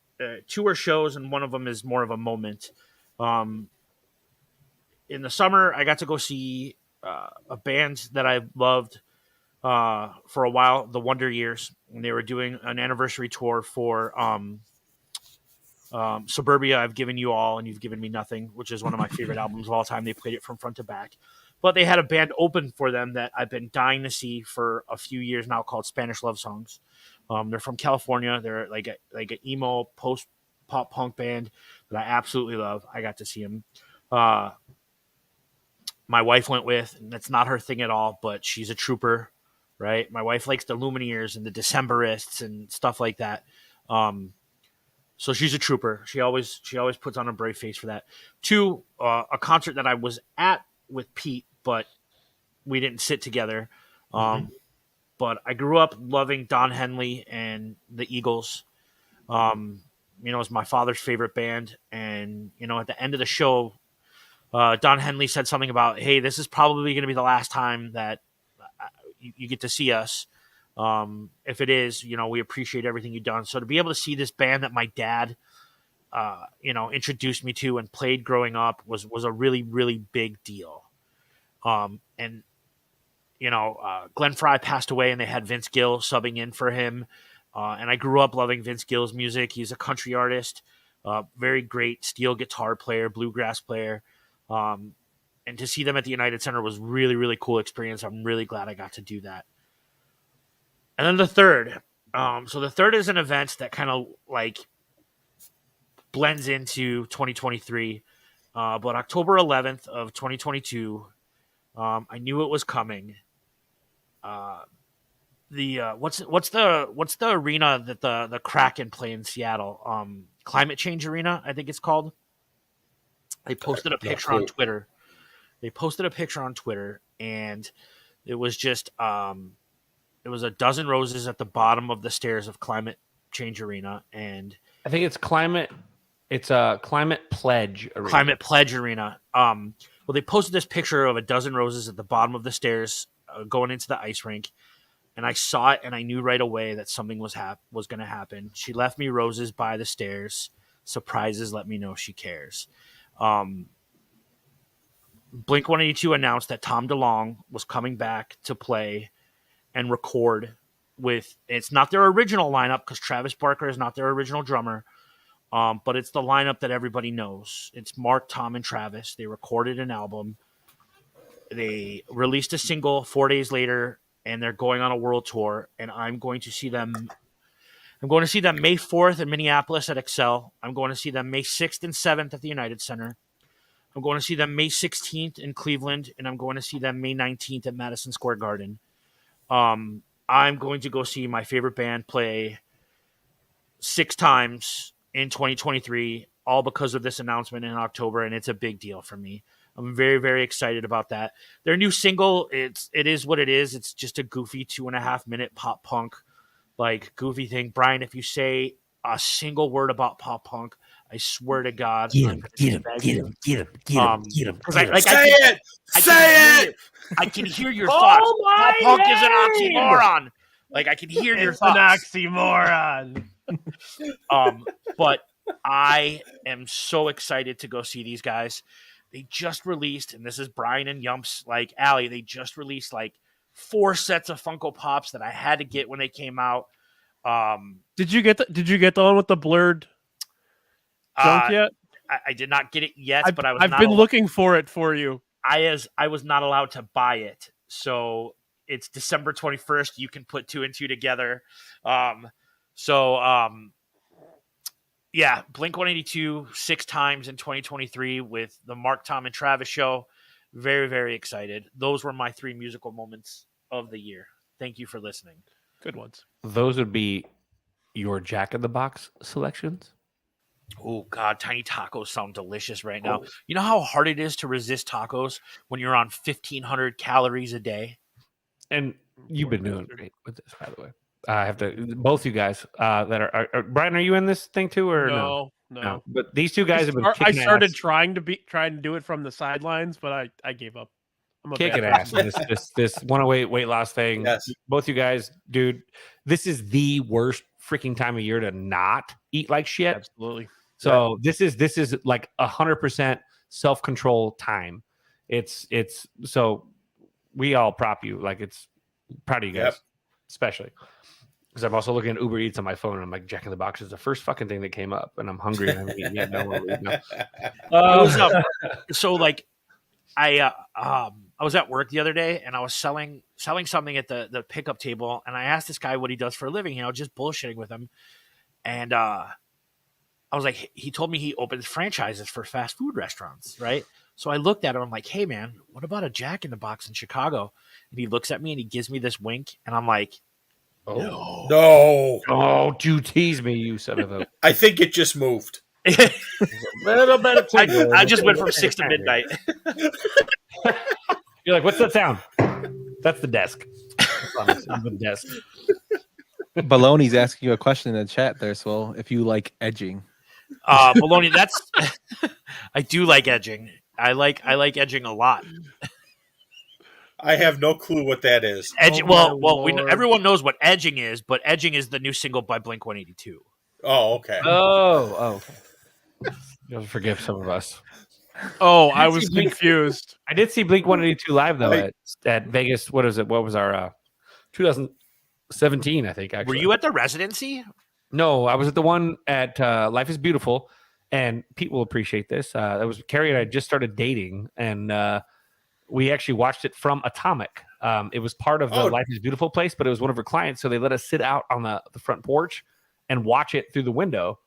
Speaker 3: Two are shows, and one of them is more of a moment. In the summer, I got to go see a band that I loved for a while, the Wonder Years, and they were doing an anniversary tour for Suburbia. I've Given You All, and You've Given Me Nothing, which is one of my favorite albums of all time. They played it from front to back. But they had a band open for them that I've been dying to see for a few years now called Spanish Love Songs. They're from California. They're like an emo post pop punk band that I absolutely love. I got to see them. My wife went with, and that's not her thing at all, but she's a trooper, right? My wife likes the Lumineers and the Decemberists and stuff like that. So she's a trooper. She always puts on a brave face for that. Two, a concert that I was at with Pete, but we didn't sit together. But I grew up loving Don Henley and the Eagles. It's my father's favorite band. And, at the end of the show, Don Henley said something about, hey, this is probably going to be the last time that you get to see us. If it is, we appreciate everything you've done. So to be able to see this band that my dad, introduced me to and played growing up was a really, really big deal. Glenn Frey passed away, and they had Vince Gill subbing in for him. And I grew up loving Vince Gill's music. He's a country artist, very great steel guitar player, bluegrass player. And to see them at the United Center was really, really cool experience. I'm really glad I got to do that. And then the third. So the third is an event that kind of like blends into 2023. But October 11th of 2022, I knew it was coming. What's the arena that the Kraken play in Seattle? Climate Change Arena, I think it's called. They posted a picture on Twitter. And it was just it was a dozen roses at the bottom of the stairs of Climate Change Arena, and
Speaker 1: I think it's Climate Pledge Arena.
Speaker 3: Climate Pledge Arena. Well, they posted this picture of a dozen roses at the bottom of the stairs going into the ice rink, and I saw it, and I knew right away that something was going to happen. She left me roses by the stairs. Surprises let me know she cares. Blink-182 announced that Tom DeLonge was coming back to play and record it's not their original lineup because Travis Barker is not their original drummer. But it's the lineup that everybody knows. It's Mark, Tom, and Travis. They recorded an album. They released a single 4 days later, and they're going on a world tour. And I'm going to see them. I'm going to see them May 4th in Minneapolis at Excel. I'm going to see them May 6th and 7th at the United Center. I'm going to see them May 16th in Cleveland, and I'm going to see them May 19th at Madison Square Garden. I'm going to go see my favorite band play 6 times in 2023, all because of this announcement in October, and it's a big deal for me. I'm very, very excited about that. Their new single, it is what it is. It's just a goofy 2.5-minute pop punk, like goofy thing. Brian, if you say a single word about pop punk, I swear to God,
Speaker 7: Get him. Say
Speaker 3: it. I can hear your thoughts. Pop punk is an oxymoron. Like I can hear your thoughts.
Speaker 5: An oxymoron.
Speaker 3: But I am so excited to go see these guys. They just released, and this is Brian and Yumps, like Allie, they just released like 4 sets of Funko Pops that I had to get when they came out.
Speaker 5: Did you get the one with the blurred junk yet?
Speaker 3: I did not get it yet, but
Speaker 5: I've been looking for it for you.
Speaker 3: I was not allowed to buy it. So it's December 21st. You can put 2 and 2 together. Yeah, Blink-182 6 times in 2023 with the Mark, Tom, and Travis show. Very, very excited. Those were my 3 musical moments of the year. Thank you for listening.
Speaker 5: Good ones.
Speaker 1: Those would be your Jack in the Box selections.
Speaker 3: Oh, God, tiny tacos sound delicious right now. You know how hard it is to resist tacos when you're on 1,500 calories a day?
Speaker 1: And you've been doing great with this, by the way. I have to, both you guys that are Brian, are you in this thing too, or no?
Speaker 5: No.
Speaker 1: But these two guys have been
Speaker 5: I
Speaker 1: kicking
Speaker 5: started
Speaker 1: ass.
Speaker 5: trying to do it from the sidelines, but I gave up. I'm a
Speaker 1: Kicking
Speaker 5: bad
Speaker 1: ass in this 108 weight loss thing.
Speaker 2: Yes.
Speaker 1: Both you guys, dude, this is the worst freaking time of year to not eat like shit.
Speaker 5: Absolutely.
Speaker 1: So this is like 100% self-control time. It's so we all prop you, like it's proud of you guys, especially because I'm also looking at Uber Eats on my phone and I'm like, Jack in the Box is the first fucking thing that came up, and I'm hungry and I haven't eaten yet. No,
Speaker 3: So like I was at work the other day and I was selling something at the pickup table, and I asked this guy what he does for a living, just bullshitting with him. And I was like, he told me he opens franchises for fast food restaurants, right? So I looked at him, I'm like, hey man, what about a Jack in the Box in Chicago? And he looks at me and he gives me this wink, and I'm like,
Speaker 2: No.
Speaker 1: Oh, you tease me, you son of a.
Speaker 2: I think it just moved.
Speaker 1: Little bit of
Speaker 3: I just went from 6 to midnight.
Speaker 1: You're like, what's that sound? That's the desk. I promise, it's the desk.
Speaker 4: Baloney's asking you a question in the chat there, Swell. If you like edging.
Speaker 3: Baloney, that's I do like edging. I like edging a lot.
Speaker 2: I have no clue what that is.
Speaker 3: Everyone knows what edging is, but edging is the new single by Blink-182.
Speaker 2: Oh, okay.
Speaker 1: Oh, okay. You'll forgive some of us.
Speaker 5: Oh, I was confused.
Speaker 1: I did see Blink-182 live though at Vegas. What is it? What was our 2017? I think. Actually,
Speaker 3: were you at the residency?
Speaker 1: No, I was at the one at Life is Beautiful, and Pete will appreciate this. That was Carrie and I just started dating, and we actually watched it from Atomic. It was part of the Life is Beautiful place, but it was one of her clients, so they let us sit out on the front porch and watch it through the window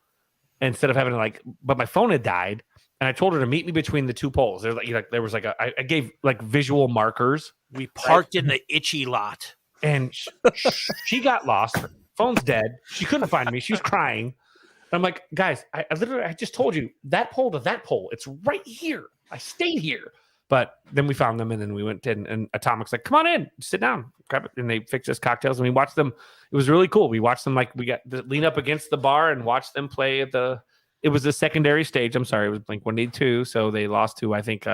Speaker 1: instead of having to but my phone had died, and I told her to meet me between the 2 poles. There was I gave visual markers.
Speaker 3: We parked in the itchy lot,
Speaker 1: and she got lost. Her phone's dead. She couldn't find me. She was crying. I'm like, guys, I just told you that pole to that pole. It's right here. I stayed here. But then we found them, and then we went in, and Atomic's like, come on in, sit down, grab it. And they fixed us cocktails, and we watched them. It was really cool. We watched them, we got to lean up against the bar and watch them play at it was the secondary stage. I'm sorry, it was Blink-182. So they lost to, I think,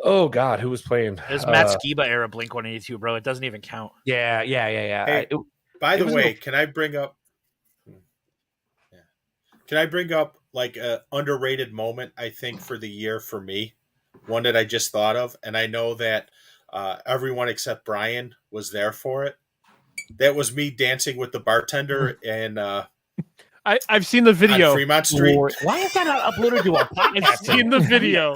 Speaker 1: oh God, who was playing?
Speaker 3: It was Matt Skiba era Blink-182, bro. It doesn't even count.
Speaker 1: Yeah.
Speaker 2: Hey, by the way, can I bring up an underrated moment, I think, for the year for me? One that I just thought of, and I know that everyone except Brian was there for it. That was me dancing with the bartender and
Speaker 5: I've seen the video.
Speaker 2: on Fremont Street.
Speaker 1: Why is that not uploaded to our podcast?
Speaker 5: I've seen the video.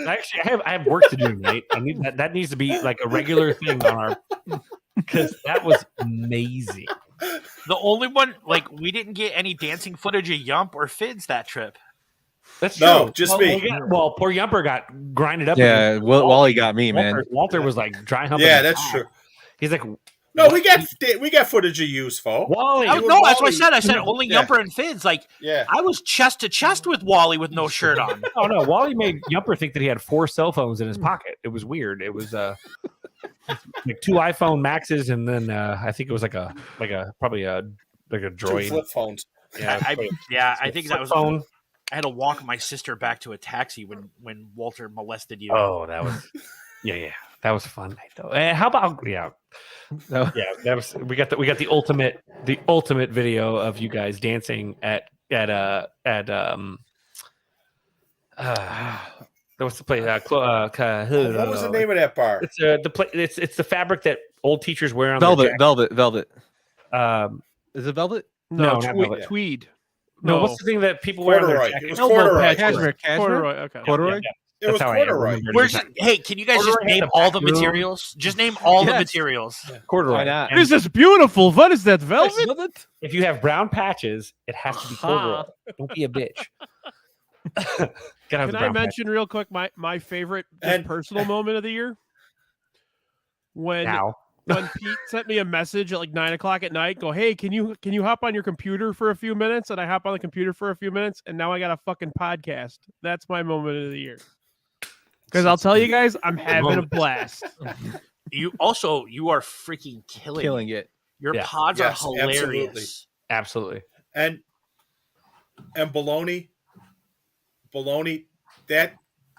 Speaker 1: Actually, I have work to do tonight. I need that needs to be like a regular thing on our, because that was amazing.
Speaker 3: The only one, like, we didn't get any dancing footage of Yump or Fids that trip.
Speaker 1: That's true.
Speaker 2: No, just me.
Speaker 1: Poor Yumper got grinded up.
Speaker 4: Yeah, Wally got me, man.
Speaker 1: Walter was like dry humping.
Speaker 2: Yeah, that's true.
Speaker 1: He's like,
Speaker 2: No, we got footage of you, folks.
Speaker 1: Wally.
Speaker 3: No, that's what I said. I said only Yumper and Fids. Like,
Speaker 2: Yeah.
Speaker 3: I was chest to chest with Wally with no shirt on.
Speaker 1: Oh no, Wally made Yumper think that he had 4 cell phones in his pocket. It was weird. It was like 2 iPhone Maxes, and then I think it was like a probably a
Speaker 2: 2
Speaker 1: Droid.
Speaker 2: flip phones.
Speaker 1: Yeah,
Speaker 3: I think that was.
Speaker 1: phone.
Speaker 3: I had to walk my sister back to a taxi when Walter molested you.
Speaker 1: Oh, that was yeah. That was a fun night though. How about
Speaker 4: No.
Speaker 1: yeah, that was we got the ultimate video of you guys dancing at what's the place?
Speaker 2: What was the name of that bar?
Speaker 1: It's the place. It's the fabric that old teachers wear on
Speaker 4: Velvet. Is it velvet?
Speaker 1: No, not
Speaker 5: tweed.
Speaker 1: velvet.
Speaker 5: Tweed.
Speaker 1: No, what's the thing that people wear on their
Speaker 2: Corduroy.
Speaker 1: jackets?
Speaker 2: It was corduroy.
Speaker 4: Cashmere.
Speaker 5: Corduroy. Okay.
Speaker 4: Corduroy?
Speaker 2: It was
Speaker 1: That's how I
Speaker 2: corduroy.
Speaker 1: remember it.
Speaker 3: Where's hey? Can you guys just
Speaker 1: Corduroy
Speaker 3: name
Speaker 1: had a
Speaker 3: all the
Speaker 1: back room.
Speaker 3: materials? Just name all the
Speaker 4: Yes.
Speaker 3: materials.
Speaker 1: Corduroy.
Speaker 4: Why not?
Speaker 1: And
Speaker 5: This is beautiful. What is that, velvet?
Speaker 1: if you have brown patches, it has to be corduroy. Don't be a bitch. Gotta have
Speaker 5: Can
Speaker 1: the
Speaker 5: I
Speaker 1: brown
Speaker 5: mention real quick my favorite
Speaker 2: And-
Speaker 5: personal moment of the year? When
Speaker 1: now.
Speaker 5: when Pete sent me a message at like 9:00 at night, go, hey, can you hop on your computer for a few minutes? And I hop on the computer for a few minutes, and now I got a fucking podcast. That's my moment of the year. Because I'll tell you guys, I'm having a blast.
Speaker 3: You are freaking killing
Speaker 4: it.
Speaker 3: Your
Speaker 1: Yeah.
Speaker 3: pods
Speaker 2: Yes,
Speaker 3: are hilarious.
Speaker 1: Absolutely.
Speaker 2: And baloney, that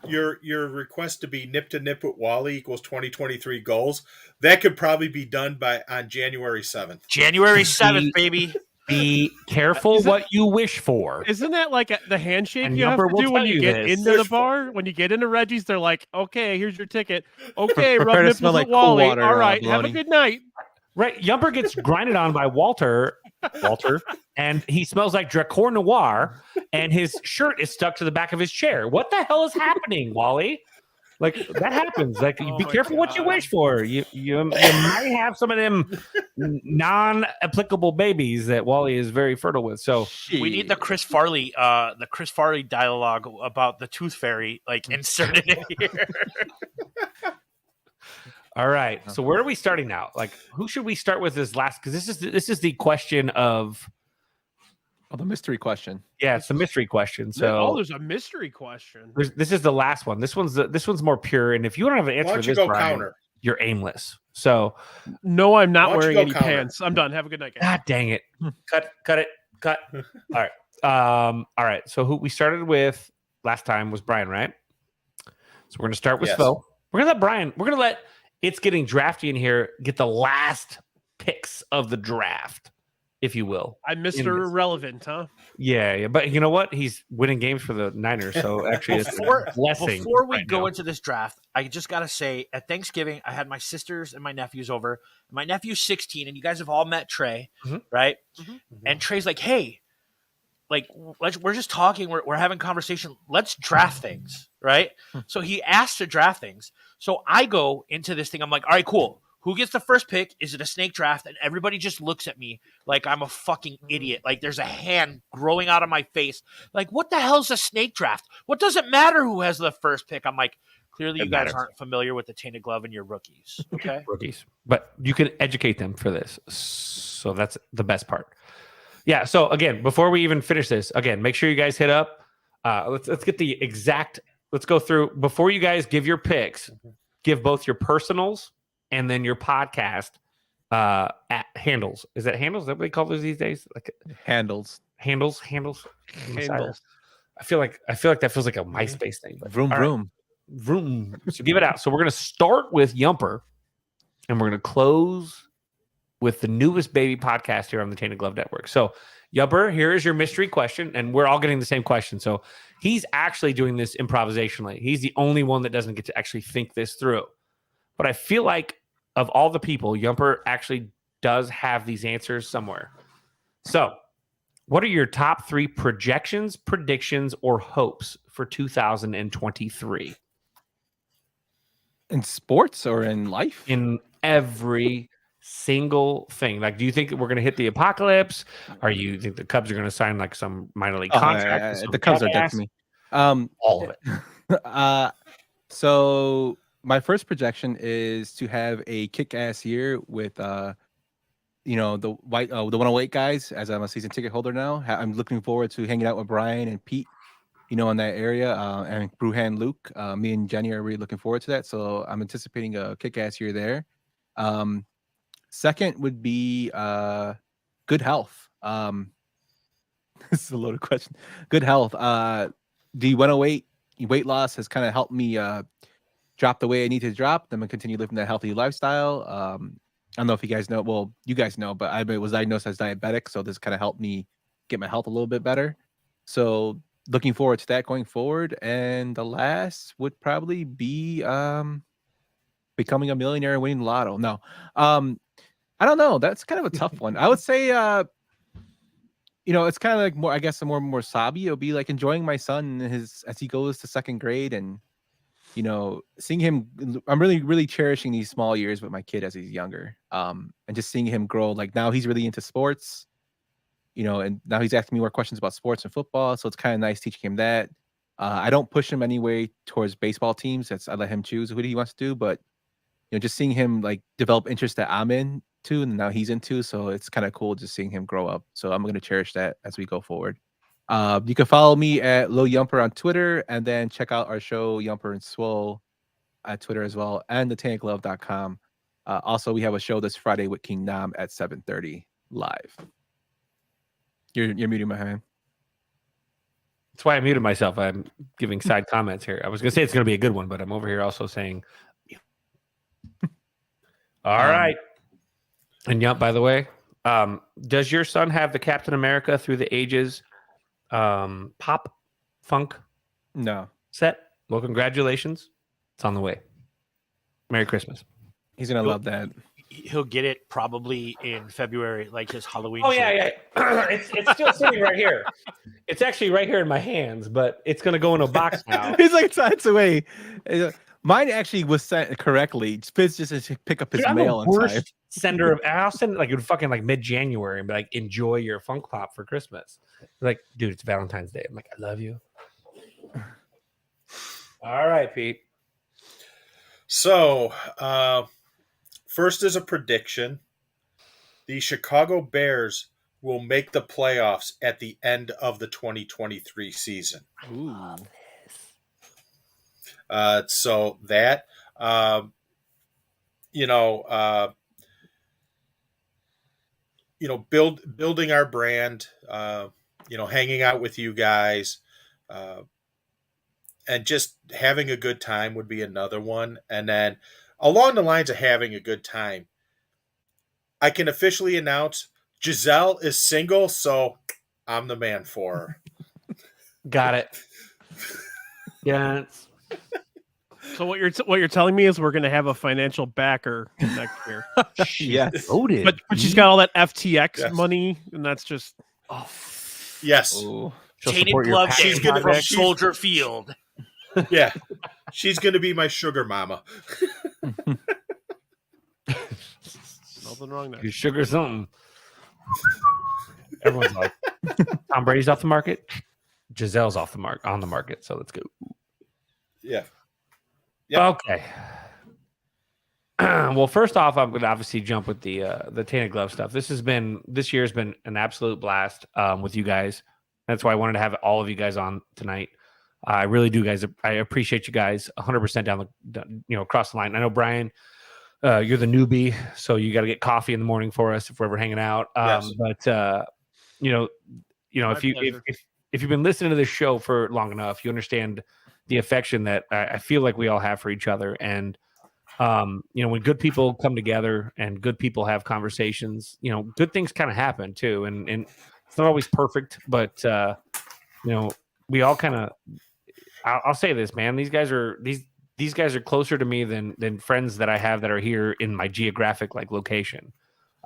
Speaker 2: your request to be nip to nip with Wally equals 2023 goals. That could probably be done on January 7th.
Speaker 3: January 7th, baby.
Speaker 1: Be careful what you wish for.
Speaker 5: Isn't that like the handshake
Speaker 1: And
Speaker 5: you have
Speaker 1: Yumper
Speaker 5: to
Speaker 1: will
Speaker 5: do when
Speaker 1: tell
Speaker 5: you
Speaker 1: you
Speaker 5: get
Speaker 1: this.
Speaker 5: into the bar? When you get into Reggie's, they're like, okay, here's your ticket. Okay,
Speaker 4: Prepare
Speaker 5: rub
Speaker 4: to
Speaker 5: nipples
Speaker 4: smell
Speaker 5: with
Speaker 4: like cool
Speaker 5: Wally.
Speaker 4: water,
Speaker 5: All right, have a
Speaker 4: baloney.
Speaker 5: good night.
Speaker 1: Right. Yumper gets grinded on by Walter, and he smells like Dracor Noir, and his shirt is stuck to the back of his chair. What the hell is happening, Wally? Like, that happens. Like,
Speaker 5: Oh
Speaker 1: be
Speaker 5: my
Speaker 1: careful what you
Speaker 5: God.
Speaker 1: wish for. You might have some of them non-applicable babies that Wally is very fertile with. So
Speaker 3: We need the Chris Farley dialogue about the Tooth Fairy, like inserted in here.
Speaker 1: all right. So where are we starting now? Like, who should we start with this last? Because this is the question of
Speaker 4: The mystery question.
Speaker 1: yeah, it's the mystery question. So
Speaker 5: there's a mystery question.
Speaker 1: this is the last one. This one's more pure. And if you don't have an answer
Speaker 2: Why
Speaker 1: for
Speaker 2: don't you
Speaker 1: this,
Speaker 2: go
Speaker 1: Brian,
Speaker 2: counter?
Speaker 1: you're aimless. So
Speaker 5: No, I'm not
Speaker 2: Why don't you
Speaker 5: wearing
Speaker 2: go
Speaker 5: any
Speaker 2: counter?
Speaker 5: pants. I'm done. Have a good night, guys.
Speaker 1: God dang it. Cut it. All right. All right. So who we started with last time was Brian, right? So we're gonna start with
Speaker 2: Yes.
Speaker 1: Phil. We're gonna let It's Getting Drafty in here get the last picks of the draft, if you will.
Speaker 5: I'm
Speaker 1: In
Speaker 5: Mr.
Speaker 1: this.
Speaker 5: Irrelevant, huh?
Speaker 1: Yeah. But you know what? He's winning games for the Niners, so actually it's a blessing.
Speaker 3: Before we
Speaker 1: right
Speaker 3: go
Speaker 1: now.
Speaker 3: into this draft, I just got to say, at Thanksgiving, I had my sisters and my nephews over. My nephew's 16, and you guys have all met Trey,
Speaker 1: Mhm.
Speaker 3: right?
Speaker 5: Mhm.
Speaker 3: And Trey's like, hey, like, we're just talking. We're having conversation. Let's draft things, right? So he asked to draft things. So I go into this thing. I'm like, all right, cool. Who gets the first pick? Is it a snake draft? And everybody just looks at me like I'm a fucking idiot. Like there's a hand growing out of my face. Like, what the hell's a snake draft? What does it matter who has the first pick? I'm like, clearly
Speaker 1: It
Speaker 3: you guys
Speaker 1: matters.
Speaker 3: aren't familiar with the Tainted Glove and your rookies. Okay.
Speaker 1: Rookies, but you can educate them for this. So that's the best part. Yeah. So again, before we even finish this, again, make sure you guys hit up. Let's get the exact. Let's go through before you guys give your picks. Give both your personals and then your podcast at handles. Is that handles? Is that what they call those these days? Like
Speaker 4: Handles.
Speaker 1: handles.
Speaker 5: Handles.
Speaker 1: I feel like that feels like a MySpace thing. But
Speaker 4: Vroom
Speaker 1: all right.
Speaker 4: vroom.
Speaker 1: Vroom. So give it out. So we're gonna start with Yumper, and we're gonna close with the newest baby podcast here on the Tainted Glove Network. So Yumper, here is your mystery question, and we're all getting the same question. So he's actually doing this improvisationally. He's the only one that doesn't get to actually think this through. But I feel like of all the people, Yumper actually does have these answers somewhere. So, what are your top 3 projections, predictions, or hopes for 2023?
Speaker 4: In sports or in life?
Speaker 1: In every single thing. Like, do you think that we're going to hit the apocalypse? Or you think the Cubs are going to sign like some minor league contract? with some
Speaker 4: The Cubs are dead
Speaker 1: jackass?
Speaker 4: to me.
Speaker 1: All of it.
Speaker 4: So my first projection is to have a kick-ass year with the 108 guys, as I'm a season ticket holder now. I'm looking forward to hanging out with Brian and Pete, in that area, and Bruhan Luke. Me and Jenny are really looking forward to that. So I'm anticipating a kick-ass year there. Second would be good health. This is a loaded question. Good health. The 108 weight loss has kind of helped me drop the way I need to drop. I'm gonna continue living that healthy lifestyle. I don't know if you guys know. Well, you guys know, but I was diagnosed as diabetic, so this kind of helped me get my health a little bit better. So looking forward to that going forward. And the last would probably be becoming a millionaire and winning the lotto. No, I don't know. That's kind of a tough one. I would say it's kind of like more, I guess, more Sabi. It'll be like enjoying my son as he goes to second grade, and seeing him. I'm really, really cherishing these small years with my kid as he's younger. And just seeing him grow. Like now he's really into sports, and now he's asking me more questions about sports and football. So it's kind of nice teaching him that. I don't push him anyway towards baseball teams. I let him choose who he wants to do, but just seeing him like develop interest that I'm in too, and now he's into, so it's kind of cool just seeing him grow up. So I'm going to cherish that as we go forward. You can follow me at Low Yumper on Twitter, and then check out our show Yumper and Swole at Twitter as well, and the taintedglove.com. Also, we have a show this Friday with King Nam at 7:30 live. You're muting my hand.
Speaker 1: That's why I muted myself. I'm giving side comments here. I was going to say it's going to be a good one, but I'm over here also saying, all right. And Yump, by the way, does your son have the Captain America through the ages pop funk
Speaker 4: No.
Speaker 1: set? Well, congratulations. It's on the way. Merry Christmas.
Speaker 4: He's going to love that.
Speaker 3: He'll get it probably in February, like his Halloween.
Speaker 1: Oh, yeah. It's still sitting right here. It's actually right here in my hands, but it's going to go in a box now.
Speaker 4: He's like, it's away. Mine actually was sent correctly. Fitz just to pick up his mail on time.
Speaker 1: Sender of, I'll send it like in fucking like mid-January and be like, enjoy your funk pop for Christmas. Like, dude, it's Valentine's Day. I'm like, I love you. All right, Pete.
Speaker 2: So, first is a prediction. The Chicago Bears will make the playoffs at the end of the 2023 season.
Speaker 4: Ooh.
Speaker 2: So that, building our brand, hanging out with you guys, and just having a good time would be another one. And then along the lines of having a good time, I can officially announce Giselle is single, so I'm the man for her.
Speaker 1: Got it. Yes.
Speaker 5: So what you're telling me is we're going to have a financial backer next year.
Speaker 4: Yes.
Speaker 1: Loaded.
Speaker 5: But she's got all that FTX money, and that's just
Speaker 2: Yes.
Speaker 4: Oh.
Speaker 3: Tainted Glove
Speaker 2: She's
Speaker 3: game
Speaker 2: gonna-
Speaker 3: from
Speaker 2: she's-
Speaker 3: Soldier Field.
Speaker 2: Yeah. She's going to be my sugar mama.
Speaker 5: nothing wrong there.
Speaker 1: You sugar something. Everyone's like, Tom Brady's off the market. Giselle's on the market. So let's go.
Speaker 2: Yeah.
Speaker 1: Okay. Well, first off, I'm going to obviously jump with the Tainted Glove stuff. This year has been an absolute blast with you guys. That's why I wanted to have all of you guys on tonight. I really do, guys. I appreciate you guys 100% down across the line. I know, Brian, you're the newbie, so you got to get coffee in the morning for us if we're ever hanging out.
Speaker 2: Yes.
Speaker 1: But if you've been listening to this show for long enough, you understand the affection that I feel like we all have for each other. And when good people come together and good people have conversations, good things kind of happen too. And it's not always perfect, but we all kind of. I'll say this, man. These guys are closer to me than friends that I have that are here in my geographic location.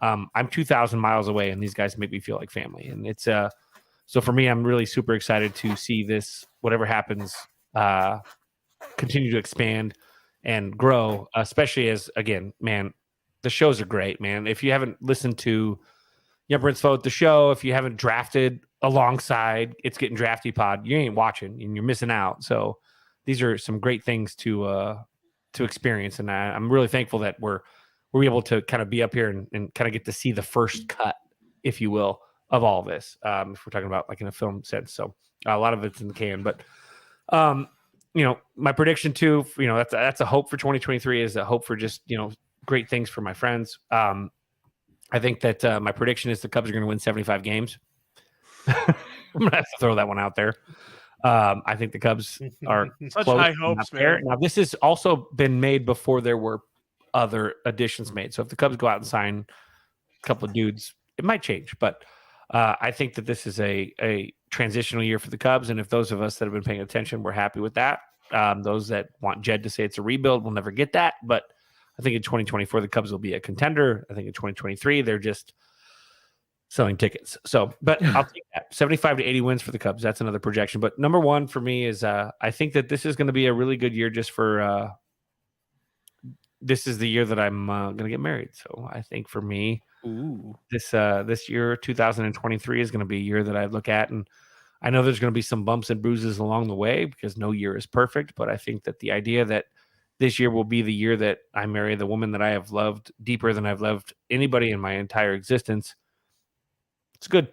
Speaker 1: I'm 2,000 miles away, and these guys make me feel like family. And it's so for me, I'm really super excited to see this, whatever happens, continue to expand and grow, especially as, again, man, the shows are great, man. If you haven't listened to Yumper Vote, the show, if you haven't drafted alongside It's Getting Drafty Pod, you ain't watching and you're missing out. So these are some great things to experience. And I'm really thankful that we're able to kind of be up here and kind of get to see the first cut, if you will, of all this. If we're talking about like in a film sense. So a lot of it's in the can, but my prediction too, that's a hope for 2023, is a hope for just, great things for my friends. I think that my prediction is the Cubs are going to win 75 games. I'm going to have to throw that one out there. I think the Cubs are
Speaker 5: Such
Speaker 1: close
Speaker 5: high hopes,
Speaker 1: there.
Speaker 5: man.
Speaker 1: Now, this has also been made before there were other additions made. So if the Cubs go out and sign a couple of dudes, it might change. But I think that this is a transitional year for the Cubs. And if those of us that have been paying attention, we're happy with that. Those that want Jed to say it's a rebuild will never get that. But I think in 2024, the Cubs will be a contender. I think in 2023, they're just selling tickets. So, but I'll take that. 75 to 80 wins for the Cubs. That's another projection. But number one for me is I think that this is going to be a really good year just for this is the year that I'm going to get married. So I think for me, this year, 2023, is going to be a year that I look at. And I know there's going to be some bumps and bruises along the way because no year is perfect. But I think that the idea that this year will be the year that I marry the woman that I have loved deeper than I've loved anybody in my entire existence. It's good.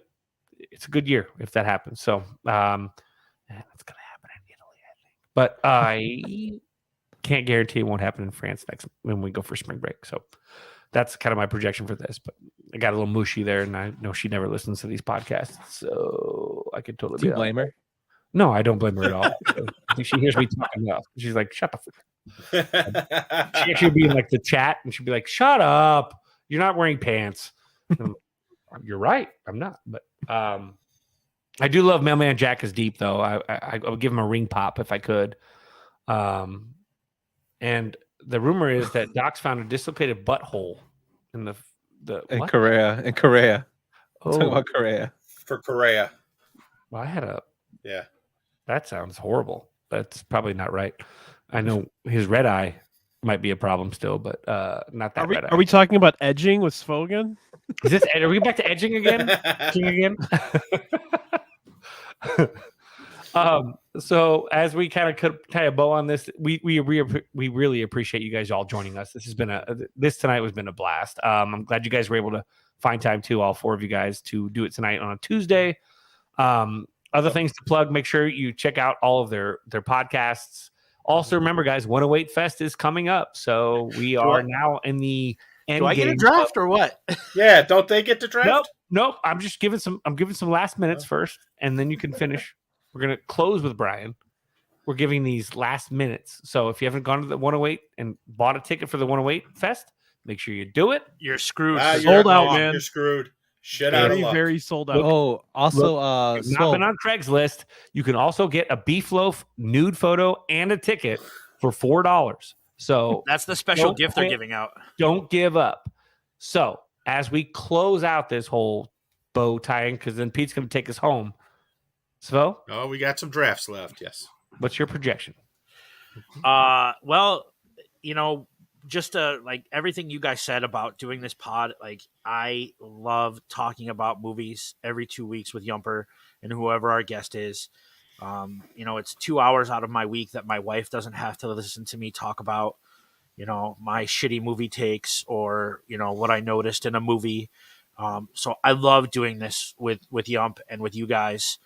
Speaker 1: It's a good year if that happens. So it's going to happen in Italy, I think. But I can't guarantee it won't happen in France next when we go for spring break. So that's kind of my projection for this. But I got a little mushy there, and I know she never listens to these podcasts, so I could totally.
Speaker 4: Do you blame her?
Speaker 1: No, I don't blame her at all. I think she hears me talking enough. She's like, "Shut the fuck up." She actually would be in like the chat, and she'd be like, "Shut up! You're not wearing pants." You're right. I'm not. But I do love Mailman Jack is deep, though. I would give him a ring pop if I could. And the rumor is that Doc's found a dislocated butthole in the
Speaker 4: in
Speaker 1: what?
Speaker 4: Korea. In Korea.
Speaker 1: Oh,
Speaker 4: Talking about Korea.
Speaker 2: For Korea.
Speaker 1: well, I had a.
Speaker 2: Yeah.
Speaker 1: That sounds horrible. That's probably not right. I know his red eye might be a problem still, but not that red eye.
Speaker 5: Are we talking about edging with Svogan?
Speaker 1: Is this? Are we back to edging again? Edging again? So as we kind of tie a bow on this, we really appreciate you guys all joining us. This has been this tonight has been a blast. I'm glad you guys were able to find time too, all four of you guys, to do it tonight on a Tuesday. Other things to plug, make sure you check out all of their podcasts. Also, remember, guys, 108 Fest is coming up. So we are now in the end
Speaker 3: Do I
Speaker 1: game.
Speaker 3: get a draft or what?
Speaker 2: Yeah, don't they get to draft?
Speaker 1: Nope. I'm just giving some last minutes first, and then you can finish. We're gonna close with Brian. We're giving these last minutes. So if you haven't gone to the 108 and bought a ticket for the 108 Fest, make sure you do it.
Speaker 3: You're screwed.
Speaker 5: Sold out, man.
Speaker 2: You're screwed. Shit out of
Speaker 5: Very,
Speaker 2: luck.
Speaker 5: very sold out.
Speaker 4: Oh, also,
Speaker 1: If you've not been on Craigslist, you can also get a beef loaf nude photo and a ticket for $4. So
Speaker 3: That's the special
Speaker 1: Don't
Speaker 3: gift they're
Speaker 1: quit.
Speaker 3: giving out.
Speaker 1: don't give up. So as we close out this whole bow tying, because then Pete's going to take us home. Svo,
Speaker 2: Oh, we got some drafts left. Yes.
Speaker 1: what's your projection?
Speaker 3: Well, just like everything you guys said about doing this pod, like I love talking about movies every 2 weeks with Yumper and whoever our guest is. It's 2 hours out of my week that my wife doesn't have to listen to me talk about, my shitty movie takes or, what I noticed in a movie. So I love doing this with Yump and with you guys.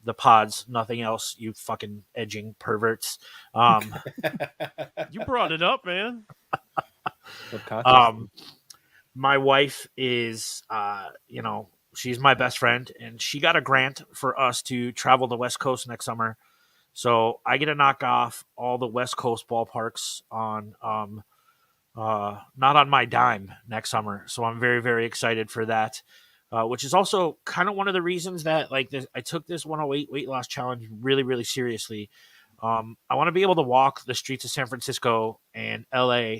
Speaker 3: The pods, nothing else, you fucking edging perverts.
Speaker 5: You brought it up, man.
Speaker 3: My wife is, she's my best friend, and she got a grant for us to travel the West Coast next summer. So I get to knock off all the West Coast ballparks on, not on my dime next summer. So I'm very, very excited for that. Which is also kind of one of the reasons that I took this 108 weight loss challenge really, really seriously. I want to be able to walk the streets of San Francisco and LA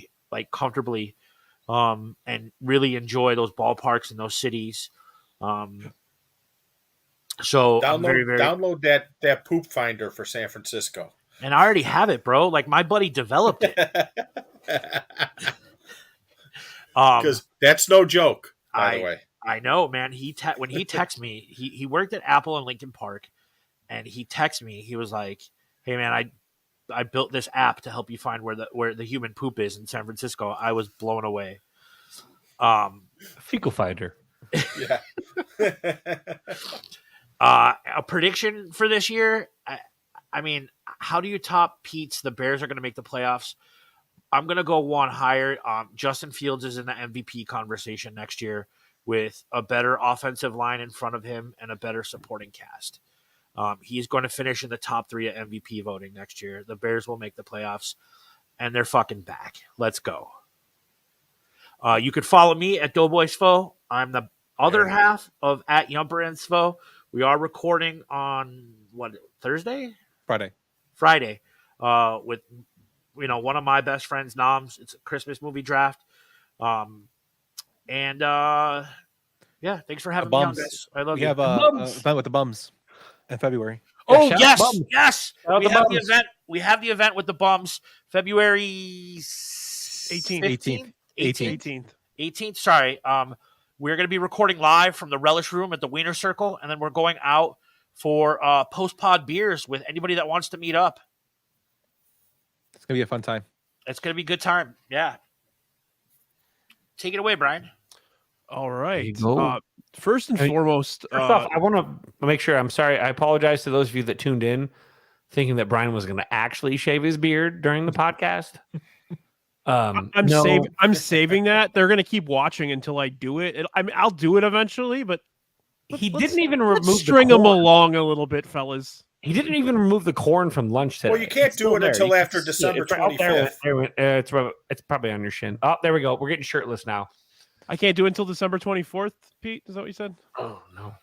Speaker 3: comfortably and really enjoy those ballparks in those cities. So I'm very, very
Speaker 2: download that poop finder for San Francisco.
Speaker 3: and I already have it, bro. Like my buddy developed it.
Speaker 2: Because that's no joke, by the way.
Speaker 3: I know, man. When he texted me, he worked at Apple in Lincoln Park, and he texted me. He was like, "Hey, man, I built this app to help you find where the human poop is in San Francisco." I was blown away.
Speaker 1: Fecal finder.
Speaker 2: Yeah.
Speaker 3: A prediction for this year. I mean, how do you top Pete's? The Bears are going to make the playoffs. I'm going to go one higher. Justin Fields is in the MVP conversation next year with a better offensive line in front of him and a better supporting cast. He's going to finish in the top 3 at MVP voting next year. The Bears will make the playoffs, and they're fucking back. Let's go. You could follow me at Doughboysfo. I'm the other half of at Yumper and Sfo. We are recording on Thursday? Friday. With one of my best friends, Noms. It's a Christmas movie draft. And thanks for having me on, guys. I love you.
Speaker 4: We have a event with the Bums in February.
Speaker 3: Oh,
Speaker 1: Yeah,
Speaker 3: yes. We have the event. We have the event with the Bums February
Speaker 5: 18th.
Speaker 3: 18th. Sorry. We're going to be recording live from the Relish Room at the Wiener Circle, and then we're going out for post-pod beers with anybody that wants to meet up.
Speaker 4: It's going to be a fun time.
Speaker 3: It's going to be a good time. Yeah. Take it away, Brian.
Speaker 5: All right.
Speaker 1: go.
Speaker 5: First and foremost,
Speaker 1: First off, I want to make sure. I'm sorry. I apologize to those of you that tuned in thinking that Brian was going to actually shave his beard during the podcast.
Speaker 5: I'm saving that. They're going to keep watching until I do it. I'll do it eventually, but
Speaker 1: he didn't even remove
Speaker 5: string
Speaker 1: the
Speaker 5: them
Speaker 1: corn.
Speaker 5: along a little bit, fellas.
Speaker 1: He didn't even remove the corn from lunch today.
Speaker 2: Well, you can't do it until after December
Speaker 1: It's right there.
Speaker 2: 25th.
Speaker 1: It's probably on your shin. Oh, there we go. We're getting shirtless now.
Speaker 5: I can't do it until December 24th, Pete. Is that what you said?
Speaker 1: Oh, no.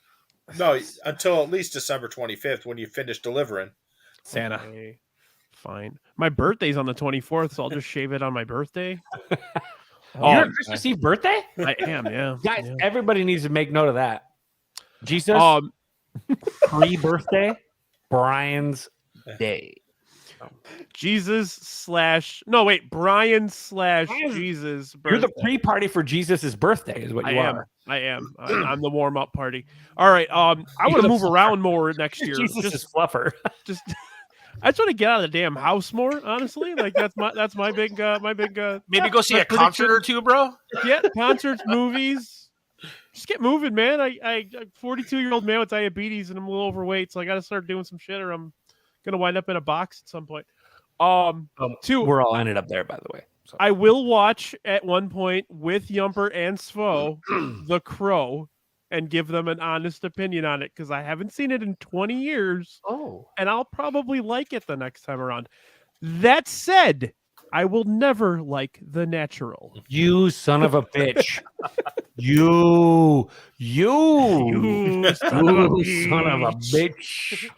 Speaker 2: No, until at least December 25th when you finish delivering.
Speaker 4: Santa.
Speaker 5: Okay. Fine. My birthday's on the 24th, so I'll just shave it on my birthday.
Speaker 1: You're a Christmas Eve birthday?
Speaker 5: I am, yeah.
Speaker 1: Guys,
Speaker 5: yeah.
Speaker 1: everybody needs to make note of that. Jesus, pre-birthday, Brian's day.
Speaker 5: Brian / Jesus birthday.
Speaker 1: You're the pre-party for Jesus' birthday is what you are.
Speaker 5: I am. I'm the warm-up party. All right. I want to move around more next year.
Speaker 1: Jesus is fluffer.
Speaker 5: I just want to get out of the damn house more, honestly. Like that's my big
Speaker 3: Maybe go see a concert or two, bro.
Speaker 5: Yeah, concerts, movies. Just get moving, man. I 42-year-old man with diabetes and I'm a little overweight, so I got to start doing some shit or I'm gonna wind up in a box at some point.
Speaker 1: We're all ended up there, by the way. So.
Speaker 5: I will watch at one point with Yumper and Svo The Crow and give them an honest opinion on it because I haven't seen it in 20 years.
Speaker 1: Oh,
Speaker 5: and I'll probably like it the next time around. That said, I will never like The Natural.
Speaker 1: You son of a bitch! you
Speaker 5: son of a
Speaker 1: bitch!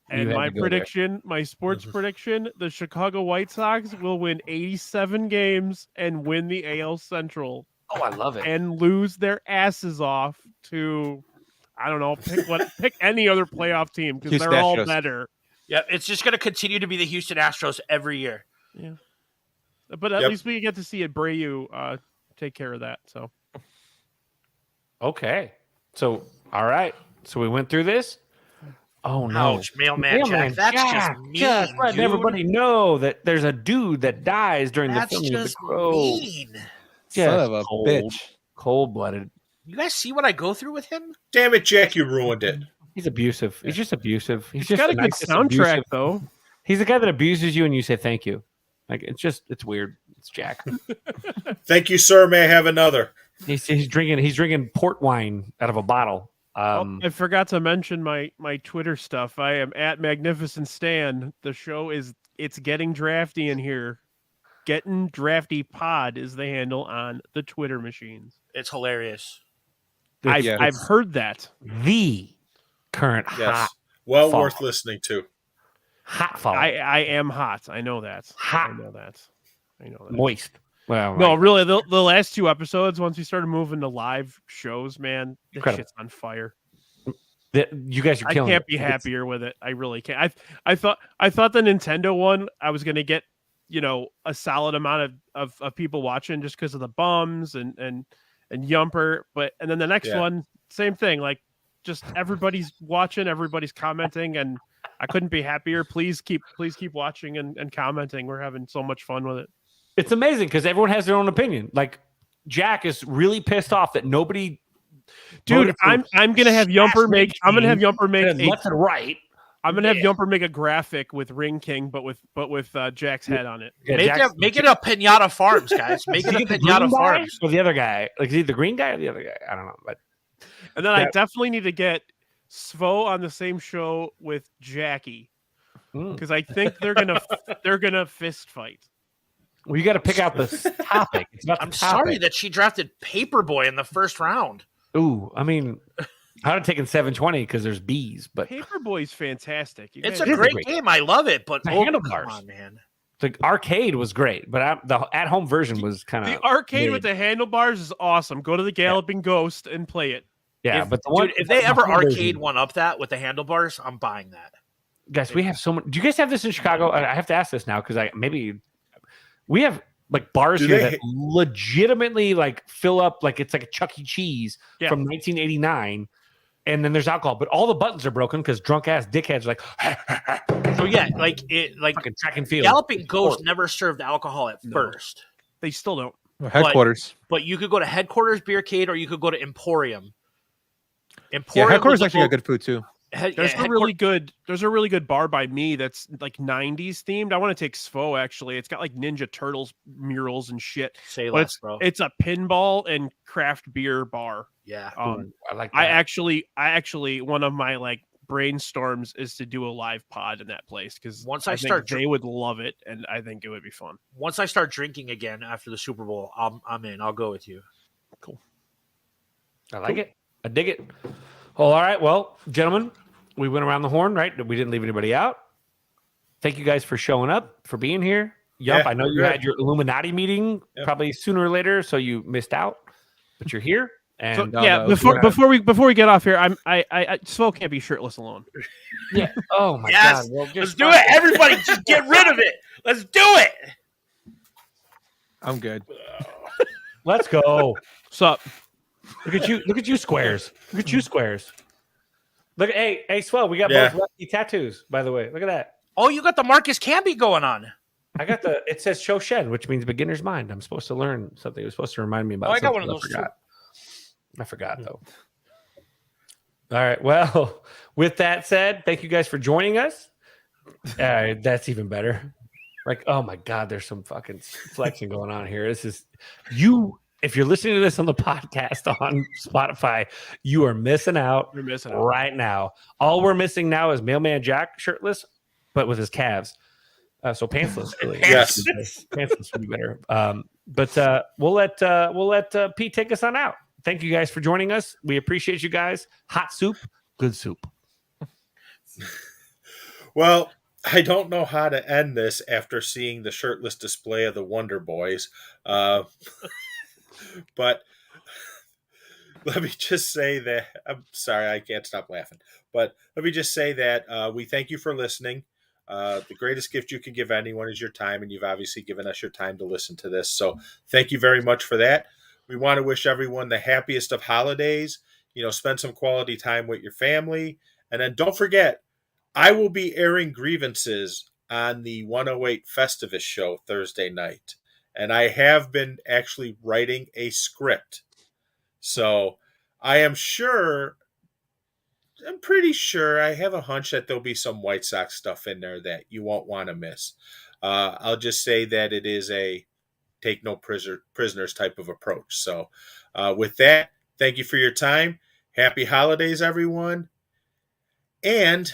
Speaker 5: And my sports prediction, the Chicago White Sox will win 87 games and win the AL Central.
Speaker 1: Oh, I love it.
Speaker 5: And lose their asses off to, I don't know, pick any other playoff team because they're all better.
Speaker 3: Yeah, it's just going to continue to be the Houston Astros every year.
Speaker 5: Yeah. But at least we get to see Abreu take care of that. So.
Speaker 1: Okay. So, all right. So we went through this. Oh, no.
Speaker 3: Ouch, Mailman Jack. That's just mean,
Speaker 1: just letting everybody know that there's a dude that dies during the filming of The Crow.
Speaker 3: Mean.
Speaker 4: Son of a bitch.
Speaker 1: Cold-blooded.
Speaker 3: You guys see what I go through with him?
Speaker 2: Damn it, Jack, you ruined it.
Speaker 1: He's abusive. He's just abusive. He's
Speaker 5: got a good soundtrack, though.
Speaker 1: He's the guy that abuses you and you say thank you. Like it's weird. It's Jack.
Speaker 2: Thank you, sir. May I have another?
Speaker 1: He's drinking port wine out of a bottle.
Speaker 5: I forgot to mention my Twitter stuff. I am at Magnificent Stan. The show it's getting drafty in here. Getting Drafty Pod is the handle on the Twitter machines.
Speaker 3: It's hilarious.
Speaker 5: I've heard that.
Speaker 1: The current hot.
Speaker 2: Well
Speaker 1: fall.
Speaker 2: worth listening to.
Speaker 1: Hot fall.
Speaker 5: I am hot. I know that.
Speaker 1: Hot.
Speaker 5: I know that.
Speaker 1: Moist. Well,
Speaker 5: No, really, the last 2 episodes, once we started moving to live shows, man, that
Speaker 1: Incredible.
Speaker 5: shit's on fire.
Speaker 1: You guys are
Speaker 5: I
Speaker 1: killing.
Speaker 5: can't be happier with it. I really can't. I thought the Nintendo one, I was gonna get, a solid amount of people watching just because of the bums and Yumper, and then the next one, same thing. Like, just everybody's watching, everybody's commenting, and I couldn't be happier. Please keep watching and commenting. We're having so much fun with it.
Speaker 1: It's amazing because everyone has their own opinion. Like, Jack is really pissed off that nobody.
Speaker 5: Dude, I'm gonna have Yumper make. I'm gonna have Yumper make
Speaker 1: left and right.
Speaker 5: I'm gonna have Yumper make a graphic with Ring King, but with Jack's head on it.
Speaker 1: Yeah,
Speaker 3: make it a Pinata Farms, guys. Make it a Pinata Farms.
Speaker 1: Or the other guy, like, is he the green guy or the other guy? I don't know. But
Speaker 5: and then I definitely need to get Svo on the same show with Jackie because I think they're gonna fist fight.
Speaker 1: Well, you got to pick out the topic.
Speaker 3: I'm sorry that she drafted Paperboy in the first round.
Speaker 1: Ooh, I mean, I'd have taken 720 because there's bees, but
Speaker 5: Paperboy's fantastic.
Speaker 3: It's a great game. I love it, but
Speaker 1: the handlebars,
Speaker 3: come on, man.
Speaker 1: The arcade was great, but the at-home version was kind of
Speaker 5: the arcade with the handlebars is awesome. Go to the Galloping Ghost and play it.
Speaker 1: Yeah,
Speaker 3: if,
Speaker 1: but
Speaker 3: if they ever arcade one up that with the handlebars, I'm buying that.
Speaker 1: Guys, we have so much. Do you guys have this in Chicago? I have to ask this now because we have like bars here that legitimately like fill up like it's like a Chuck E. Cheese from 1989, and then there's alcohol, but all the buttons are broken because drunk ass dickheads are like.
Speaker 3: So yeah, like
Speaker 1: fucking track and field.
Speaker 3: Galloping Ghost never served alcohol at first.
Speaker 5: They still don't.
Speaker 4: Headquarters,
Speaker 3: but you could go to Headquarters Beercade or you could go to Emporium.
Speaker 4: Yeah, Headquarters actually got good food too.
Speaker 5: There's a really good bar by me that's like 90s themed. I want to take Svo actually. It's got like Ninja Turtles murals and shit.
Speaker 3: Say less, bro.
Speaker 5: It's a pinball and craft beer bar.
Speaker 3: Yeah.
Speaker 1: I like that.
Speaker 5: I actually one of my like brainstorms is to do a live pod in that place because
Speaker 3: once
Speaker 5: I think they would love it and I think it would be fun.
Speaker 3: Once I start drinking again after the Super Bowl, I'm in. I'll go with you.
Speaker 5: Cool.
Speaker 1: I like it. I dig it. Well, all right. Well, gentlemen, we went around the horn, right? We didn't leave anybody out. Thank you guys for showing up, for being here. Yup, I know you had your Illuminati meeting probably sooner or later, so you missed out, but you're here. And
Speaker 5: before we get off here, I Svo can't be shirtless alone.
Speaker 1: Yeah. Oh my God. Well,
Speaker 3: let's do it. Everybody, just get rid of it. Let's do it.
Speaker 4: I'm good.
Speaker 1: Let's go.
Speaker 5: What's up?
Speaker 1: Look at you. Look at you, squares. Look at you, squares. Look at hey, Swell. We got both lefty tattoos, by the way. Look at that.
Speaker 3: Oh, you got the Marcus Camby going on.
Speaker 1: I got it says Shoshen, which means beginner's mind. I'm supposed to learn something. It was supposed to remind me about
Speaker 3: I got one of those too.
Speaker 1: I forgot though. All right. Well, with that said, thank you guys for joining us. That's even better. Like, oh my God, there's some fucking flexing going on here. This is you. If you're listening to this on the podcast on Spotify, you are missing out.
Speaker 5: You're missing out
Speaker 1: right now. All we're missing now is Mailman Jack shirtless, but with his calves. So pantsless, really.
Speaker 2: Yes,
Speaker 1: pantsless would be better. But we'll let Pete take us on out. Thank you guys for joining us. We appreciate you guys. Hot soup, good soup.
Speaker 2: Well, I don't know how to end this after seeing the shirtless display of the Wonder Boys. But let me just say that I'm sorry, I can't stop laughing. But let me just say that we thank you for listening. The greatest gift you can give anyone is your time, and you've obviously given us your time to listen to this. So thank you very much for that. We want to wish everyone the happiest of holidays. Spend some quality time with your family. And then don't forget, I will be airing grievances on the 108 Festivus show Thursday night. And I have been actually writing a script. So I'm pretty sure, I have a hunch that there'll be some White Sox stuff in there that you won't want to miss. I'll just say that it is a take no prisoners type of approach. So with that, thank you for your time. Happy holidays, everyone. And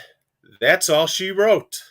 Speaker 2: that's all she wrote.